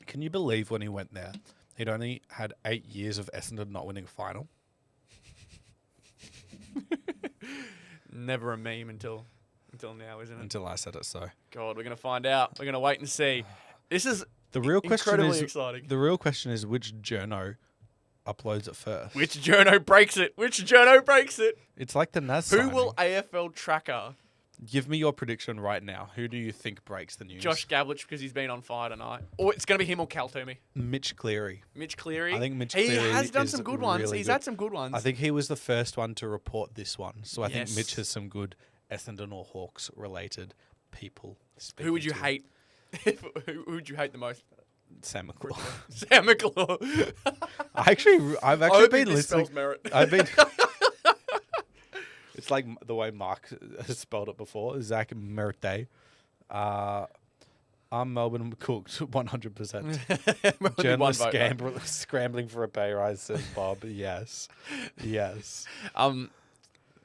Can you believe when he went there, he'd only had 8 years of Essendon not winning a final? Never a meme until now, isn't it? Until I said it so. God, we're going to find out. We're going to wait and see. This is The real question incredibly is exciting. the real question is which journo uploads it first. Which journo breaks it? Which journo breaks it? It's like the NAS Who signing. will AFL tracker? Give me your prediction right now. Who do you think breaks the news? Josh Gavlich, because he's been on fire tonight. Or it's going to be him or Cal Toomey. Mitch Cleary. Mitch Cleary. I think Mitch He Cleary has done is some good ones. really He's good. had some good ones. I think he was the first one to report this one. So I Yes. think Mitch has some good Essendon or Hawks related people. Who would you speaking to hate? Who would you hate the most? Sam McClure. Sam McClure. I've I actually hope been he listening. misspells Merrett. I've been. It's like the way Mark has spelled it before. Zach Merrett. I'm Melbourne cooked 100%. Journalist scrambling for a pay rise, says Bob. Yes. Yes. The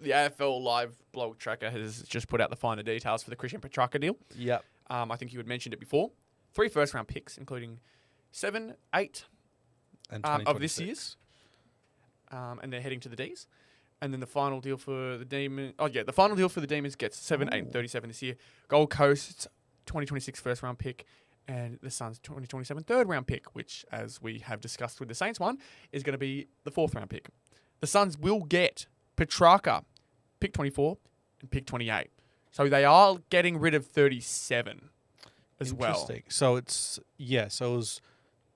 AFL Live blog tracker has just put out the finer details for the Christian Petrarca deal. Yep. I think you had mentioned it before. 3 first-round picks, including 7, 8 And of this year's. And they're heading to the Ds. And then the final deal for the Demons... Oh, yeah, the final deal for the Demons gets 7, 8, and 37 this year. Gold Coast, 2026 first-round pick. And the Suns, 2027 third-round pick, which, as we have discussed with the Saints one, is going to be the fourth-round pick. The Suns will get Petrarca, pick 24, and pick 28. So they are getting rid of 37 as well. Interesting. So it's... Yeah, so it was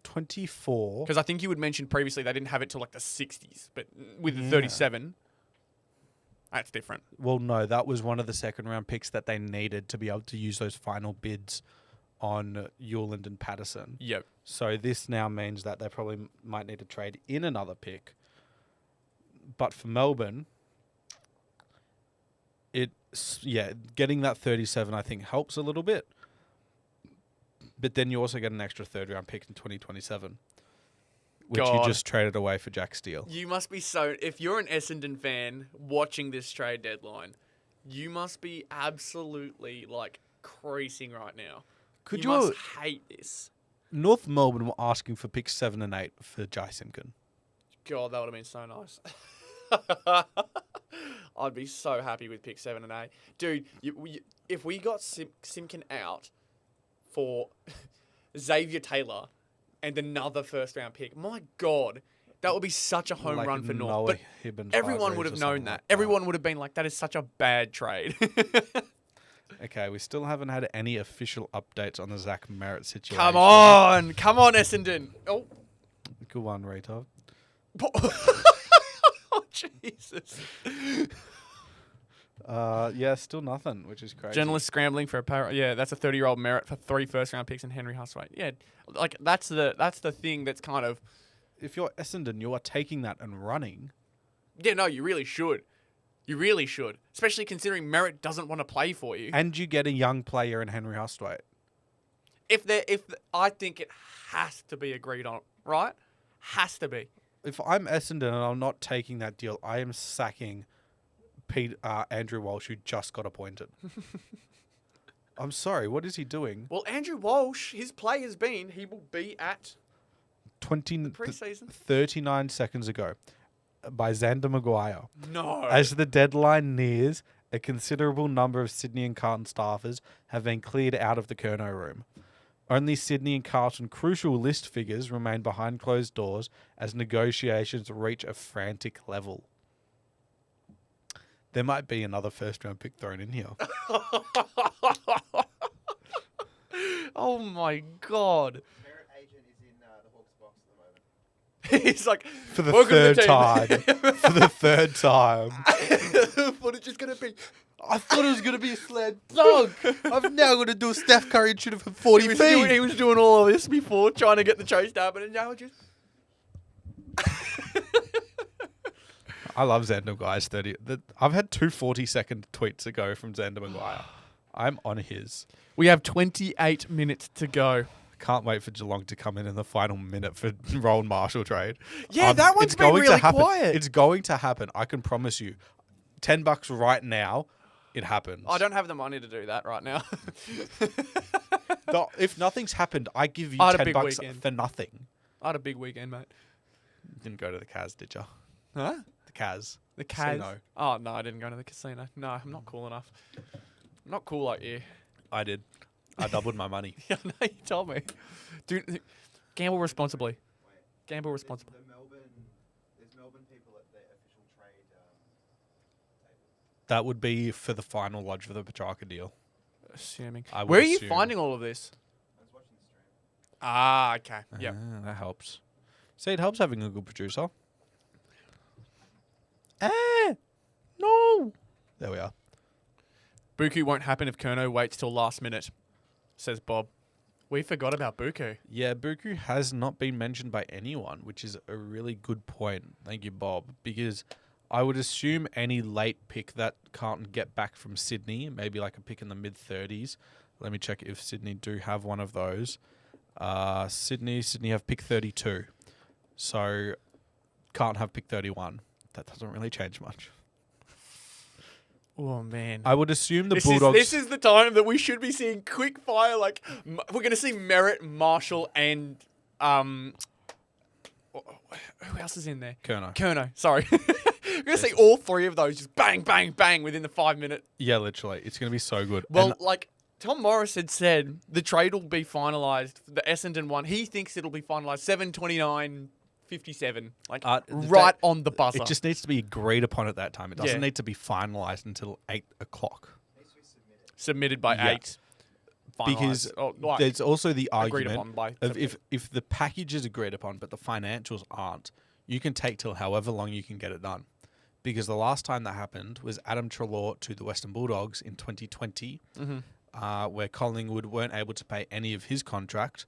24. Because I think you had mentioned previously they didn't have it till like the 60s. But with the 37... That's different. Well, no, that was one of the second-round picks that they needed to be able to use those final bids on Hewland and Patterson. Yep. So this now means that they probably might need to trade in another pick. But for Melbourne, getting that 37 I think helps a little bit. But then you also get an extra third-round pick in 2027. Which you just traded away for Jack Steele. You must be so... If you're an Essendon fan watching this trade deadline, you must be absolutely, like, creasing right now. You must hate this. North Melbourne were asking for picks 7 and 8 for Jai Simpkin. God, that would have been so nice. I'd be so happy with pick 7 and 8. Dude, if we got Simpkin out for Xavier Taylor... and another first-round pick. My God, that would be such a home run for North. But everyone would have known that. Everyone would have been like, that is such a bad trade. Okay, we still haven't had any official updates on the Zach Merrett situation. Come on, Essendon. Oh, good one, Retov. Oh, Jesus. Yeah, still nothing, which is crazy. Journalists scrambling for a pay. Yeah, that's a 30-year-old Merrett for 3 first-round picks and Henry Hustwaite. Yeah, like that's the thing that's kind of. If you're Essendon, you are taking that and running. Yeah, no, you really should. You really should, especially considering Merrett doesn't want to play for you. And you get a young player in Henry Hustwaite. I think it has to be agreed on, right? Has to be. If I'm Essendon and I'm not taking that deal, I am sacking Andrew Walsh, who just got appointed. I'm sorry, what is he doing? Well, Andrew Walsh, his play has been he will be at preseason 39 seconds ago by Xander Maguire. No. As the deadline nears, a considerable number of Sydney and Carlton staffers have been cleared out of the Curnow room. Only Sydney and Carlton crucial list figures remain behind closed doors as negotiations reach a frantic level. There might be another first-round pick thrown in here. Oh, my God. Merrett agent is in the Hawks box at the moment. He's like... For the third time. For the third time. What is just going to be... I thought it was going to be a slam dunk. I'm now going to do a Steph Curry and shoot it from 40 feet. He was doing all of this before, trying to get the chase to happen, and now just... I love Xander Maguire's 30. I've had 2 40-second tweets ago from Xander Maguire. I'm on his. We have 28 minutes to go. Can't wait for Geelong to come in the final minute for Roland Marshall trade. Yeah, that one's been really quiet. It's going to happen. I can promise you. $10 right now, it happens. I don't have the money to do that right now. If nothing's happened, I give you $10 for nothing. I had a big weekend, mate. Didn't go to the Cas, did you? Huh? The Cas. The Cas? Casino. Oh, no, I didn't go to the casino. No, I'm not cool enough. I'm not cool like you. I did. I doubled my money. Yeah, no, you told me. Dude, gamble responsibly. Gamble responsibly. There's Melbourne people at the official trade table. That would be for the final lodge for the Petrarca deal. Assuming. Where are you finding all of this? I was watching the stream. Ah, okay. Yep. That helps. See, it helps having a good producer. No. There we are. Buku won't happen if Curnow waits till last minute, says Bob. We forgot about Buku. Yeah, Buku has not been mentioned by anyone, which is a really good point. Thank you, Bob. Because I would assume any late pick that can't get back from Sydney, maybe like a pick in the mid-30s. Let me check if Sydney do have one of those. Sydney have pick 32. So can't have pick 31. That doesn't really change much. Oh, man. I would assume the Bulldogs... This is the time that we should be seeing quick fire. Like, we're going to see Merrett, Marshall, and... who else is in there? Curnow, sorry. We're going to see all three of those just bang, bang, bang within the 5 minute. Yeah, literally. It's going to be so good. Well, like Tom Morris had said, the trade will be finalised. The Essendon one, he thinks it'll be finalised 7/29/57. Like, right on the buzzer. It just needs to be agreed upon at that time. It doesn't need to be finalised until 8 o'clock. Submitted by 8. Because there's also the argument of if if the package is agreed upon but the financials aren't, you can take till however long you can get it done. Because the last time that happened was Adam Treloar to the Western Bulldogs in 2020, where Collingwood weren't able to pay any of his contract,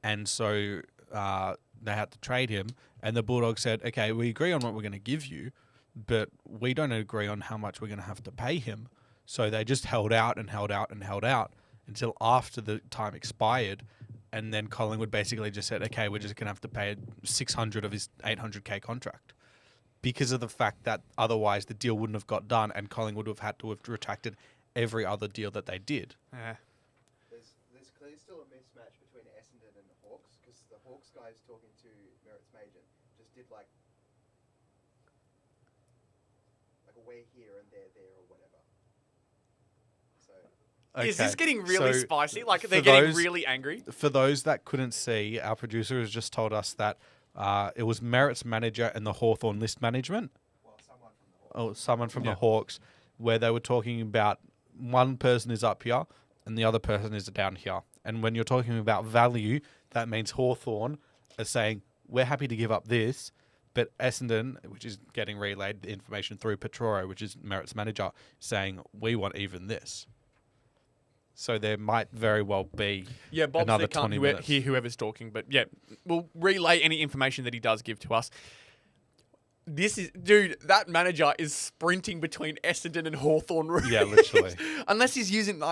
and so they had to trade him. And the Bulldogs said, okay, we agree on what we're going to give you, but we don't agree on how much we're going to have to pay him. So they just held out and held out and held out until after the time expired, and then Collingwood basically just said, okay, we're just going to have to pay 600 of his 800K contract. Because of the fact that otherwise the deal wouldn't have got done and Collingwood would have had to have retracted every other deal that they did. Yeah. There's clearly still a mismatch between Essendon and the Hawks, because the Hawks guys talking to Merrett's agent just did like a way here and there or whatever. So... Okay. Is this getting really spicy? Like, they're getting really angry? For those that couldn't see, our producer has just told us that it was Merrett's manager and the Hawthorn list management. Well, someone from the Hawks, where they were talking about one person is up here and the other person is down here. And when you're talking about value, that means Hawthorn are saying, we're happy to give up this, but Essendon, which is getting relayed the information through Petroro, which is Merrett's manager, saying, we want even this. So there might very well be another 20 minutes. Hear whoever's talking, but yeah, we'll relay any information that he does give to us. That manager is sprinting between Essendon and Hawthorn rooms. Yeah, literally. Unless he's using,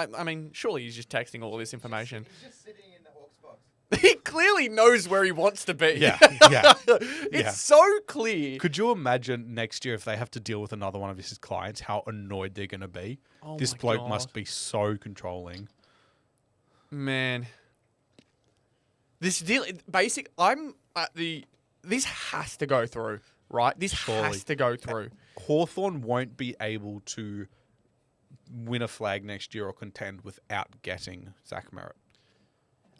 surely he's just texting all this information. He's just sitting in the Hawks box. He clearly knows where he wants to be. Yeah. It's so clear. Could you imagine next year if they have to deal with another one of his clients, how annoyed they're going to be? Oh this bloke must be so controlling. Man. This deal, this has to go through, right? This has to go through. Hawthorn won't be able to win a flag next year or contend without getting Zach Merrett.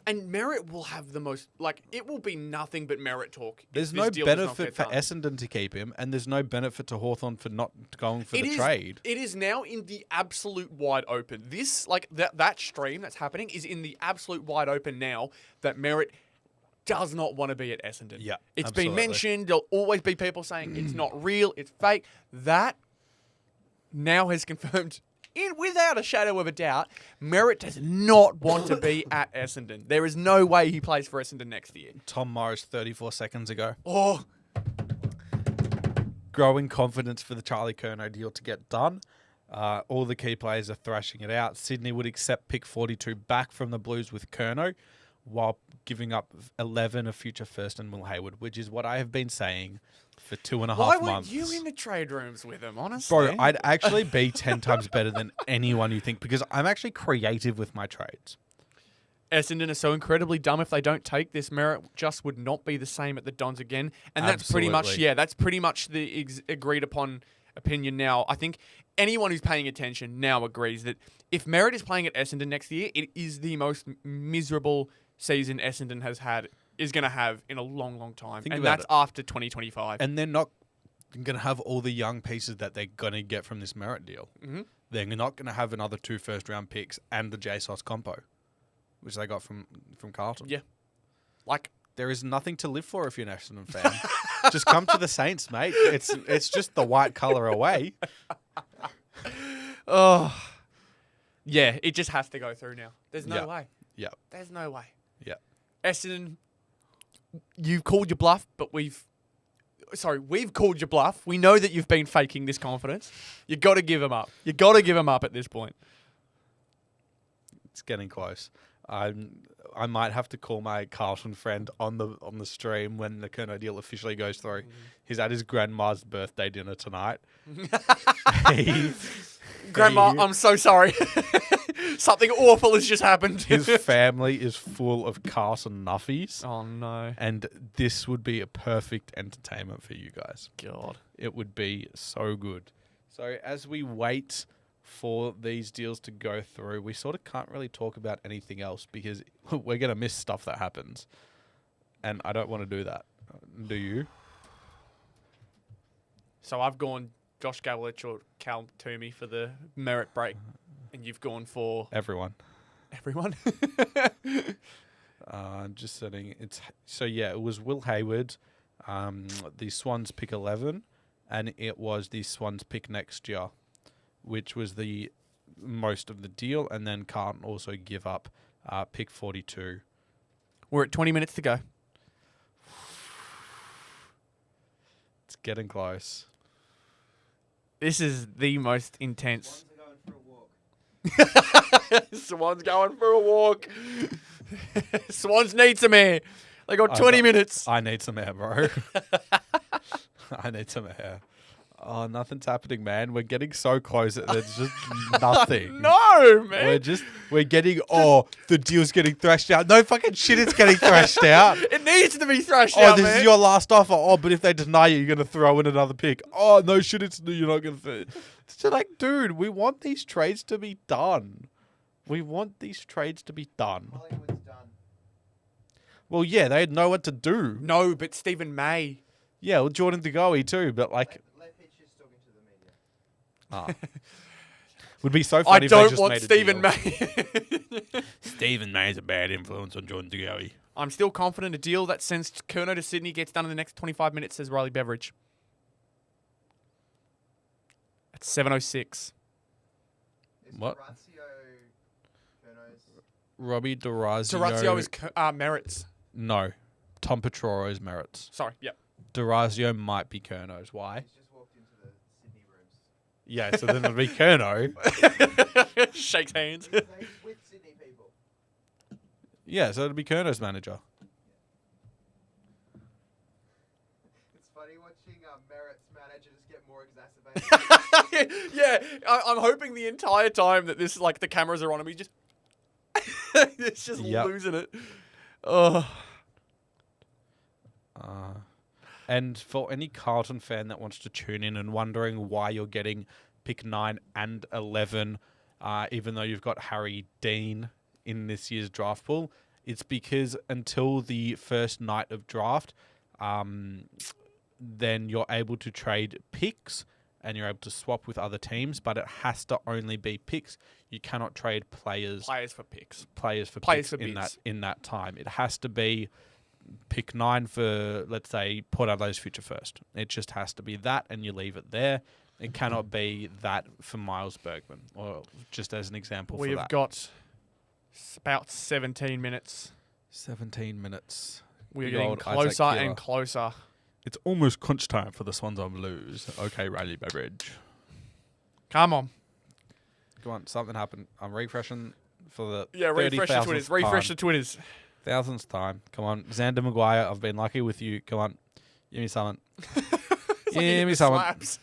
And Merrett will have the most, it will be nothing but Merrett talk. There's no benefit for Essendon to keep him, and there's no benefit to Hawthorn for not going for the trade. It is now in the absolute wide open. This, that stream that's happening is in the absolute wide open now that Merrett does not want to be at Essendon. Yeah, it's been mentioned. There'll always be people saying it's not real, it's fake. That now has confirmed, without a shadow of a doubt, Merrett does not want to be at Essendon. There is no way he plays for Essendon next year. Tom Morris 34 seconds ago. Oh. Growing confidence for the Charlie Curnow deal to get done. All the key players are thrashing it out. Sydney would accept pick 42 back from the Blues with Curnow, while giving up 11 of future first and Will Hayward, which is what I have been saying for 2.5 months. Why weren't you in the trade rooms with him, honestly? Bro, I'd actually be 10 times better than anyone you think, because I'm actually creative with my trades. Essendon are so incredibly dumb. If they don't take this, Merrett just would not be the same at the Dons again. And that's pretty much the agreed upon opinion now. I think anyone who's paying attention now agrees that if Merrett is playing at Essendon next year, it is the most miserable season Essendon is going to have in a long, long time. And that's after 2025. And they're not going to have all the young pieces that they're going to get from this Merrett deal. Mm-hmm. They're not going to have another 2 first-round picks and the JSOS compo, which they got from Carlton. Yeah. There is nothing to live for if you're an Essendon fan. Just come to the Saints, mate. It's just the white colour away. Oh. Yeah, it just has to go through now. There's no way. Yeah. There's no way. Yeah. Essendon, you've called your bluff, but we've Sorry, we've called you bluff. We know that you've been faking this confidence. You got to give him up. You got to give him up at this point. It's getting close. I might have to call my Carlton friend on the stream when the Kerno deal officially goes through. He's at his grandma's birthday dinner tonight. Grandma, I'm so sorry. Something awful has just happened. His family is full of Carlton nuffies. Oh, no. And this would be a perfect entertainment for you guys. God. It would be so good. So as we wait for these deals to go through, we sort of can't really talk about anything else because we're going to miss stuff that happens. And I don't want to do that. Do you? So I've gone Josh Gavlich or Cal Toomey for the Merrett break. And you've gone for... Everyone. Everyone? Just setting... it was Will Hayward, the Swans pick 11, and it was the Swans pick next year, which was the most of the deal, and then Carlton also give up pick 42. We're at 20 minutes to go. It's getting close. This is the most intense... Swans are going for a walk. Swans going for a walk. Swans need some air. They got 20 minutes. I need some air, bro. I need some air. Oh, nothing's happening, man. We're getting so close that there's just nothing. No, man. We're getting, the deal's getting thrashed out. No fucking shit, it's getting thrashed out. It needs to be thrashed out, This man. is your last offer. Oh, but if they deny you, you're going to throw in another pick. Oh, no shit, you're not going to... It's just like, dude, we want these trades to be done. Collingwood's done. Well, yeah, they had no one to do. No, but Stephen May. Yeah, well, Jordan DeGoey too, but like... Let Hitch just talking to the media. Would be so I funny if they don't just want made a Stephen deal. May. Stephen May's a bad influence on Jordan DeGoey. I'm still confident a deal that sends Kerno to Sydney gets done in the next 25 minutes, says Riley Beveridge. At 7:06. What? Durazio Kerno's? Robbie Durazio. Durazio is Merrett's. No. Tom Petroro is Merrett's. Sorry, yep. Durazio might be Kerno's. Why? He's just walked into the Sydney rooms. Yeah, so then it'll be Kerno. Shakes hands. He's with Sydney people. Yeah, so it'll be Kerno's manager. It's funny watching Merrett's manager just get more exacerbated. Yeah, I'm hoping the entire time that this, like, the cameras are on him, he's just... it's just losing it. Oh. And for any Carlton fan that wants to tune in and wondering why you're getting pick 9 and 11, even though you've got Harry Dean in this year's draft pool, it's because until the first night of draft, then you're able to trade picks and you're able to swap with other teams, but it has to only be picks. You cannot trade players For picks. Players for Players picks for in that time. It has to be pick 9 for, let's say, Port Adelaide's future first. It just has to be that, and you leave it there. It cannot be that for Miles Bergman, or just as an example We for have that. got about 17 minutes. 17 minutes. We're Big getting old Isaac closer Giller. and closer. It's almost crunch time for the Swans on Blues. Okay, Riley Beveridge. Come on. Go on, something happened. I'm refreshing for the Refresh the 30,000th Twitters. Refresh time. the Twitters. 1000th time. Come on, Xander Maguire. I've been lucky with you. Come on, give me something. Give me something. Slaps.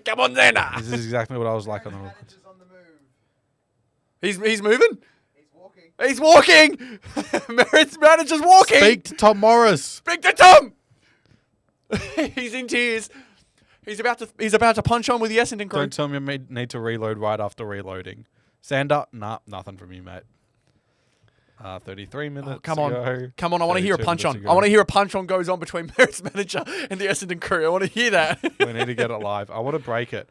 Come on, Xander. This is exactly what I was like on the. Manager's on the move. He's moving. He's walking. He's walking. Merrett's manager's walking. Speak to Tom Morris. Speak to Tom. He's in tears. He's about to punch on with the Essendon crew. Don't tell me I need to reload right after reloading. Xander, nah, nothing from you, mate. 33 minutes. Come to on. go. Come on, I want to hear a 32 punch minutes on. to I want go. to hear a punch on goes on between Merrett's manager and the Essendon crew. I want to hear that. We need to get it live. I want to break it.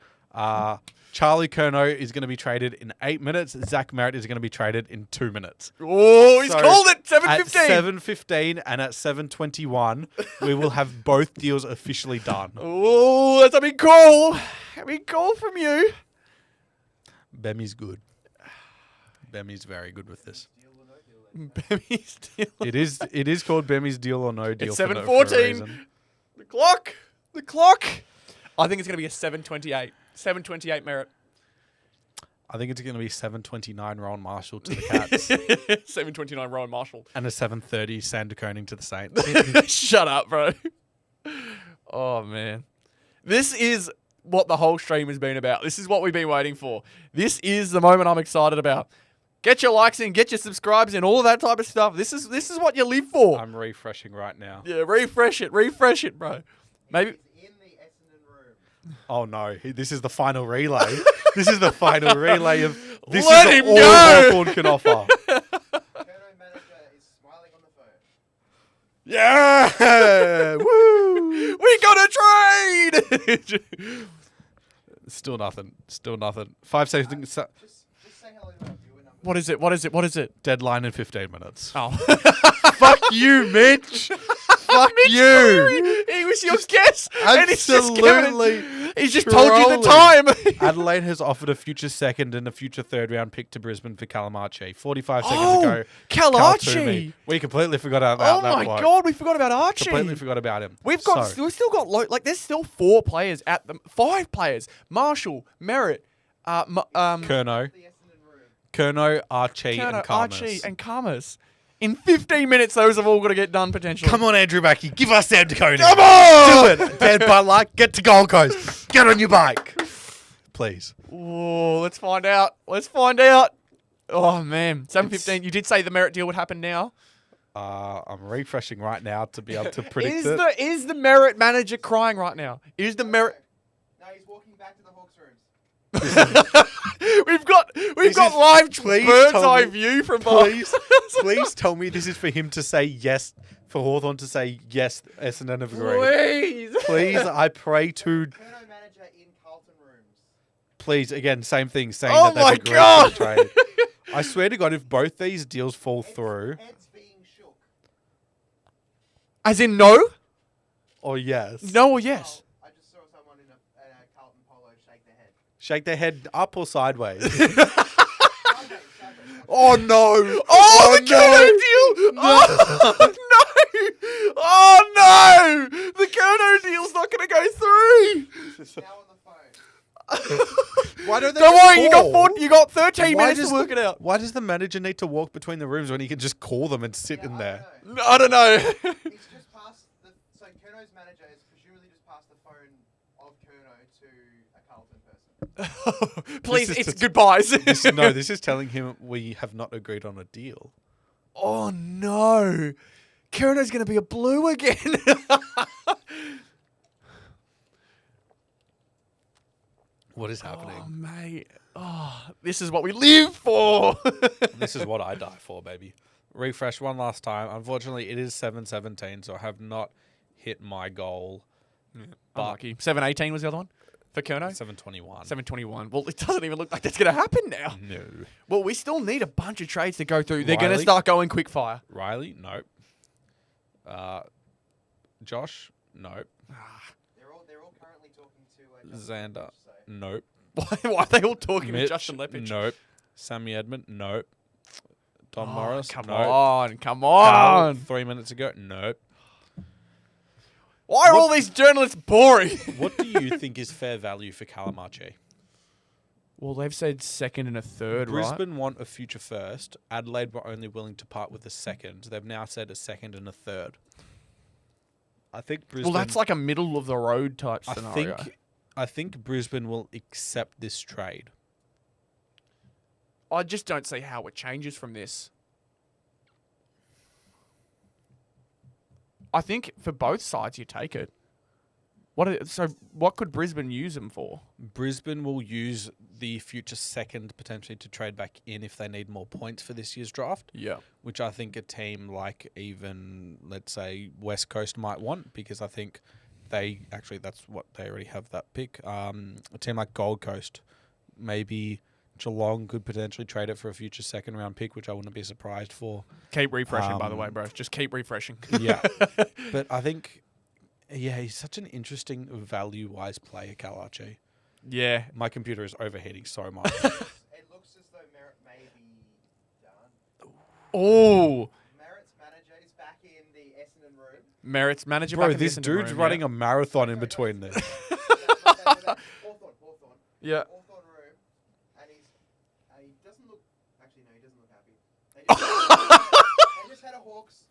Charlie Curnow is going to be traded in 8 minutes. Zach Merrett is going to be traded in 2 minutes. Oh, he's So, called it. At 7:15. 7:15 and at 7:21, we will have both deals officially done. Oh, that's a big call. A big call from you. Bemmy's good. Bemmy's very good with this. Bemmy's deal. It is called Bemmy's deal or no deal. It's for a 7:14. reason. The clock. The clock. I think it's going to be a 7:28. 7:28 Merrett. I think it's going to be 7:29 Rowan Marshall to the Cats 7:29 Rowan Marshall. and a 7:30 Sander Koenig to the Saints. Shut up, bro. Oh, man. This is what the whole stream has been about. This is what we've been waiting for. This is the moment I'm excited about. Get your likes in, get your subscribes in, all of that type of stuff. This is what you live for. I'm refreshing right now. Yeah, refresh it, bro. Maybe. He's in the Essendon room. Oh no, this is the final relay. This is the final relay of this Let is him all go! Hawthorn can offer. Kerno manager is smiling on the phone. Yeah! Woo! We got a trade! Still nothing. Still nothing. 5 seconds. Just say hello to our viewer number. What is it? What is it? What is it? Deadline in 15 minutes. Oh. Fuck you, Mitch. Fuck you. He was your guess. And he's just given Absolutely. it. He's just told you the trolling. time. Adelaide has offered a future second and a future third round pick to Brisbane for Calamarchi. 45 seconds ago. Kalachi. We completely forgot about Oh that my bloke. God, we forgot about Archie. Completely forgot about him. We've So, still got there's still 4 players at the 5 players. Marshall, Merrett, Kerno, The Essendon room. Kerno, Archie, Kerno, and Karmas. Archie, and Karmas. In 15 minutes, those have all got to get done potentially. Come on, Andrew Mackey. Give us Sam Koenig. Come on! Do it. Dan Butler, get to Gold Coast. Get on your bike. Please. Oh, let's find out. Let's find out. Oh man, 7:15. You did say the Merrett deal would happen now. I'm refreshing right now to be able to predict Is it. is the Merrett manager crying right now? Is the Merrett? No, he's walking back to the Hawks rooms. we've got This live is- please bird's tell eye me- view from behind. Please tell me this is for him to say yes, for Hawthorn to say yes, Essendon have agreed. Please. Please, I pray to, Kerno manager in Carlton rooms. please, again, same thing, saying Oh that they've my agreed God. to the trade. I swear to God, if both these deals fall through, Heads being shook. As in no? or yes, No or yes? I just saw someone in a Carlton polo shake their head. shake their head up or sideways. Sideways. Oh no! Oh, the Kerno deal! Oh no! Oh no! The Kerno deal's not going to go through. Now on the phone. Why don't they? Don't just worry, call? you got 13 Why minutes does to work it out. Why does the manager need to walk between the rooms when he can just call them and sit in there? I don't know. He's just passed the. So Kerno's manager has presumably just passed the phone of Kerno to a Carlton person. Please, This is it's to- goodbyes. This is telling him we have not agreed on a deal. Oh no. Kerno's going to be a blue again. What is happening? Oh, mate. Oh, this is what we live for. This is what I die for, baby. Refresh one last time. Unfortunately, it is 7:17, so I have not hit my goal. But Unlucky. 7:18 was the other one for Kerno. 7:21. 7:21. Well, it doesn't even look like that's going to happen now. No. Well, we still need a bunch of trades to go through. They're going to Riley? start going quick fire. Riley? Nope. Josh? Nope. They're all currently talking to Xander? So. Nope. Why are they all talking Mitch? to Justin Lepage? Nope. Sammy Edmund? Nope. Tom Oh, Morris? Come nope. on. Come Carl, on. 3 minutes ago? Nope. Why are all these journalists boring? What do you think is fair value for Calamarchi? Well, they've said second and a third, right? Brisbane want a future first. Adelaide were only willing to part with a second. They've now said a second and a third. I think Brisbane. Well, that's like a middle of the road type scenario. I think Brisbane will accept this trade. I just don't see how it changes from this. I think for both sides, you take it. What could Brisbane use them for? Brisbane will use the future second potentially to trade back in if they need more points for this year's draft, Yeah. which I think a team like even, let's say, West Coast might want, because I think that's what they already have that pick. A team like Gold Coast, maybe Geelong could potentially trade it for a future second round pick, which I wouldn't be surprised for. Keep refreshing, by the way, bro. Just keep refreshing. Yeah. But I think, he's such an interesting value-wise player, Kalachi. Yeah. My computer is overheating so much. It looks as though Merrett may be done. Oh. Merrett's manager is back in the Essendon room. Merrett's manager. Bro, back in the this Essendon dude's room, running yeah. a marathon in between this. Hawthorn. Yeah. Hawthorn room, and he doesn't look. Actually, no, he doesn't look happy. They just had a Hawks.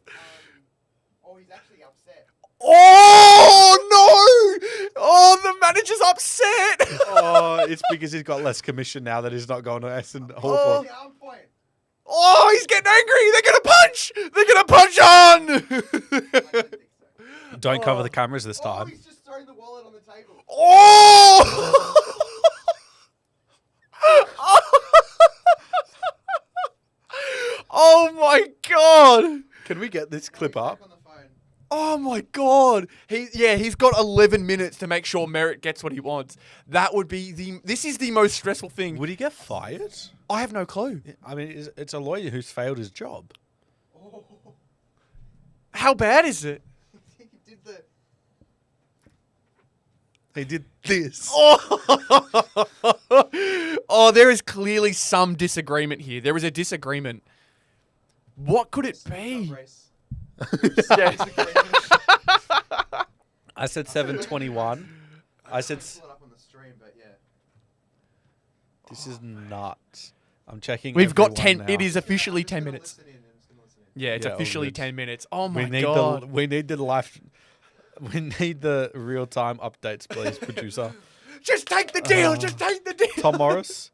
Oh, he's actually upset. Oh no! Oh, the manager's upset. Oh, it's because he's got less commission now that he's not going to Essendon Hawthorn. The arm point. Oh, he's getting angry. They're gonna punch on. I don't think so. Don't cover the cameras this Oh, time. he's just throwing the wallet on the table. Oh! Oh my god! Can we get this clip Back up? on the phone. Oh my god! He's got 11 minutes to make sure Merrett gets what he wants. That would be this is the most stressful thing. Would he get fired? I have no clue. I mean, it's a lawyer who's failed his job. Oh, How bad is it? he did the. He did this. Oh, there is clearly some disagreement here. There is a disagreement. What could it be? Race. Yeah. I said 7:21. I said Pull it up on the stream, but yeah. this is nuts. I'm checking. We've got everyone 10. now. It is officially I'm just 10 gonna minutes. listen in, I'm just gonna listen in. Yeah, it's Yeah, all officially good. 10 minutes. Oh my We need god. we need the live. We need the real time updates, please, producer. Just take the deal. Just take the deal. Tom Morris.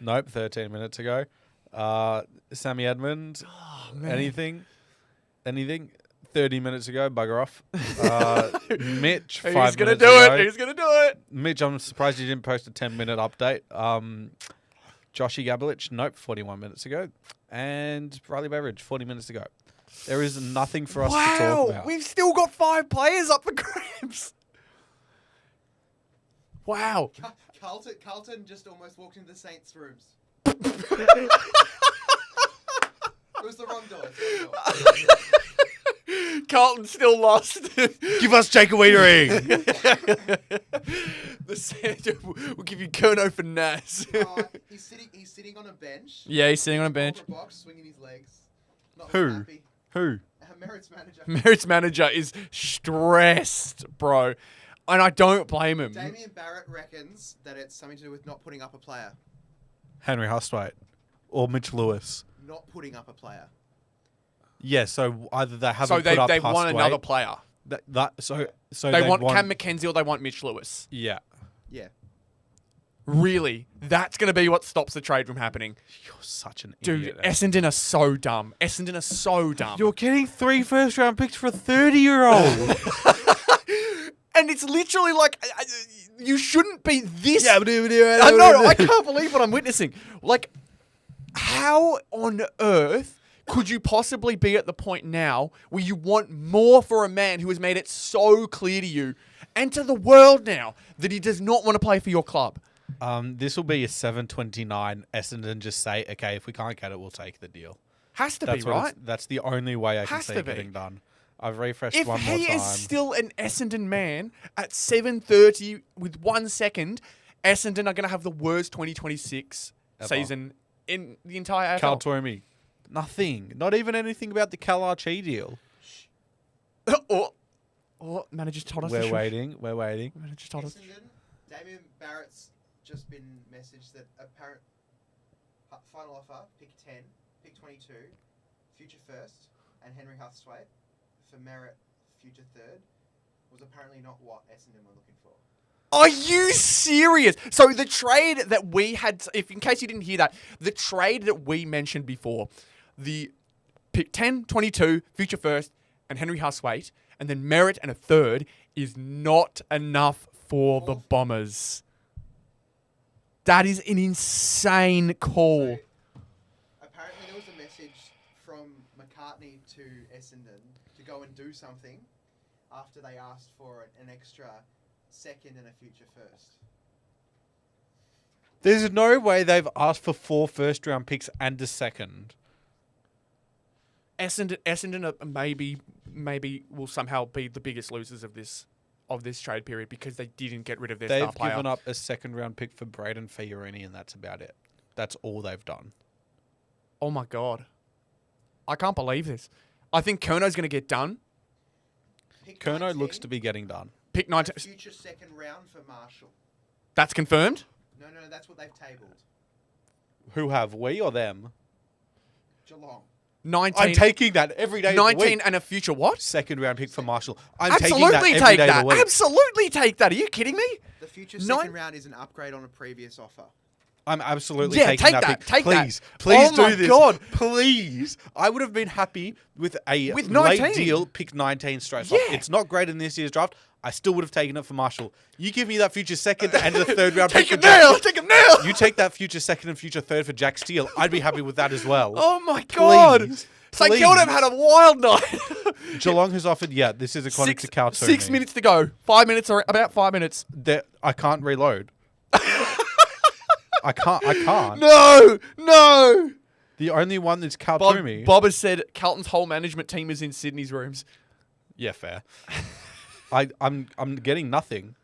Nope, 13 minutes ago. Sammy Edmund. Anything? 30 minutes ago, bugger off. Mitch, 5 Who's gonna minutes do ago. it? Who's gonna do it? Mitch, I'm surprised you didn't post a 10-minute update. Joshy Gabelich, nope, 41 minutes ago. And Riley Beveridge, 40 minutes ago. There is nothing for us to talk about. We've still got 5 players up for grabs. Wow. Carlton just almost walked into the Saints' rooms. It was the wrong door. Carlton still lost. Give us Jake Wiedering. We'll give you Kerno for Nas. He's sitting on a bench. Yeah, he's sitting on a bench. Over a box, swinging his legs. Not Who? happy. Who? Merritt's manager. Merritt's manager is stressed, bro. And I don't blame him. Damien Barrett reckons that it's something to do with not putting up a player. Henry Hustwaite. Or Mitch Lewis. Not putting up a player. Yeah, so either they haven't So put up they want Hustwaite- another player. So They want Cam McKenzie or they want Mitch Lewis. Yeah. Yeah. Really? That's going to be what stops the trade from happening. You're such an Dude, idiot. Essendon are so dumb. Essendon are so dumb. You're getting 3 first-round picks for a 30-year-old. And it's literally like, you shouldn't be this... I know, I can't believe what I'm witnessing. Like, how on earth could you possibly be at the point now where you want more for a man who has made it so clear to you and to the world now that he does not want to play for your club? This will be a 7:29. Essendon just say, okay, if we can't get it, we'll take the deal. Has to That's be, what right? That's the only way I can Has see to it be. getting done. I've refreshed If one more he time. is still an Essendon man at 7:30 with 1 second, Essendon are going to have the worst 2026 Ever. season in the entire AFL. Carl Twomey. Nothing. Not even anything about the Cal Archie deal. Manager's told us. We're waiting. Manager's told us. Essendon, Damien Barrett's just been messaged that apparent final offer, pick 10, pick 22, future first, and Henry Hustwaite for Merrett, future third, was apparently not what Essendon were looking for. Are you serious? So the trade that we had, if in case you didn't hear that, the trade that we mentioned before, the pick 10, 22, future first, and Henry Hustwaite, and then Merrett and a third is not enough for the Bombers. That is an insane call. So, apparently there was a message from McCartney to Essendon to go and do something after they asked for an extra second and a future first. There's no way they've asked for 4 first-round picks and a second. Essendon maybe will somehow be the biggest losers of this trade period because they didn't get rid of their star They've player. given up a second-round pick for Braden Fiorini, and that's about it. That's all they've done. Oh my god. I can't believe this. I think Kerno's going to get done. Pick Kerno 19, looks to be getting done. Pick 19. future second round for Marshall. That's confirmed. No, that's what they've tabled. Who have we or them? Geelong. 19. I'm taking that every day. 19 of the week. and a future what? Second round pick for Marshall. I'm taking that Absolutely every take day that. of the week. Absolutely take that. Are you kidding me? The future Nine- second round is an upgrade on a previous offer. I'm absolutely Yeah, taking take that. that, pick. take that. Please, please Oh do my this. God. Please. I would have been happy with a With late 19. deal, pick 19 straight off. Yeah. It's not great in this year's draft. I still would have taken it for Marshall. You give me that future second and the third round Take pick him for Jack now. Steele. Take him now. You take that future second and future third for Jack Steele. I'd be happy with that as well. Oh my God. Please. St Please. Kilda have had a wild night. Geelong has offered, this is according to Cal 6 minutes to go. 5 minutes or about 5 minutes. I can't reload. I can't. No. The only one that's Cal Bob, Toomey. Bob has said Carlton's whole management team is in Sydney's rooms. Yeah, fair. I'm getting nothing.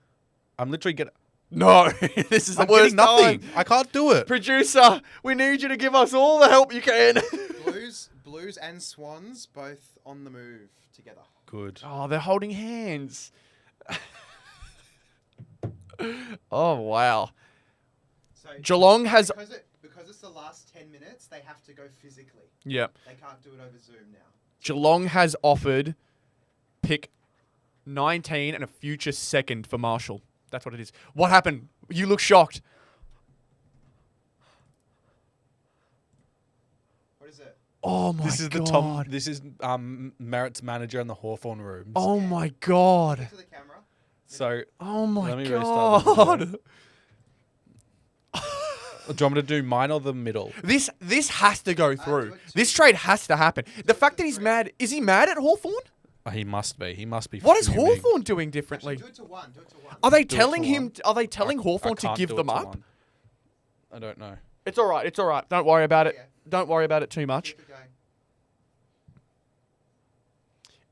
I'm literally getting. No, this is the I'm worst getting nothing. time. I can't do it. Producer, we need you to give us all the help you can. Blues and Swans both on the move together. Good. Oh, they're holding hands. Oh, wow. So Geelong has... because it's the last 10 minutes, they have to go physically. Yep. They can't do it over Zoom now. Geelong has offered pick 19 and a future second for Marshall. That's what it is. What happened? You look shocked. What is it? Oh, my This is God. This is Merrett's manager in the Hawthorn rooms. Oh, my God. Look to the camera. So Oh, my Let me restart the God. video. do you want me to do mine or the middle? This has to go through. do it This too. trade has to happen. The fact that he's mad... Is he mad at Hawthorn? Oh, he must be. He must be. What is fuming. Hawthorn doing differently? Actually, do it to one. Are they Do it telling to him... one. Are they telling I Hawthorn to can't give do them it to up? one. I don't know. It's all right. It's all right. Don't worry about it. Yeah. Don't worry about it too much. Keep it going.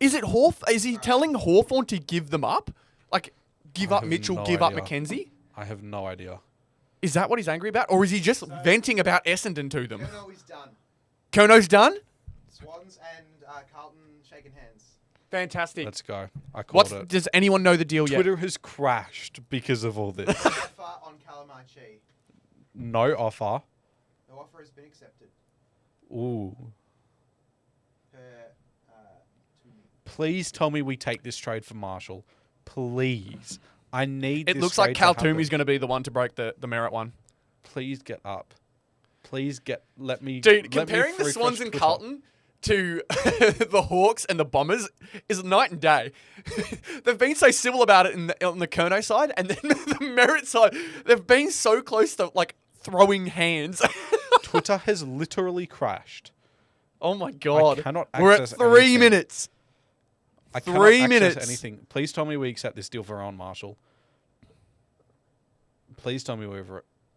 Is it Is he telling Hawthorn to give them up? Like, give I up have Mitchell, no give up idea. Mackenzie? I have no idea. Is that what he's angry about? Or is he just venting about Essendon to them? Kerno is done. Kono's done? Swans and Carlton shaking hands. Fantastic. Let's go. I called it. Does anyone know the deal yet? Twitter has crashed because of all this. Offer on Calamachi. No offer. The offer has been accepted. Ooh. Per Toomey. Please tell me we take this trade for Marshall. Please. I need It this looks like trade to Cal happen. Toomey's going to be the one to break the Merrett one. Please get up. Please let me... Dude, let me comparing the refresh Swans and Twitter. Carlton to the Hawks and the Bombers is night and day. They've been so civil about it on the Kerno side, and then the Merrett side, they've been so close to, like, throwing hands. Twitter has literally crashed. Oh, my God. I cannot We're at access 3 anything. minutes. I cannot 3 access minutes. anything. Please tell me we accept this deal for Owen Marshall. Please tell me we've...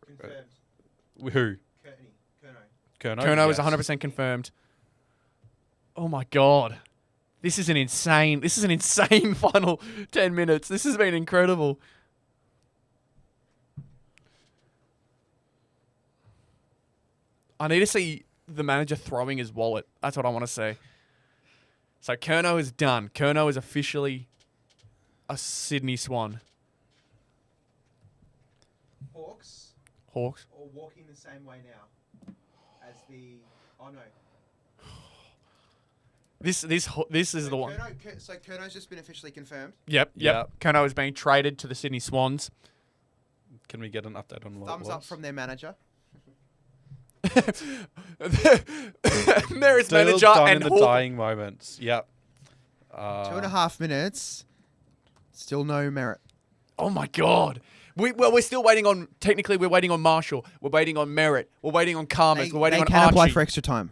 Confirmed. Who? Kerno. Kerno is Yes. 100% confirmed. Oh, my God. This is an insane final 10 minutes. This has been incredible. I need to see the manager throwing his wallet. That's what I want to see. So Kerno is done. Kerno is officially a Sydney Swan. Hawks Hawks. or walking the same way now as the... Oh, no. This is the one. So Kerno's just been officially confirmed. Yep. Kerno is being traded to the Sydney Swans. Can we get an update on what Thumbs it up was? from their manager. Merrett's Deal manager done and in the Hawthorn. dying moments. Yep. 2.5 minutes. Still no Merrett. Oh my God. We're still waiting on. Technically, we're waiting on Marshall. We're waiting on Merrett. We're waiting on Karmas. We're waiting on can Archie. apply for extra time.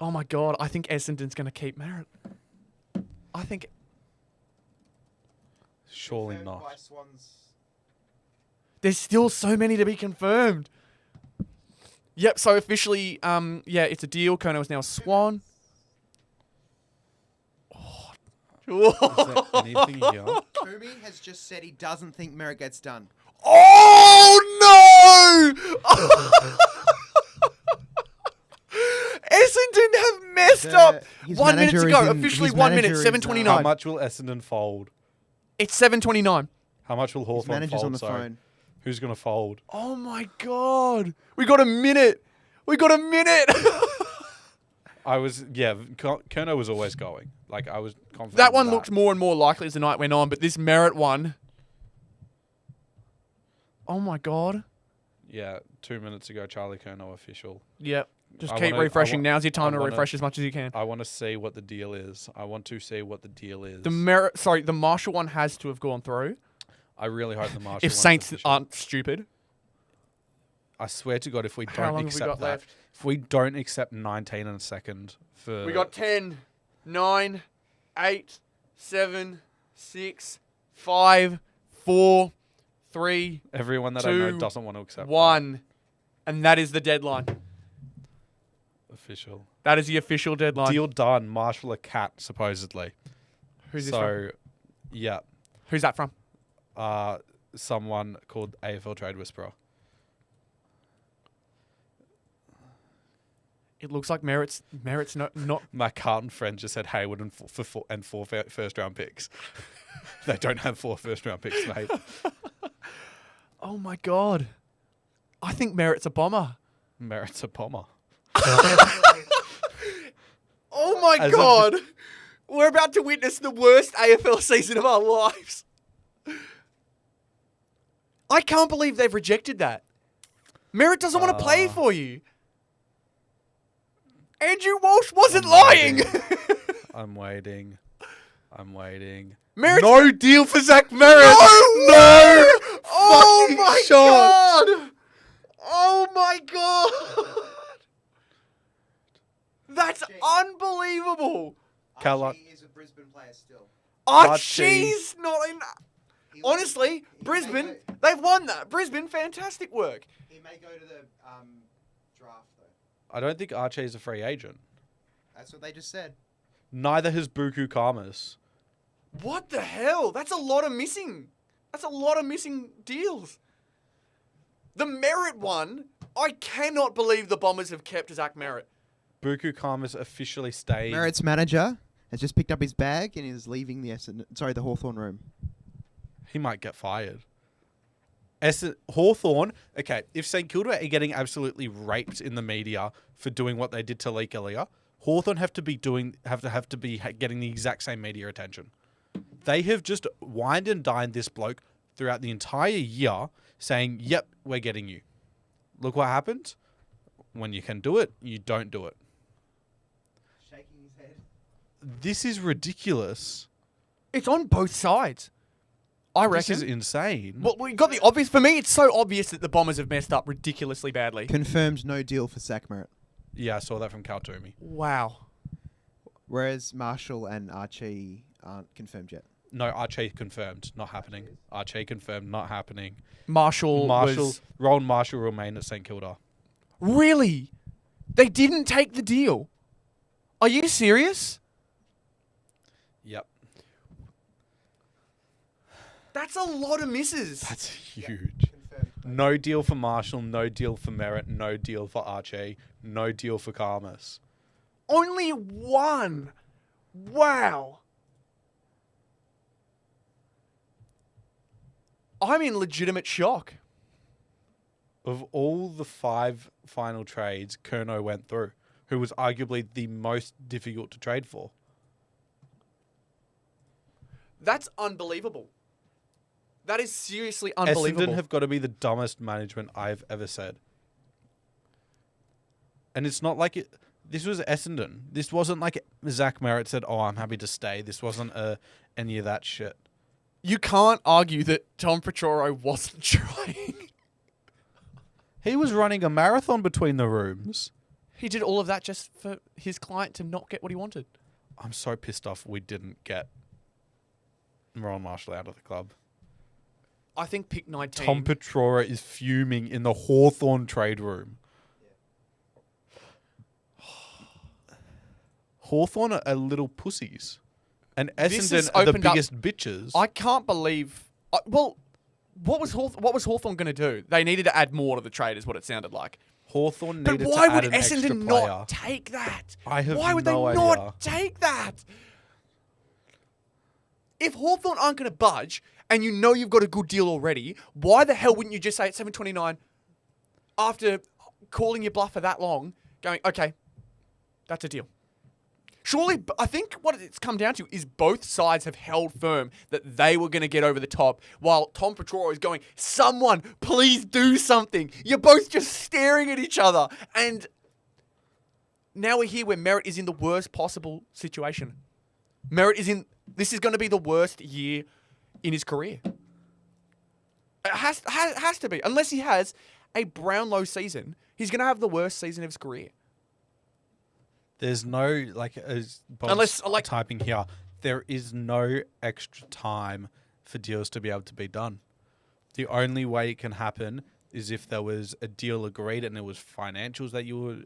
Oh my God. I think Essendon's going to keep Merrett. I think. Surely Confirmed by not. Swans. There's still so many to be confirmed. Yep. So officially, yeah, it's a deal. Kerno is now a Swan. Is there anything here? Toomey has just said he doesn't think Merrett gets done. Oh no! Essendon have messed up. His 1 minute manager to is go. in- Officially his 1 minute. manager is, 7:29. How much will Essendon fold? It's 7:29. How much will His Hawthorn manager's fold? on the Sorry. phone. Who's going to fold? Oh my god. We got a minute. We got a minute. Kerno was always going. Like, I was confident. That in one looked more and more likely as the night went on, but this Merrett one. Oh my god. Yeah, 2 minutes ago, Charlie Kerno official. Yep. Just I keep wanna- refreshing. Now's your time I to wanna- refresh as much as you can. I want to see what the deal is. The Marshall one has to have gone through. I really hope the Marshall If one's Saints official. aren't stupid. I swear to God, if we How don't long have we accept got that, left? if we don't accept 19 and a second for... We got 10, 9, 8, 7, 6, 5, 4, 3, Everyone that I know 2, doesn't want to accept 1. And that is the deadline. that. Official. That is the official deadline. Deal done. Marshall a cat, supposedly. Who's this from? Yeah. Who's that from? Someone called AFL Trade Whisperer. It looks like Merrett's not. My Carlton friend just said Hayward and four first round picks. They don't have 4 first round picks, mate. Oh my god. I think Merrett's a bomber. Merrett's a bomber. Oh my As god. We're about to witness the worst AFL season of our lives. I can't believe they've rejected that. Merrett doesn't want to play for you. Andrew Walsh wasn't lying. I'm waiting. Merrett's No deal for Zach Merrett. No! Oh Fucking my shot. god! Oh my god! That's unbelievable. Cal- Archie is a Brisbane player still. Archie's not in. He Honestly, he may Brisbane, go- they've won that. Brisbane, fantastic work. He may go to the draft though. I don't think Archie is a free agent. That's what they just said. Neither has Buku Karmas. What the hell? That's a lot of missing. That's a lot of missing deals. The Merrett one, I cannot believe the Bombers have kept Zach Merrett. Buku Karmas officially stayed. Merrett's manager has just picked up his bag and is leaving the Hawthorn room. He might get fired. Hawthorn, okay, if St Kilda are getting absolutely raped in the media for doing what they did to Leek earlier, Hawthorn have to be getting the exact same media attention. They have just wined and dined this bloke throughout the entire year saying, yep, we're getting you. Look what happened. When you can do it, you don't do it. Shaking his head. This is ridiculous. It's on both sides. I reckon. This is insane. Well, we got the obvious. For me, it's so obvious that the Bombers have messed up ridiculously badly. Confirmed no deal for Zach Merrett. Yeah, I saw that from Cal Toomey. Wow. Whereas Marshall and Archie aren't confirmed yet. No, Archie confirmed, not happening. Archie confirmed, not happening. Marshall was... Roland Marshall remain at St Kilda. Really? They didn't take the deal? Are you serious? Yep. That's a lot of misses. That's huge. Confirmed. No deal for Marshall, no deal for Merrett, no deal for Archie, no deal for Karmas. Only one. Wow. I'm in legitimate shock. Of all the 5 final trades Kerno went through, who was arguably the most difficult to trade for. That's unbelievable. That is seriously unbelievable. Essendon have got to be the dumbest management I've ever said. And it's not like it. This was Essendon. This wasn't like Zach Merrett said, "Oh, I'm happy to stay." This wasn't any of that shit. You can't argue that Tom Petroro wasn't trying. He was running a marathon between the rooms. He did all of that just for his client to not get what he wanted. I'm so pissed off we didn't get Ron Marshall out of the club. I think pick 19. Tom Petrora is fuming in the Hawthorn trade room. Hawthorn are little pussies. And This has Essendon are the opened up- biggest bitches. I can't believe... what was Hawthorn going to do? They needed to add more to the trade is what it sounded like. Hawthorn But needed why to add would an extra Essendon player. not take that? I have Why would no they idea. not take that? If Hawthorn aren't going to budge, and you know you've got a good deal already, why the hell wouldn't you just say at 7:29, after calling your bluff for that long, going, okay, that's a deal? Surely, I think what it's come down to is both sides have held firm that they were going to get over the top, while Tom Petroro is going, someone, please do something. You're both just staring at each other. And now we're here where Merrett is in the worst possible situation. This is going to be the worst year in his career. It has to be. Unless he has a Brownlow season, he's going to have the worst season of his career. There's no, like, as Bob's Unless, typing here, there is no extra time for deals to be able to be done. The only way it can happen is if there was a deal agreed and it was financials that you were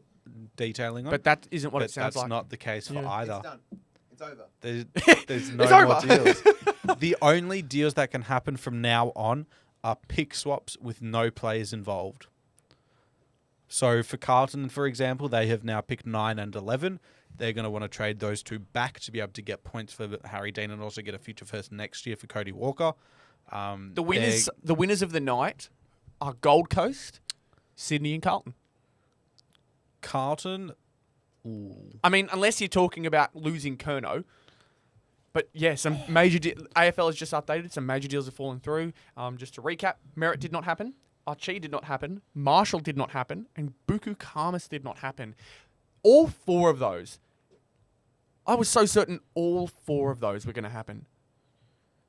detailing on. But that isn't what it sounds like. That's not the case for either. It's done. It's over. There's no It's more over. deals. The only deals that can happen from now on are pick swaps with no players involved. So for Carlton, for example, they have now picked 9 and 11. They're going to want to trade those two back to be able to get points for Harry Dean and also get a future first next year for Cody Walker. The winners of the night are Gold Coast, Sydney, and Carlton. Carlton, ooh. I mean, unless you're talking about losing Kerno. But yeah, some major AFL has just updated. Some major deals have fallen through. Just to recap, Merrett did not happen. Archie did not happen. Marshall did not happen. And Buku Karmas did not happen. All 4 of those. I was so certain all 4 of those were going to happen.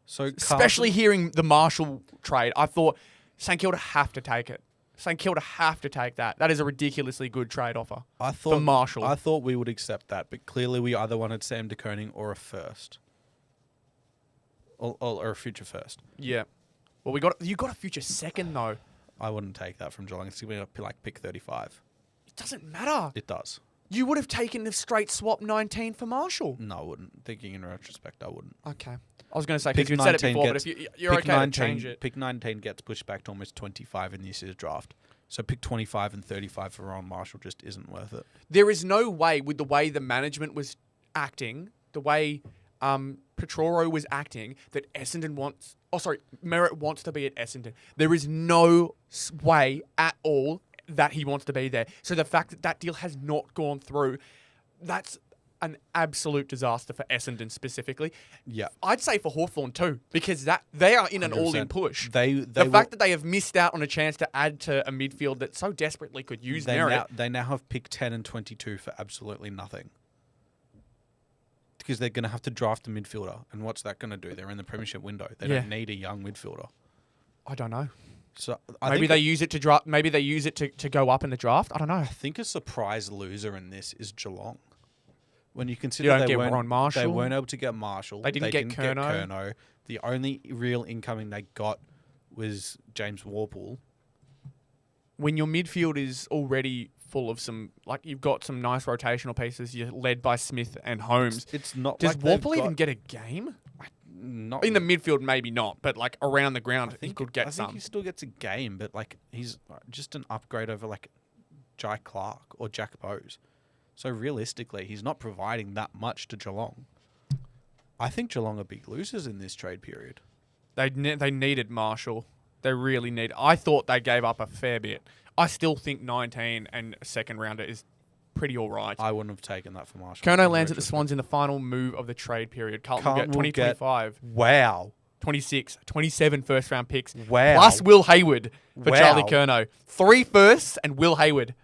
So Especially hearing the Marshall trade. I thought St Kilda have to take it. St Kilda have to take that. That is a ridiculously good trade offer for Marshall. I thought we would accept that, but clearly we either wanted Sam de Koning or a first. Or a future first. Yeah. Well, you got a future second, though. I wouldn't take that from Geelong. It's going to be like pick 35. It doesn't matter. It does. You would have taken the straight swap 19 for Marshall. No, I wouldn't. Thinking in retrospect, I wouldn't. Okay. I was going to say, Pick because you said it 19 before, gets- but if you're pick okay 19, to change it. Pick 19 gets pushed back to almost 25 in this year's draft. So pick 25 and 35 for Ron Marshall just isn't worth it. There is no way, with the way the management was acting, the way Petroro was acting, that Merrett wants to be at Essendon. There is no way at all that he wants to be there. So the fact that that deal has not gone through, that's an absolute disaster for Essendon specifically. Yeah. I'd say for Hawthorn too, because that they are in an 100%. all-in push. The fact that they have missed out on a chance to add to a midfield that so desperately could use Merrett. They now have pick 10 and 22 for absolutely nothing. Because they're going to have to draft a midfielder. And what's that going to do? They're in the premiership window. They don't need a young midfielder. I don't know. So Maybe they use it to draft. Maybe they use it to go up in the draft. I don't know. I think a surprise loser in this is Geelong. When you consider You don't they get weren't, Ron Marshall. they weren't able to get Marshall. They didn't get Curnow. Curnow. The only real incoming they got was James Warple. When your midfield is already full of you've got some nice rotational pieces, you're led by Smith and Holmes. It's not. Does like they've Warple even got- get a game? Not In the midfield, maybe not, but like around the ground, he could get I some. think he still gets a game, but like he's just an upgrade over like Jai Clark or Jack Bowes. So realistically, he's not providing that much to Geelong. I think Geelong are big losers in this trade period. They needed Marshall. They really need. I thought they gave up a fair bit. I still think 19 and a second rounder is pretty all right. I wouldn't have taken that for Marshall. Kerno lands at the Swans in the final move of the trade period. Carlton will get 2025, 26, 27 first round picks. Wow. Plus Will Hayward for Wow. Charlie Kerno. 3 firsts and Will Hayward.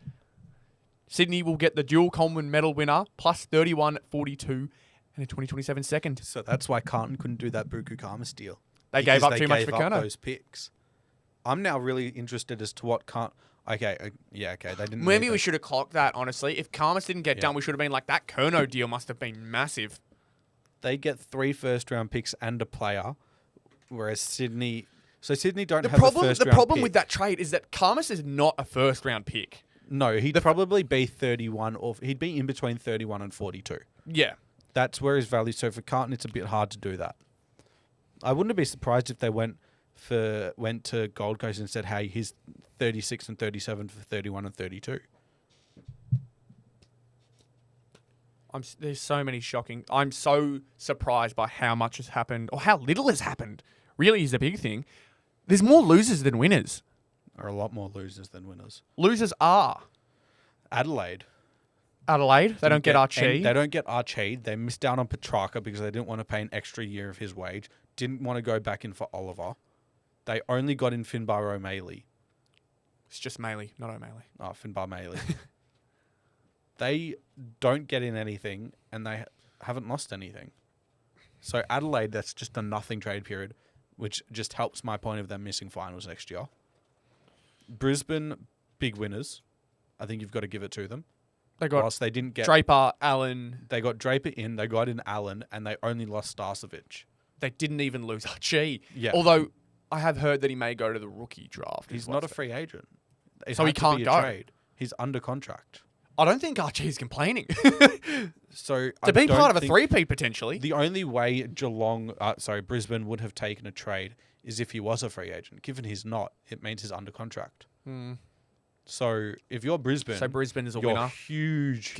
Sydney will get the dual Coleman medal winner, plus 31 at 42 and a 2027 second. So that's why Carlton couldn't do that Buku Karmas deal. They gave up too much for Kerno. Those picks. I'm now really interested as to what can't. Okay, They didn't. Maybe need we that. should have clocked that, honestly. If Karmas didn't get done, we should have been like, that Kerno deal must have been massive. They get 3 first round picks and a player, whereas Sydney. So Sydney don't have a first The round problem pick. with that trade is that Karmas is not a first round pick. No, he'd probably be 31, or he'd be in between 31 and 42. Yeah. That's where his value. So for Carlton, it's a bit hard to do that. I wouldn't be surprised if they went went to Gold Coast and said, hey, he's 36 and 37 for 31 and 32. There's so many shocking. I'm so surprised by how much has happened or how little has happened. Really is the big thing. There's more losers than winners. There are a lot more losers than winners. Losers are Adelaide. They don't get Archie. They don't get Archie. They missed out on Petrarca because they didn't want to pay an extra year of his wage. Didn't want to go back in for Oliver. They only got in Finbar O'Malley. It's just Maley, not O'Malley. Oh, Finbar Maley. They don't get in anything, and they haven't lost anything. So Adelaide, that's just a nothing trade period, which just helps my point of them missing finals next year. Brisbane, big winners. I think you've got to give it to them. They got Whilst they didn't get Draper, Allen. They got Draper in, they got in Allen, and they only lost Starcevic. They didn't even lose Archie. Yeah. Although I have heard that he may go to the rookie draft. He's not a free agent. So he can't go. Trade. He's under contract. I don't think Archie's complaining. So to be part of a three-peat potentially. The only way Brisbane would have taken a trade is if he was a free agent. Given he's not, it means he's under contract. So if you're Brisbane, Brisbane is a you're winner. Huge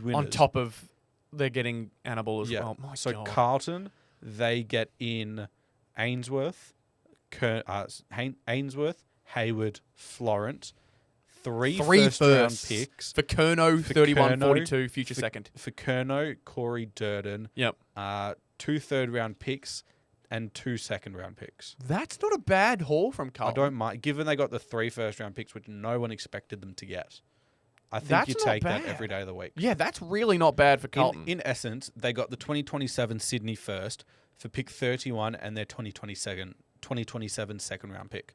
winners. On top of they're getting Annabelle as well. My so God. Carlton, they get in Ainsworth, Hayward, Florent, three first-round picks. For Curnow, 31-42, future second. For Curnow, Corey Durden. Yep. 2 third-round picks and 2 second-round picks. That's not a bad haul from I Carlton. don't mind, given they got the 3 first-round picks, which no one expected them to get. I think That's you not take bad. that every day of the week. Yeah, that's really not bad for Carlton. In essence, they got the 2027 Sydney first for pick 31 and their 2027 second-round pick.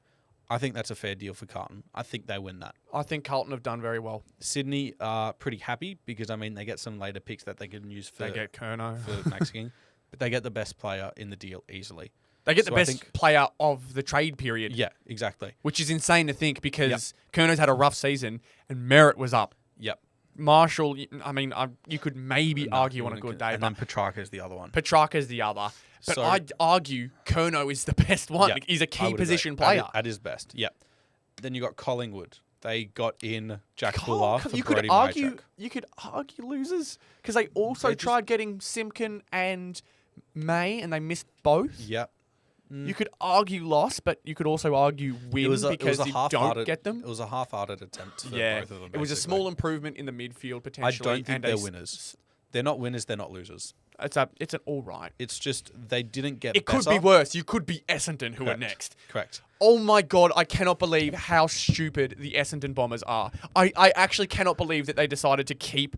I think that's a fair deal for Carlton. I think they win that. I think Carlton have done very well. Sydney are pretty happy because, I mean, they get some later picks that they can use for, They get Curnow. for Max King. But they get the best player in the deal easily. They get So the I best think- player of the trade period. Yeah, exactly. Which is insane to think because Curnow's had a rough season and Merrett was up. Yep. Marshall, I mean, you could maybe argue on a good day, And but then Petrarca is the other one. Petrarca's the other. But So- I'd argue Curnow is the best one. Yeah, He's a I key would position agree. player. At his best, yep. Then you got Collingwood. They got in Jack Fuller for you Brody could argue Majak. you could argue losers because they also They just- tried getting Simpkin and May and they missed both. Yep. You could argue loss, but you could also argue win because you don't get them. It was a half-hearted attempt for Yeah, both of them. it was a basically. small improvement in the midfield I potentially. don't think and they're winners. They're not winners. They're not losers. It's an all right. It's just they didn't get. It could be worse. You could be Essendon who are next. Correct. Oh my God, I cannot believe how stupid the Essendon Bombers are. I actually cannot believe that they decided to keep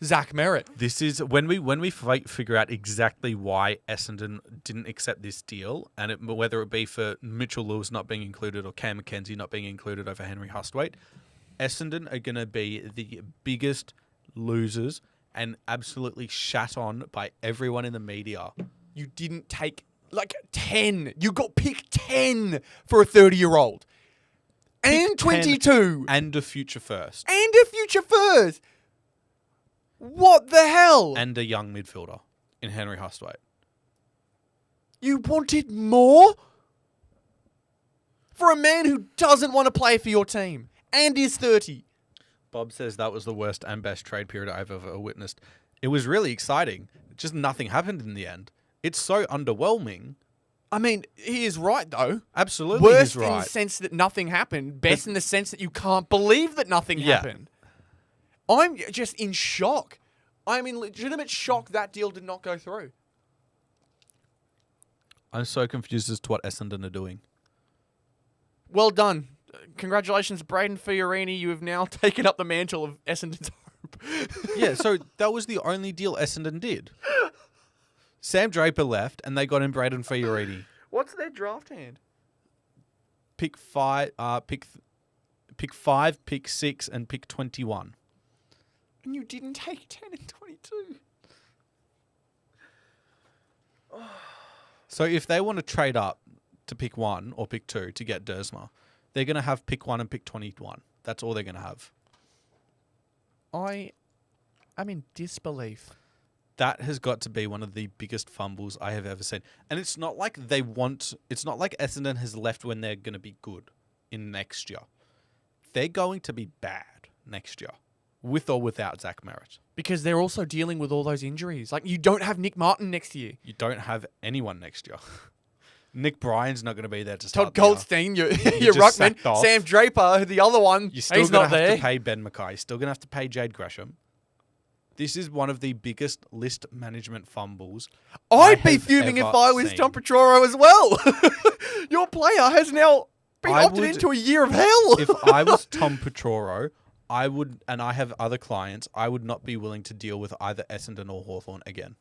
Zach Merrett. This is when we figure out exactly why Essendon didn't accept this deal, and whether it be for Mitchell Lewis not being included or Cam McKenzie not being included over Henry Hustwaite, Essendon are going to be the biggest losers and absolutely shat on by everyone in the media. You didn't take 10. You got pick 10 for a 30-year-old. And 22. And a future first. And a future first. What the hell? And a young midfielder in Henry Hustwaite. You wanted more? For a man who doesn't want to play for your team and is 30. Bob says that was the worst and best trade period I've ever witnessed. It was really exciting. Just nothing happened in the end. It's so underwhelming. I mean, he is right, though. Absolutely, Worst he's right. in the sense that nothing happened. Best in the sense that you can't believe that nothing happened. I'm just in shock. I'm in legitimate shock that deal did not go through. I'm so confused as to what Essendon are doing. Well done. Congratulations, Braden Fiorini. You have now taken up the mantle of Essendon's hope. Yeah, so that was the only deal Essendon did. Sam Draper left, and they got in Braden Fiorini. What's their draft hand? Pick 5, pick 6, and pick 21. And you didn't take 10 and 22. So if they want to trade up to pick 1 or pick 2 to get Dersma, they're going to have pick 1 and pick 21. That's all they're going to have. I am in disbelief. That has got to be one of the biggest fumbles I have ever seen. And it's not like it's not like Essendon has left when they're going to be good in next year. They're going to be bad next year, with or without Zach Merrett. Because they're also dealing with all those injuries. Like, you don't have Nick Martin next year. You don't have anyone next year. Nick Bryan's not going to be there to start. Todd Goldstein, your just ruckman, sacked off. Sam Draper, the other one, You're still he's going not to have there. to pay Ben Mackay. You're still going to have to pay Jade Gresham. This is one of the biggest list management fumbles I'd I be have fuming if ever I was seen. Tom Petroro as well. Your player has now been I opted would- into a year of hell. If I was Tom Petroro, I would, and I have other clients, I would not be willing to deal with either Essendon or Hawthorn again.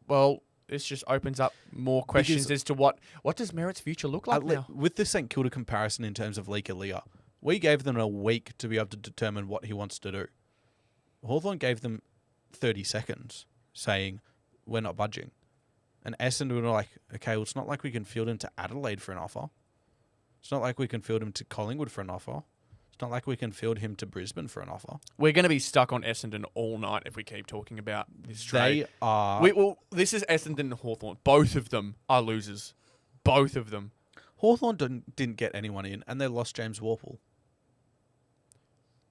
Well, this just opens up more questions Because- as to what does Merritt's future look like now? With the St Kilda comparison in terms of Leika Leah, we gave them a week to be able to determine what he wants to do. Hawthorn gave them 30 seconds saying, we're not budging. And Essendon were like, okay, well, it's not like we can field him to Adelaide for an offer. It's not like we can field him to Collingwood for an offer. It's not like we can field him to Brisbane for an offer. We're going to be stuck on Essendon all night if we keep talking about this trade. They are... This is Essendon and Hawthorn. Both of them are losers. Both of them. Hawthorn didn't get anyone in, and they lost James Warple.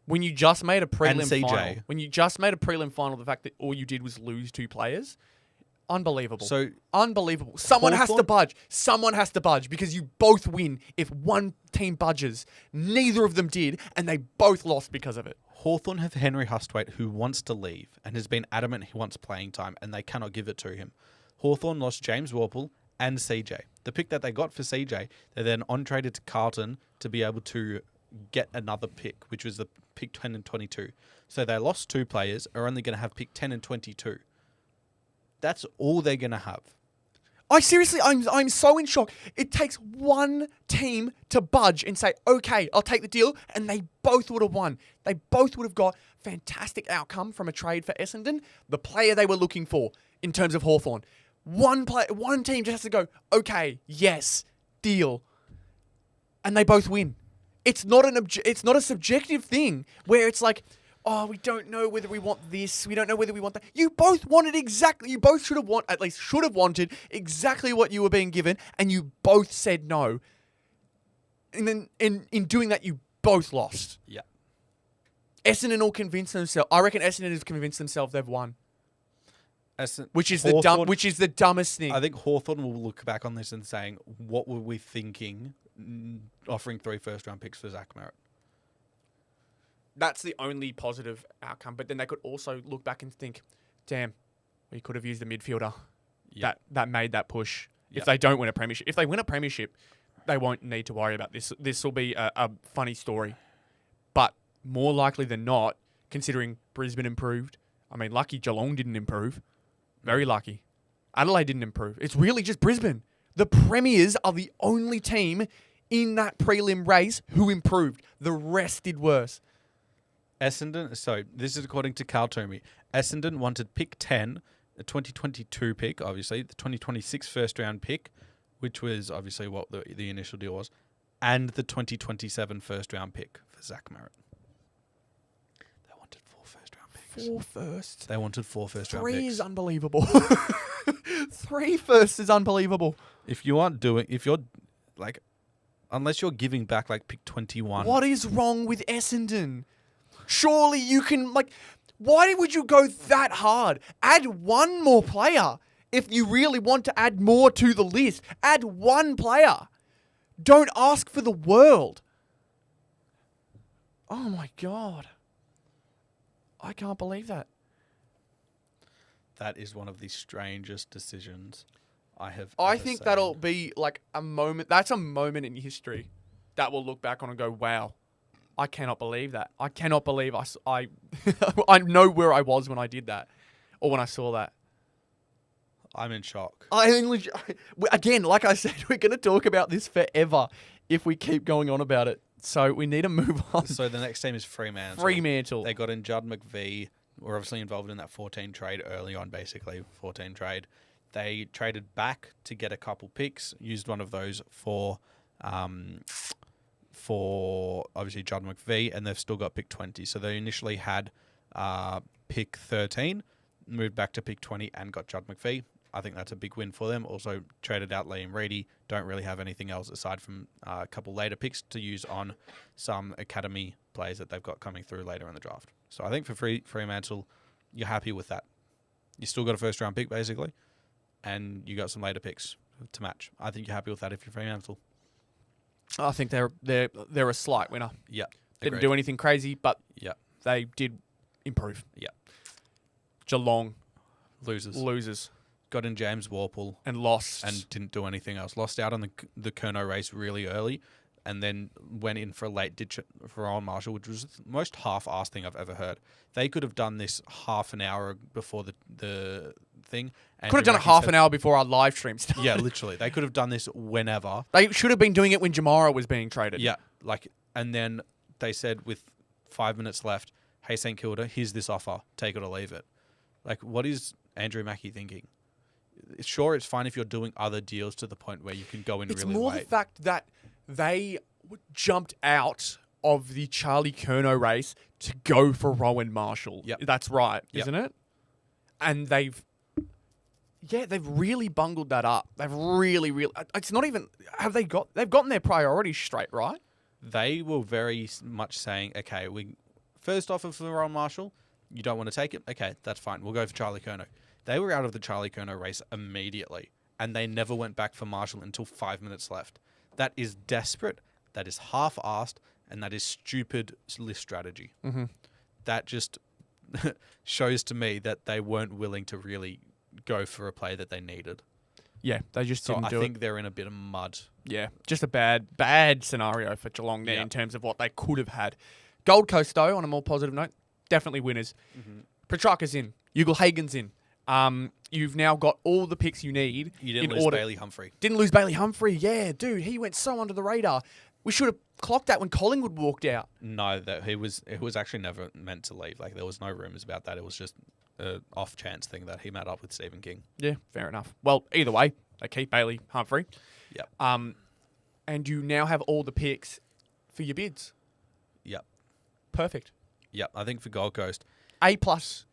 When you just made a And prelim CJ. final, the fact that all you did was lose 2 players, unbelievable. So Unbelievable. Someone has to Hawthorn- budge. Someone has to budge because you both win if one team budges. Neither of them did, and they both lost because of it. Hawthorn have Henry Hustwaite, who wants to leave and has been adamant he wants playing time, and they cannot give it to him. Hawthorn lost James Warple and CJ. The pick that they got for CJ, they then on-traded to Carlton to be able to get another pick, which was the pick 10 and 22. So they lost 2 players, are only going to have pick 10 and 22. That's all they're going to have. I'm so in shock. It takes one team to budge and say, okay, I'll take the deal, and they both would have won. They both would have got fantastic outcome from a trade for Essendon, the player they were looking for in terms of Hawthorn. One team just has to go, okay, yes, deal. And they both win. It's not a subjective thing where it's like, oh, we don't know whether we want this. We don't know whether we want that. You both wanted exactly. You both should have wanted exactly what you were being given, and you both said no. And then in doing that, you both lost. Yeah. Essendon all convinced themselves. I reckon Essendon has convinced themselves they've won, which is the dumbest thing. I think Hawthorn will look back on this and saying, what were we thinking offering 3 first-round picks for Zach Merrett? That's the only positive outcome. But then they could also look back and think, damn, we could have used the midfielder that made that push. If they don't win a premiership. If they win a premiership, they won't need to worry about this. This will be a funny story. But more likely than not, considering Brisbane improved, I mean, lucky Geelong didn't improve. Very lucky. Adelaide didn't improve. It's really just Brisbane. The Premiers are the only team in that prelim race who improved. The rest did worse. Essendon, so this is according to Carl Toomey. Essendon wanted pick 10, a 2022 pick, obviously, the 2026 first round pick, which was obviously what the initial deal was, and the 2027 first round pick for Zach Merrett. They wanted 4 first round picks. 4 firsts. They wanted 4 first round 3 picks. is unbelievable. 3 firsts is unbelievable. If you're like, unless you're giving back like pick 21. What is wrong with Essendon? Surely you can, why would you go that hard? Add one more player. If you really want to add more to the list, add one player. Don't ask for the world. Oh my God. I can't believe that. That is one of the strangest decisions I have I ever think seen. that'll be like a moment. That's a moment in history that we'll look back on and go, wow, I cannot believe that. I cannot believe I know where I was when I did that or when I saw that. I'm in shock. Again, like I said, we're going to talk about this forever if we keep going on about it. So we need to move on. So the next team is Fremantle. Fremantle. They got in Judd McVie. Were obviously involved in that 14 trade early on, basically 14 trade. They traded back to get a couple picks. Used one of those for obviously Judd McVie, and they've still got pick 20. So they initially had pick 13, moved back to pick 20 and got Judd McPhee. I think that's a big win for them. Also traded out Liam Reedy. Don't really have anything else aside from a couple later picks to use on some academy players that they've got coming through later in the draft. So I think for Fremantle, you're happy with that. You still got a first round pick basically, and you got some later picks to match. I think you're happy with that if you're Fremantle. I think they're a slight winner. Yeah. Didn't do anything crazy, but Yeah. they did improve. Yeah. Geelong Losers. Got in James Warple and lost. and didn't do anything else. Lost out on the Kerno race really early, and then went in for a late ditch for Owen Marshall, which was the most half-assed thing I've ever heard. They could have done this half an hour before the thing. Could have done it half an hour before our live stream started. Yeah, literally. They could have done this whenever. They should have been doing it when Jamara was being traded. Yeah, and then they said with 5 minutes left, hey, St Kilda, here's this offer. Take it or leave it. What is Andrew Mackey thinking? Sure, it's fine if you're doing other deals to the point where you can go in It's really more late. the fact that they jumped out of the Charlie Kerno race to go for Rowan Marshall. Yep. That's right, Yep. isn't it? And they've really bungled that up. They've really, it's not even, they've gotten their priorities straight, right? They were very much saying, okay, first offer for Rowan Marshall, you don't want to take it? Okay, that's fine. We'll go for Charlie Kerno. They were out of the Charlie Kerno race immediately, and they never went back for Marshall until 5 minutes left. That is desperate, that is half-assed, and that is stupid list strategy. Mm-hmm. That just shows to me that they weren't willing to really go for a play that they needed. Yeah, they just So didn't do I think it. they're in a bit of mud. Yeah, just a bad scenario for Geelong there Yeah. in terms of what they could have had. Gold Coast, though, on a more positive note, definitely winners. Mm-hmm. Petrarca's in. Ugle-Hagen's in. You've now got all the picks you need. You didn't in lose order. Bailey Humphrey. Didn't lose Bailey Humphrey. Yeah, dude, he went so under the radar. We should have clocked that when Collingwood walked out. No, it was actually never meant to leave. There was no rumours about that. It was just an off chance thing that he met up with Stephen King. Yeah, fair enough. Well, either way, they keep Bailey Humphrey. Yep. And you now have all the picks for your bids. Yep. Perfect. Yep. I think for Gold Coast, A plus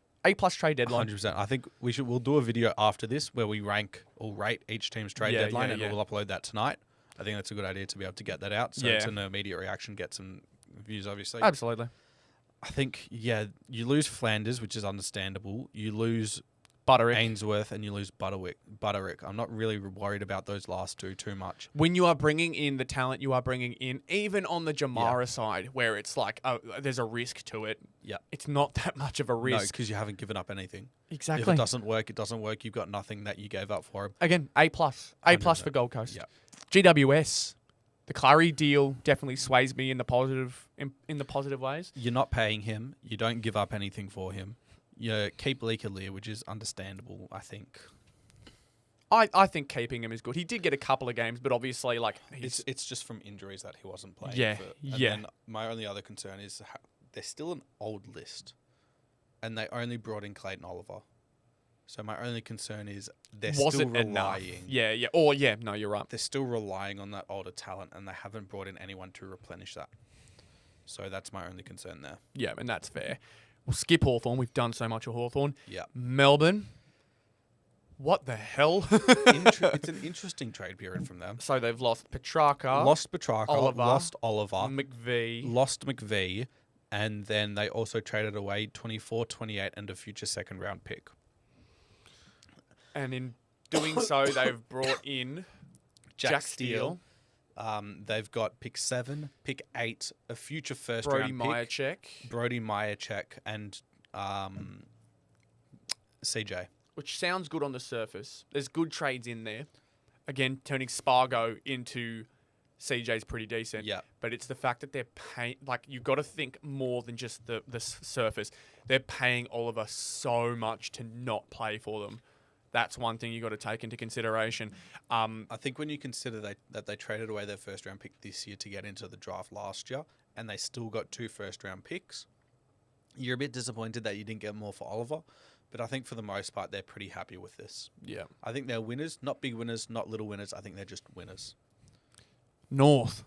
trade deadline. 100%. I think we'll do a video after this where we rank or rate each team's trade deadline, and we'll upload that tonight. I think that's a good idea to be able to get that out. So it's an immediate reaction, get some views, obviously. Absolutely. I think, you lose Flanders, which is understandable. You lose Butterick. Ainsworth and you lose Butterick. I'm not really worried about those last two too much. When you are bringing in the talent you are bringing in, even on the Jamara side, where it's there's a risk to it. Yeah. It's not that much of a No, risk. because you haven't given up anything. Exactly. If it doesn't work, it doesn't work. You've got nothing that you gave up for him. Again, A plus. A plus 100%. for Gold Coast. Yeah. GWS. The Clary deal definitely sways me in the positive ways. You're not paying him. You don't give up anything for him. You keep Leaker, which is understandable, I think. I think keeping him is good. He did get a couple of games, but obviously, It's just from injuries that he wasn't playing. Yeah, And then my only other concern is they're still an old list, and they only brought in Clayton Oliver. So my only concern is they're was still it enough? relying. Yeah. No, you're right. They're still relying on that older talent, and they haven't brought in anyone to replenish that. So that's my only concern there. Yeah, and that's fair. We'll skip Hawthorn. We've done so much of Hawthorn. Yeah. Melbourne. What the hell? It's an interesting trade period from them. So they've lost Petrarca. Lost Petrarca, Oliver, lost Oliver, McVee. lost McVee, and then they also traded away 24, 28, and a future second-round pick. And in doing so, they've brought in Jack Steele, They've got pick 7, pick 8, a future Brody first-round pick, Myercheck, Brody Myercheck, and CJ. which sounds good on the surface. There's good trades in there. Again, turning Spargo into CJ's pretty decent. Yeah. But it's the fact that they're paying, you've got to think more than just the surface. They're paying Oliver so much to not play for them. That's one thing you've got to take into consideration. I think when you consider that they traded away their first-round pick this year to get into the draft last year, and they still got 2 first-round picks, you're a bit disappointed that you didn't get more for Oliver. But I think for the most part, they're pretty happy with this. Yeah. I think they're winners, not big winners, not little winners. I think they're just winners. North.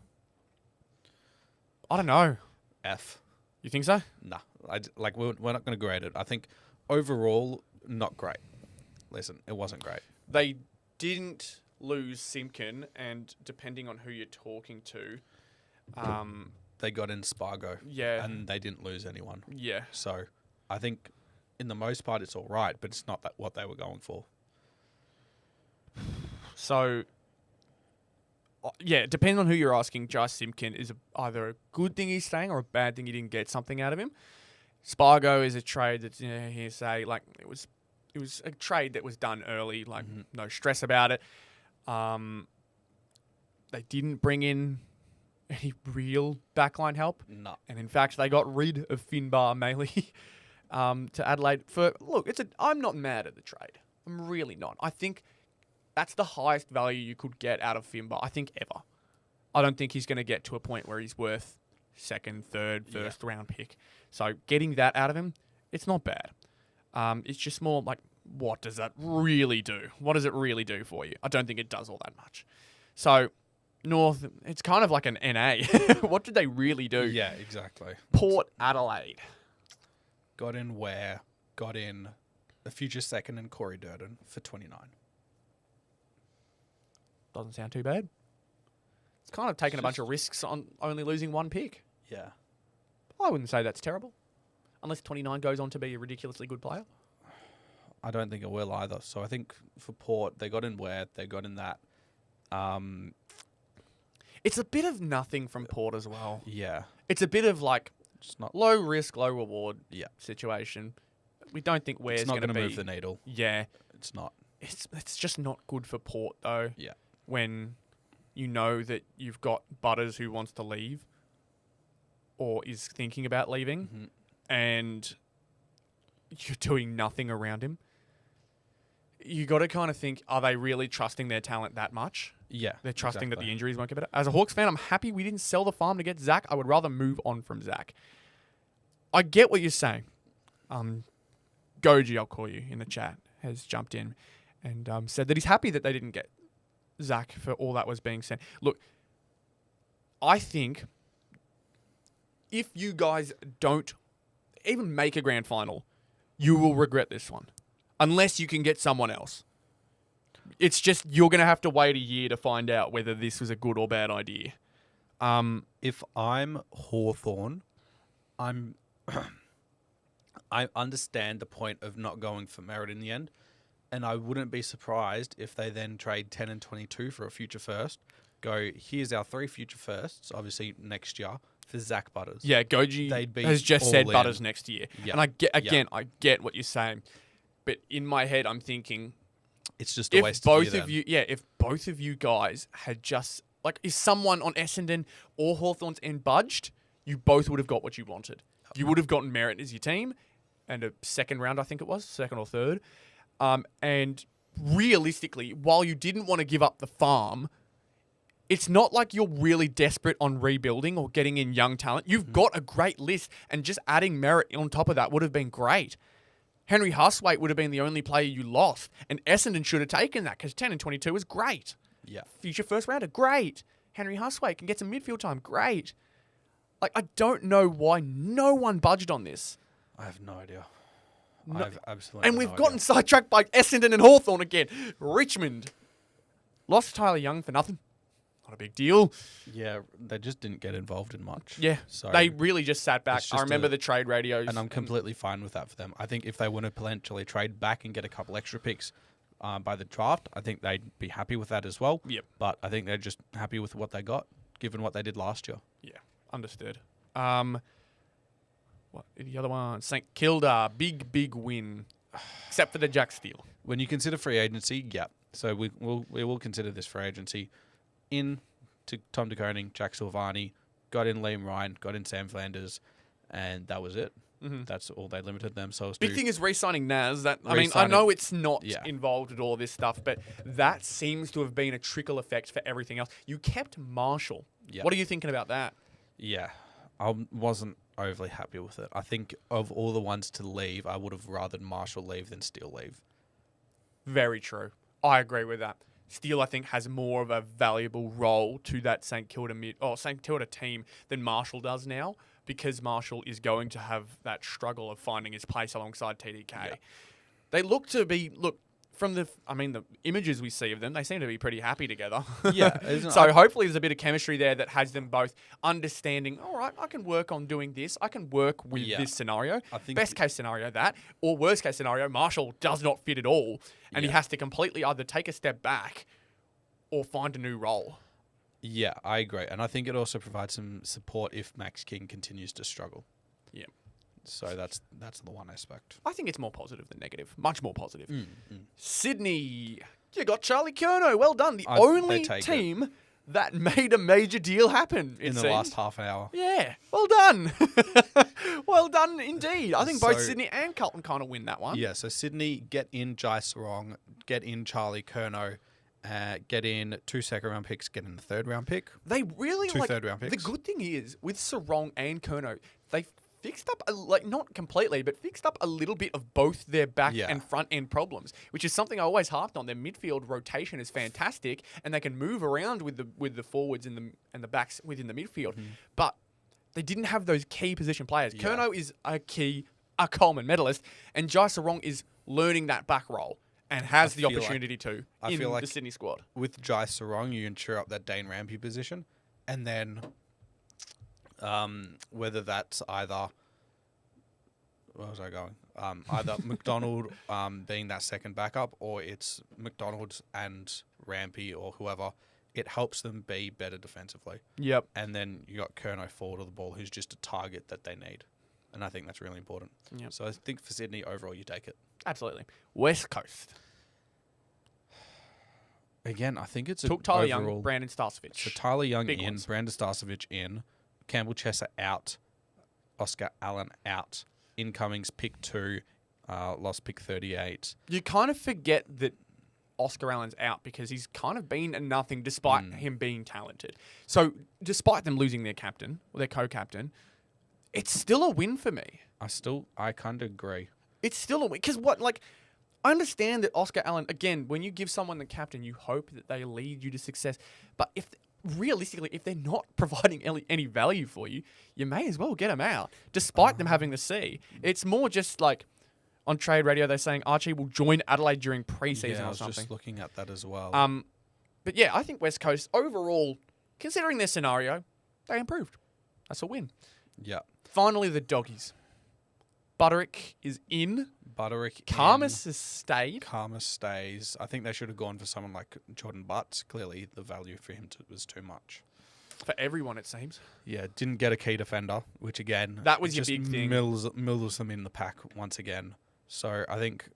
I don't know. F. You think so? Nah. We're not going to grade it. I think overall, not great. Listen, it wasn't great. They didn't lose Simpkin, and depending on who you're talking to, They got in Spargo, yeah, and they didn't lose anyone. yeah. So I think, in the most part, it's all right, but it's not what they were going for. So, yeah, depending on who you're asking, Josh Simpkin is either a good thing he's staying or a bad thing you didn't get something out of him. Spargo is a trade that's, hearsay. Like, it was a trade that was done early, like, no stress about it. They didn't bring in any real backline help. No. And in fact, they got rid of Finbar Maley to Adelaide. I'm not mad at the trade. I'm really not. I think that's the highest value you could get out of Finbar, I think, ever. I don't think he's going to get to a point where he's worth second, third, first round pick. So getting that out of him, it's not bad. It's just more like, what does that really do? What does it really do for you? I don't think it does all that much. So North, it's kind of like an NA. What did they really do? Yeah, exactly. Port Adelaide. Got in Ware, got in a future second and Corey Durden for 29. Doesn't sound too bad. It's kind of taking a bunch of risks on only losing one pick. Yeah. I wouldn't say that's terrible. Unless 29 goes on to be a ridiculously good player. I don't think it will either. So I think for Port, they got in Ware, they got in that. It's a bit of nothing from Port as well. Yeah. It's a bit of like It's not. low risk, low reward Yeah. situation. We don't think Ware's It's not going to going to be... move the needle. Yeah. It's not. It's just not good for Port, though. Yeah. When you know that you've got Butters who wants to leave or is thinking about leaving, Mm-hmm. and you're doing nothing around him. You got to kind of think, are they really trusting their talent that much? Yeah. They're trusting that the exactly. injuries won't get better. As a Hawks fan, I'm happy we didn't sell the farm to get Zach. I would rather move on from Zach. I get what you're saying. Goji, I'll call you, in the chat, has jumped in and said that he's happy that they didn't get Zach for all that was being said. Look, I think if you guys don't even make a grand final, you will regret this one. Unless you can get someone else. It's just you're going to have to wait a year to find out whether this was a good or bad idea. If I'm Hawthorn, I understand the point of not going for Merrett in the end, and I wouldn't be surprised if they then trade 10 and 22 for a future first. Go, here's our 3 future firsts, obviously next year, for Zach Butters. Yeah, Goji They'd be has just all said in. Butters next year. Yeah. And I get, Yeah. I get what you're saying. But in my head, I'm thinking, It's just a if waste both of of if both of you guys had just, like, if someone on Essendon or Hawthorn's end budged, you both would have got what you wanted. You would have gotten Merrett as your team and a second round, I think it was, second or third. And realistically, while you didn't want to give up the farm, it's not like you're really desperate on rebuilding or getting in young talent. You've got a great list, and just adding Merrett on top of that would have been great. Henry Huswaite would have been the only player you lost, and Essendon should have taken that because 10 and 22 was great. Yeah. Future first rounder, great. Henry Huswaite can get some midfield time, great. Like, I don't know why no one budged on this. I have no idea. No- I have absolutely And no we've idea. gotten sidetracked by Essendon and Hawthorn again. Richmond lost Tyler Young for nothing. Not a big deal. Yeah, they just didn't get involved in much. Yeah, So they really just sat back. it's I just remember a- the trade radios. and I'm completely fine with that for them. I think if they want to potentially trade back and get a couple extra picks by the draft, I think they'd be happy with that as well. Yep. But I think they're just happy with what they got, given what they did last year. Yeah, understood. What the other one? St Kilda, big win, except for the Jack Steele. When you consider free agency, yeah. So we will consider this free agency. In to Tom De Koning, Jack Silvani, got in Liam Ryan, got in Sam Flanders, and that was it. Mm-hmm. That's all they limited themselves Big to. thing is re-signing Naz. That I mean, I Re-signing- know it's not Yeah. involved with all this stuff, but that seems to have been a trickle effect for everything else. You kept Marshall. Yeah. What are you thinking about that? Yeah, I wasn't overly happy with it. I think of all the ones to leave, I would have rather Marshall leave than Steele leave. Very true. I agree with that. Steele, I think, has more of a valuable role to that St Kilda St Kilda team than Marshall does now. because Marshall is going to have that struggle of finding his place alongside TDK. Yeah. They look from the images we see of them, they seem to be pretty happy together. Yeah, So hopefully there's a bit of chemistry there that has them both understanding, all right, I can work on doing this. I can work with this scenario. I think Best case scenario that, or worst case scenario, Marshall does not fit at all. And he has to completely either take a step back or find a new role. Yeah, I agree. And I think it also provides some support if Max King continues to struggle. Yeah. So that's the one aspect. I think it's more positive than negative. Much more positive. Sydney, you got Charlie Curnow. Well done. The only team that made a major deal happen In the last half hour. Yeah. Well done. Well done indeed. I think both Sydney and Carlton kind of win that one. Yeah, so Sydney, get in Jai Sarong, get in Charlie Curnow, get in 2 second-round picks, get in the third-round pick. They really 2 third-round picks. The good thing is, with Sarong and Curnow, they fixed up, not completely, but fixed up a little bit of both their back and front end problems, which is something I always harped on. Their midfield rotation is fantastic, and they can move around with the forwards and the backs within the midfield. But they didn't have those key position players. Yeah. Curnow is a Coleman medalist, and Jai Sarong is learning that back role and has the opportunity in the Sydney squad. With Jai Sarong, you ensure up that Dane Rampy position, and then whether that's either... Where was I going? Either McDonald being that second backup, or it's McDonald and Rampy or whoever. It helps them be better defensively. Yep. And then you got Curnow forward of the ball, who's just a target that they need. And I think that's really important. Yep. So I think for Sydney, overall, you take it. Absolutely. West Coast. Again, I think it's Took Tyler Young, Brandon Starcevich. So Tyler Young Big in, ones. Brandon Starcevich in, Campbell Chesser out, Oscar Allen out, incomings pick 2, lost pick 38. You kind of forget that Oscar Allen's out because he's kind of been a nothing despite him being talented. So despite them losing their captain, or their co-captain, it's still a win for me. I kind of agree. It's still a win. Because I understand that Oscar Allen, again, when you give someone the captain, you hope that they lead you to success. But realistically, if they're not providing any value for you, you may as well get them out, despite them having the C. It's more just like on trade radio, they're saying Archie will join Adelaide during preseason I or was something. just looking at that as well. But yeah, I think West Coast, overall, considering their scenario, they improved. That's a win. Yeah. Finally, the doggies. Butterick is in. Karmas has stayed. Karmas stays. I think they should have gone for someone like Jordan Butts. Clearly, the value for him was too much. For everyone, it seems. Yeah, didn't get a key defender, which again... That was your just big thing. Mills them in the pack once again. So I think...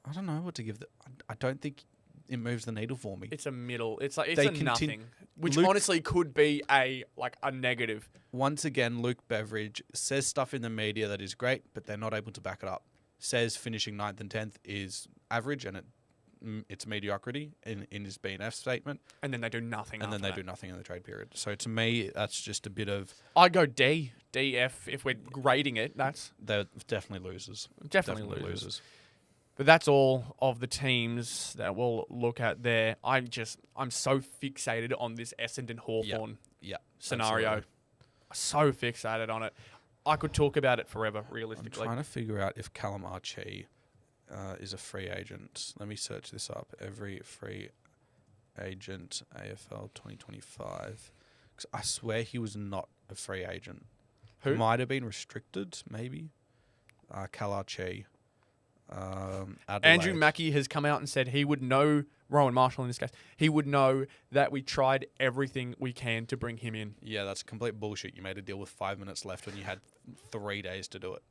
I don't know what to give... I don't think it moves the needle for me. It's a middle. It's like They a nothing, which Luke- honestly could be a negative. Once again, Luke Beveridge says stuff in the media that is great, but they're not able to back it up. Says finishing 9th and 10th is average, and it's mediocrity in his B&F statement. And then they do nothing. And then they do nothing in the trade period. So to me, that's just a bit of... I'd go D, F if we're grading it. They're definitely losers. Definitely losers. But that's all of the teams that we'll look at there. I'm so fixated on this Essendon Hawthorn scenario. Absolutely. So fixated on it. I could talk about it forever, I'm realistically. trying to figure out if Callum Archie is a free agent. Let me search this up. Every free agent AFL 2025. 'Cause I swear he was not a free agent. Who? Might have been restricted, maybe. Cal Archie. Andrew Adelaide. Mackey has come out and said he would know, Rowan Marshall in this case, he would know that we tried everything we can to bring him in. Yeah, that's complete bullshit. You made a deal with 5 minutes left when you had 3 days to do it.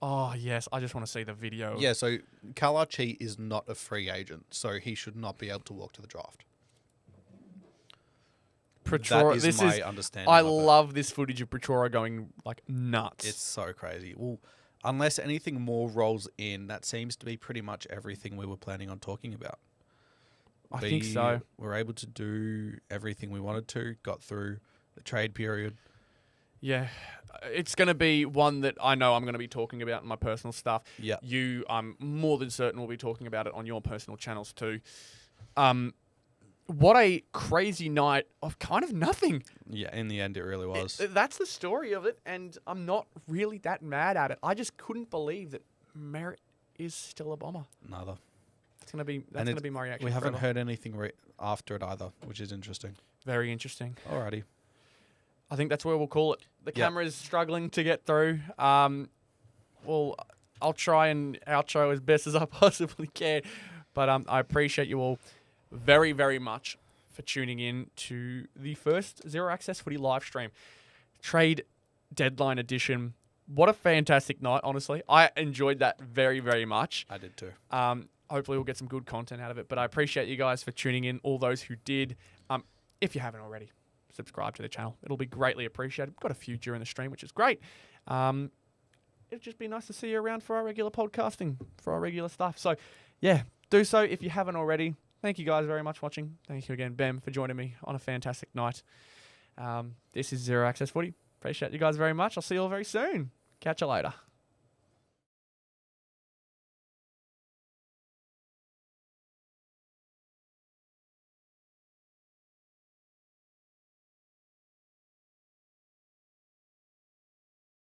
Oh, yes. I just want to see the video. Yeah, so Cal Archie is not a free agent, so he should not be able to walk to the draft. Pretora, that is my understanding. I of it. love this footage of Pretora going nuts. It's so crazy. Well, unless anything more rolls in, that seems to be pretty much everything we were planning on talking about. I think so. We were able to do everything we wanted to, got through the trade period. Yeah. It's going to be one that I know I'm going to be talking about in my personal stuff. Yeah. You, I'm more than certain, will be talking about it on your personal channels too. what a crazy night of kind of nothing. Yeah, in the end, it really was. That's the story of it, and I'm not really that mad at it. I just couldn't believe that Merrett is still a Bomber. Neither. That's gonna be my reaction. We haven't forever. heard anything after it either, which is interesting. Very interesting. Alrighty. I think that's where we'll call it. The Yep. camera's struggling to get through. Well, I'll try and outro as best as I possibly can. But I appreciate you all very, very much for tuning in to the first Zero Access Footy live stream. Trade Deadline Edition. What a fantastic night, honestly. I enjoyed that very, very much. I did too. Hopefully we'll get some good content out of it. But I appreciate you guys for tuning in, all those who did. If you haven't already, subscribe to the channel. It'll be greatly appreciated. We've got a few during the stream, which is great. It'd just be nice to see you around for our regular podcasting, for our regular stuff. So, yeah, do so if you haven't already. Thank you guys very much for watching. Thank you again, Bem, for joining me on a fantastic night. This is Zero Access Footy. Appreciate you guys very much. I'll see you all very soon. Catch you later.